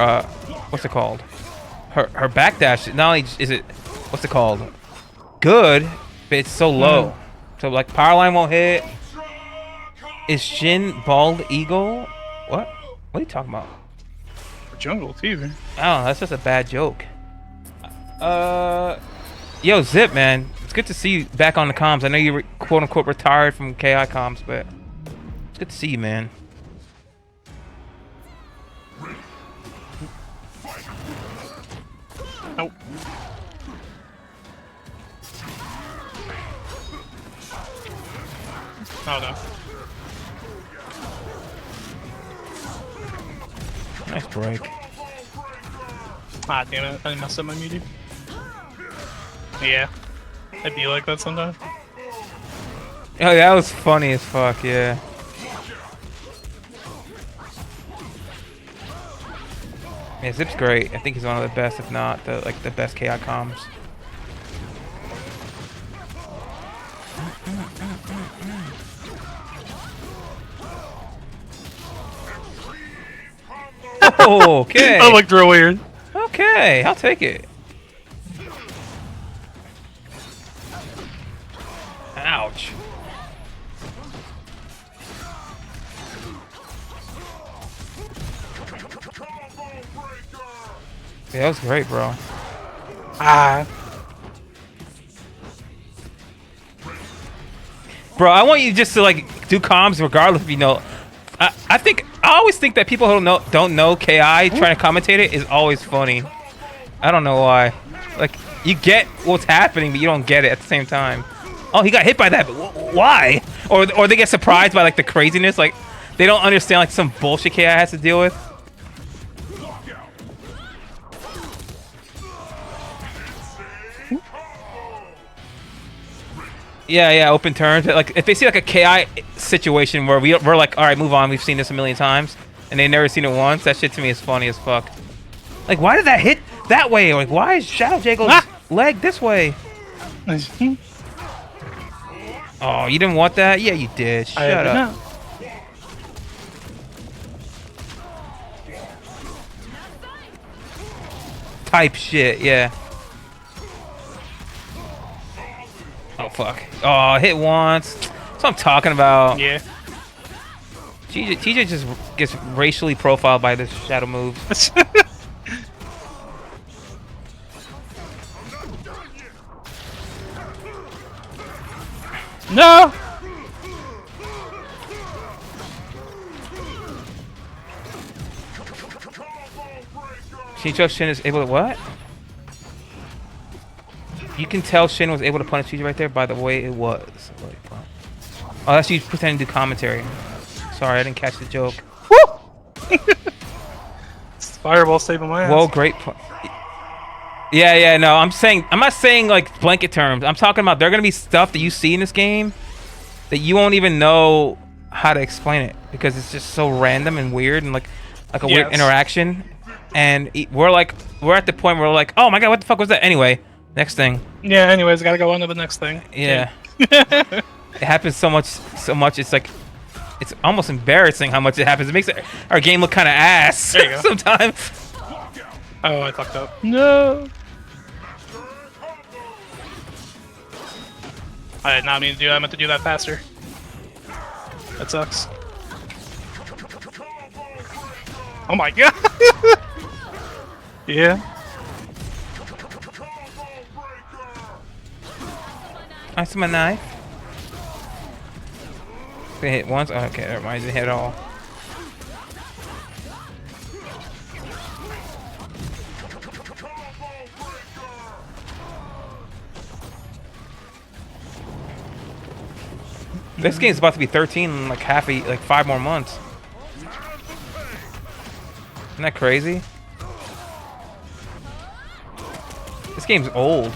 what's it called? Her backdash, not only is it, what's it called? Good, but it's so low. So like power line won't hit. Is Shin bald eagle? What? What are you talking about? Jungle Fever. Oh, that's just a bad joke. Yo, Zip, man, it's good to see you back on the comms. I know you quote unquote retired from KI comms, but it's good to see you, man. Nope. Oh no. Nice break. Ah, damn it. I messed up my meter. Yeah. I'd be like that sometimes. Oh, that was funny as fuck, yeah. Yeah, Zip's great. I think he's one of the best, if not the best KI comms. Oh, okay. That looked real weird. Okay, I'll take it. Ouch. Yeah, that was great, bro. Ah. Bro, I want you just to like do comms regardless if you know. I always think that people who don't know KI trying to commentate it is always funny. I don't know why. Like, you get what's happening, but you don't get it at the same time. Oh, he got hit by that, but why? Or they get surprised by like the craziness. Like, they don't understand like some bullshit KI has to deal with. Yeah, open turns. Like, if they see like a KI situation where we're like, all right, move on. We've seen this a million times. and they never seen it once. That shit to me is funny as fuck. Like, why did that hit that way? Like, why is Shadow Jago's leg this way? Oh, you didn't want that? Yeah, you did. Shut up. Know. Type shit, yeah. Oh, fuck. Oh, hit once. That's what I'm talking about. Yeah. TJ just gets racially profiled by this shadow move. No! Shin is able to what? You can tell Shin was able to punish TJ right there by the way it was. Oh, that's you pretending to do commentary. Sorry, I didn't catch the joke. Woo! Fireball saving my ass. Whoa, great. Yeah, no, I'm not saying like blanket terms. I'm talking about there are gonna be stuff that you see in this game that you won't even know how to explain it because it's just so random and weird and like a weird interaction. And we're at the point where we're like, oh my god, what the fuck was that? Anyway, next thing. Yeah. Anyways, gotta go on to the next thing. Yeah. It happens so much. It's like, it's almost embarrassing how much it happens. It makes our game look kind of ass There you go. sometimes. Oh, I fucked up. No. I did not mean to do that. I meant to do that faster. That sucks. Oh my god. Yeah. I see my knife. They hit once. Oh, okay, never mind. They hit all. This game's about to be 13 in like 5 more months. Isn't that crazy? This game's old.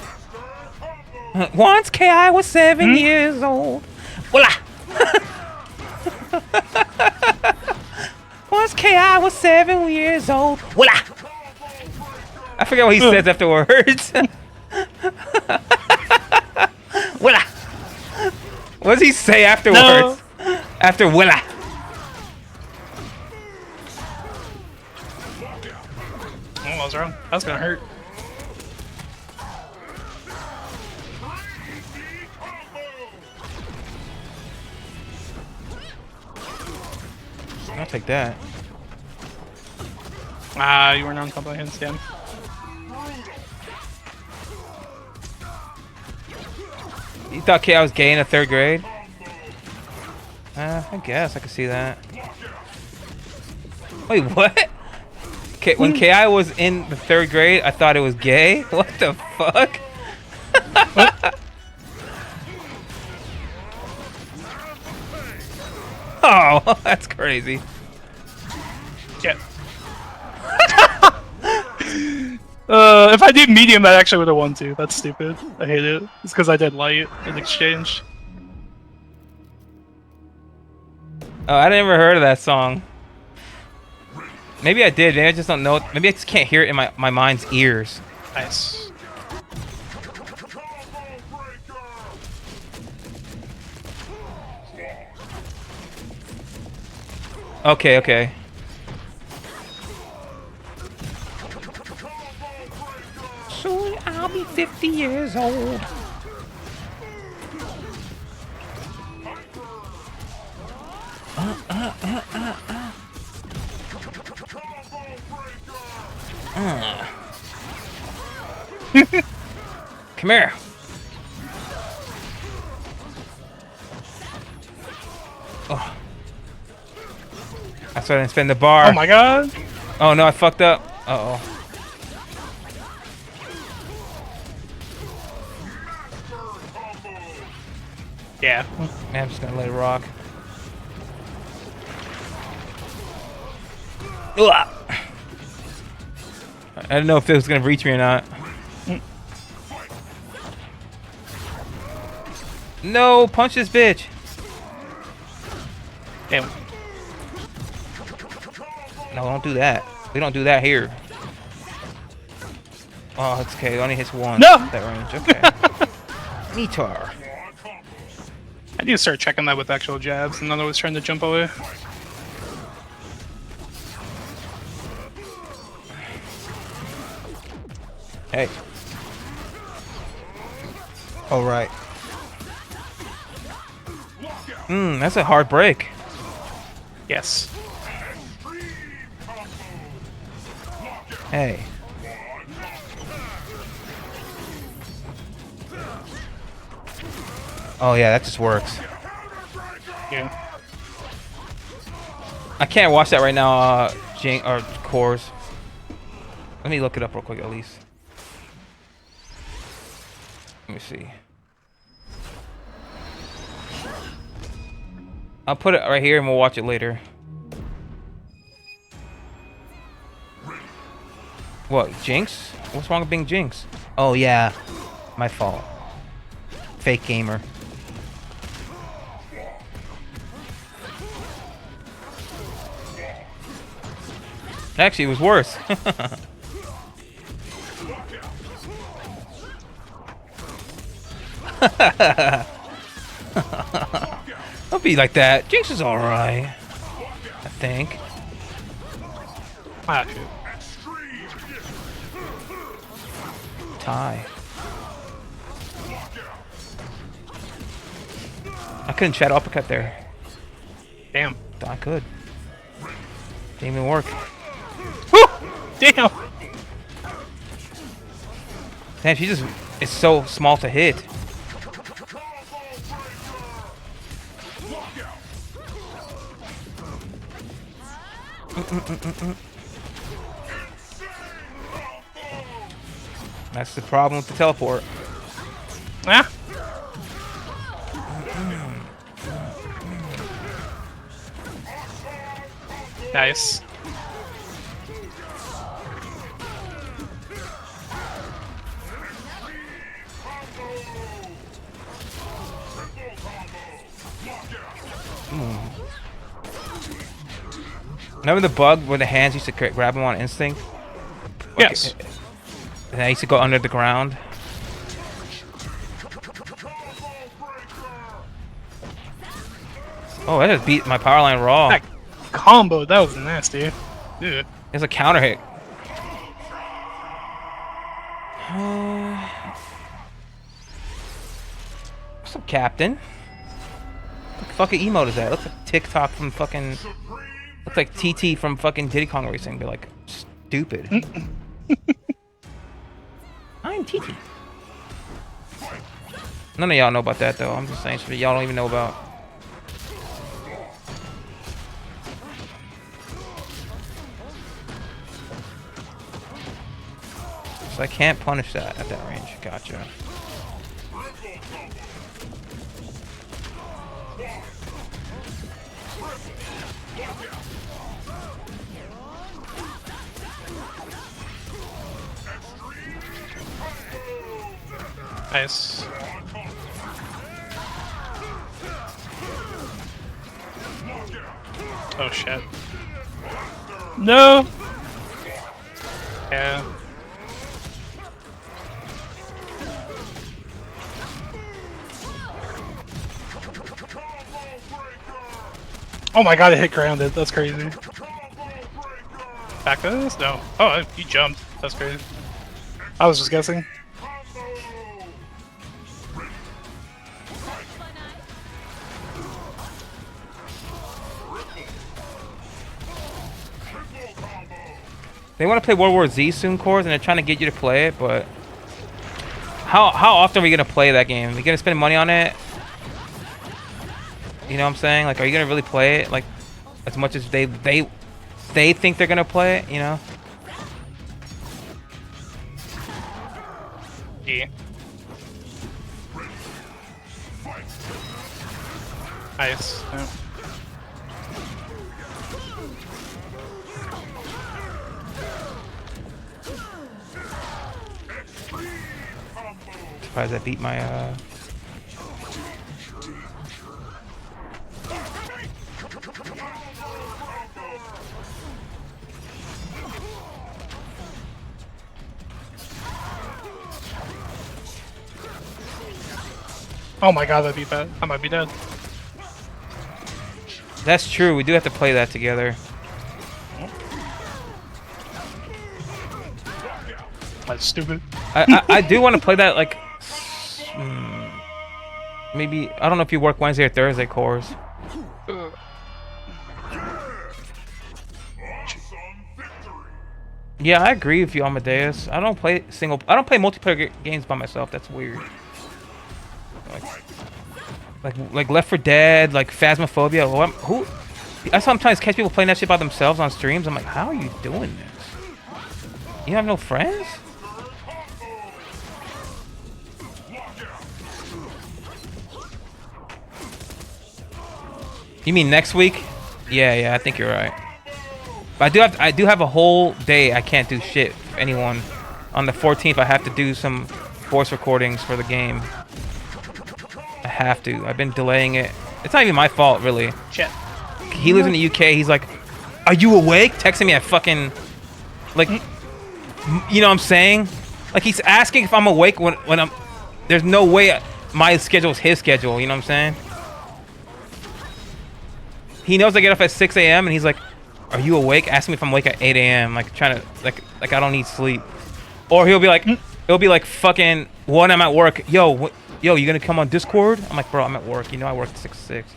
Once KI was 7 years old. Voila! Once KI was 7 years old. Voila! I forget what he says afterwards. Voila! What does he say afterwards? No. After Willa. Oh, I was wrong. That was gonna hurt. I'll take that. Ah, you were non-compliant again. You thought KI was gay in the 3rd grade? I guess I could see that. Wait, what? When KI was in the 3rd grade, I thought it was gay? What the fuck? Oh, that's crazy. Yeah. If I did medium, I actually would have won too. That's stupid. I hate it. It's because I did light in exchange. Oh, I never heard of that song. Maybe I did. Maybe I just don't know. Maybe I just can't hear it in my mind's ears. Nice. Okay. Soon I'll be 50 years old. Come here. Oh. That's why I didn't spin the bar. Oh my god. Oh no, I fucked up. Uh-oh. Yeah. Man, I'm just gonna let it rock. Ugh. I didn't know if it was gonna reach me or not. No, punch this bitch. Damn. No, don't do that. We don't do that here. Oh, it's okay. It only hits one. No! That range. Okay. Metar. I need to start checking that with actual jabs, and not always trying to jump away. Hey. All right. That's a hard break. Yes. Hey. Oh yeah, that just works. Yeah. I can't watch that right now, Jing or Cores. Let me look it up real quick at least. Let me see. I'll put it right here and we'll watch it later. What, Jinx? What's wrong with being Jinx? Oh yeah, my fault. Fake gamer. Actually, it was worse. Don't be like that. Jinx is alright. I think. Ah, shoot. Tie. I couldn't shadow uppercut there. Damn. I could. Didn't even work. Woo! Damn! Man, she just is so small to hit. That's the problem with the teleport. Ah! Nice. Remember the bug where the hands used to grab him on instinct? Yes. And I used to go under the ground. Oh, that just beat my power line raw. That combo, that was nasty. Dude. It's a counter hit. What's up, Captain? What the fucking emote is that? It looks like TikTok from fucking... Looks like TT from fucking Diddy Kong Racing. They're like, stupid. I'm TT. None of y'all know about that, though. I'm just saying shit y'all don't even know about. So I can't punish that at that range. Gotcha. Nice. Oh shit. No! Yeah. Oh my god, it hit grounded. That's crazy. Back to this? No. Oh, he jumped. That's crazy. I was just guessing. They want to play World War Z soon, Cores, and they're trying to get you to play it, but... How often are we going to play that game? Are we going to spend money on it? You know what I'm saying? Like, are you going to really play it? Like, as much as they think they're going to play it, you know? Yeah. Nice. Yeah. Surprised I beat my, Oh my god, that'd be bad. I might be dead. That's true. We do have to play that together. That's stupid. I do want to play that like maybe I don't know if you work Wednesday or Thursday cores. Yeah, I agree with you, Amadeus. I don't play multiplayer games by myself. That's weird. Like Left 4 Dead, like Phasmophobia. Who? I sometimes catch people playing that shit by themselves on streams. I'm like, how are you doing this? You have no friends? You mean next week? Yeah, I think you're right. But I do have a whole day I can't do shit for anyone. On the 14th, I have to do some voice recordings for the game. I have to. I've been delaying it. It's not even my fault, really. Shit. He lives in the UK. He's like, "Are you awake?" Texting me at fucking, like, you know what I'm saying? Like he's asking if I'm awake when I'm. There's no way my schedule is his schedule. You know what I'm saying? He knows I get up at 6 a.m. and he's like, "Are you awake?" Asking me if I'm awake at 8 a.m. Like trying to like I don't need sleep. Or he'll be like, it'll be like fucking 1. I'm at work. Yo, you gonna come on Discord? I'm like, bro, I'm at work. You know I work 6 to 6.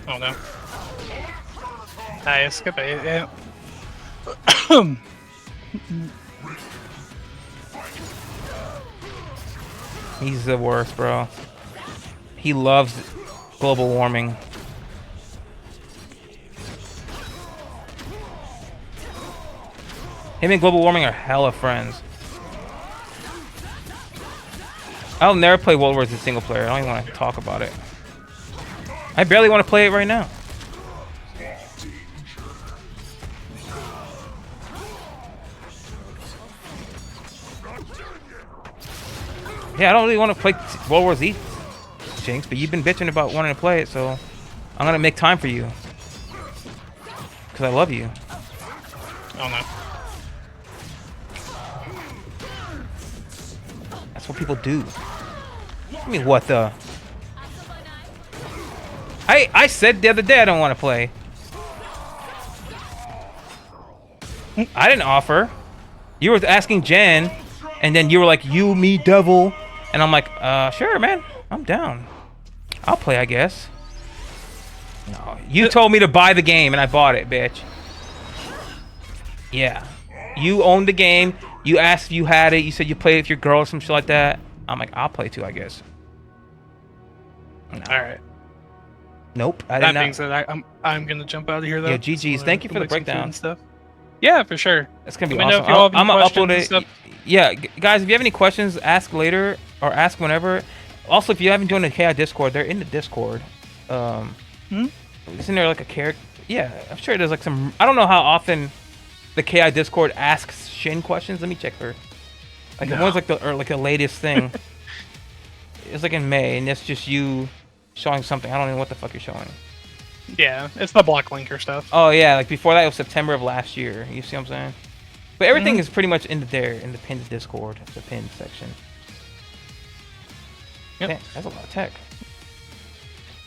Oh no. I skip it. Yeah. He's the worst, bro. He loves global warming. Him and global warming are hella friends. I'll never play World War Z single player. I don't even want to talk about it. I barely want to play it right now. Yeah, I don't really want to play World War Z, Jinx, but you've been bitching about wanting to play it, so I'm gonna make time for you. Cause I love you. Oh no. That's what people do. I mean, what the? I said the other day I don't want to play. I didn't offer. You were asking Jen, and then you were like, "You, me, devil," and I'm like, sure, man, I'm down. I'll play, I guess." No, you told me to buy the game, and I bought it, bitch. Yeah, you owned the game. You asked if you had it. You said you played it with your girl or some shit like that. I'm like, I'll play too, I guess. No. All right. Nope. I That did not. being said, I'm gonna jump out of here though. Yeah, GG's. So, Thank you for the make some food breakdown. and stuff. Yeah, for sure. That's gonna be Let me know awesome. if you all have any I'm gonna questions upload and it. stuff. Yeah, guys, if you have any questions, ask later or ask whenever. Also, if you haven't joined the KI Discord, they're in the Discord. Isn't there like a character? Yeah, I'm sure there's like some. I don't know how often the KI Discord asks Shin questions. Let me check her. Like No. when's like the latest thing? It's like in May, and it's just you showing something. I don't know what the fuck you're showing. Yeah, it's the block linker stuff. Oh yeah, like before that it was September of last year. You see what I'm saying? But everything is pretty much in the pinned Discord, the pinned section. Yep. Man, that's a lot of tech.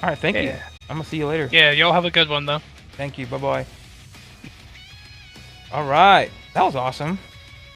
All right, thank you. Yeah. I'm gonna see you later. Yeah, y'all have a good one though. Thank you. Bye bye. All right, that was awesome.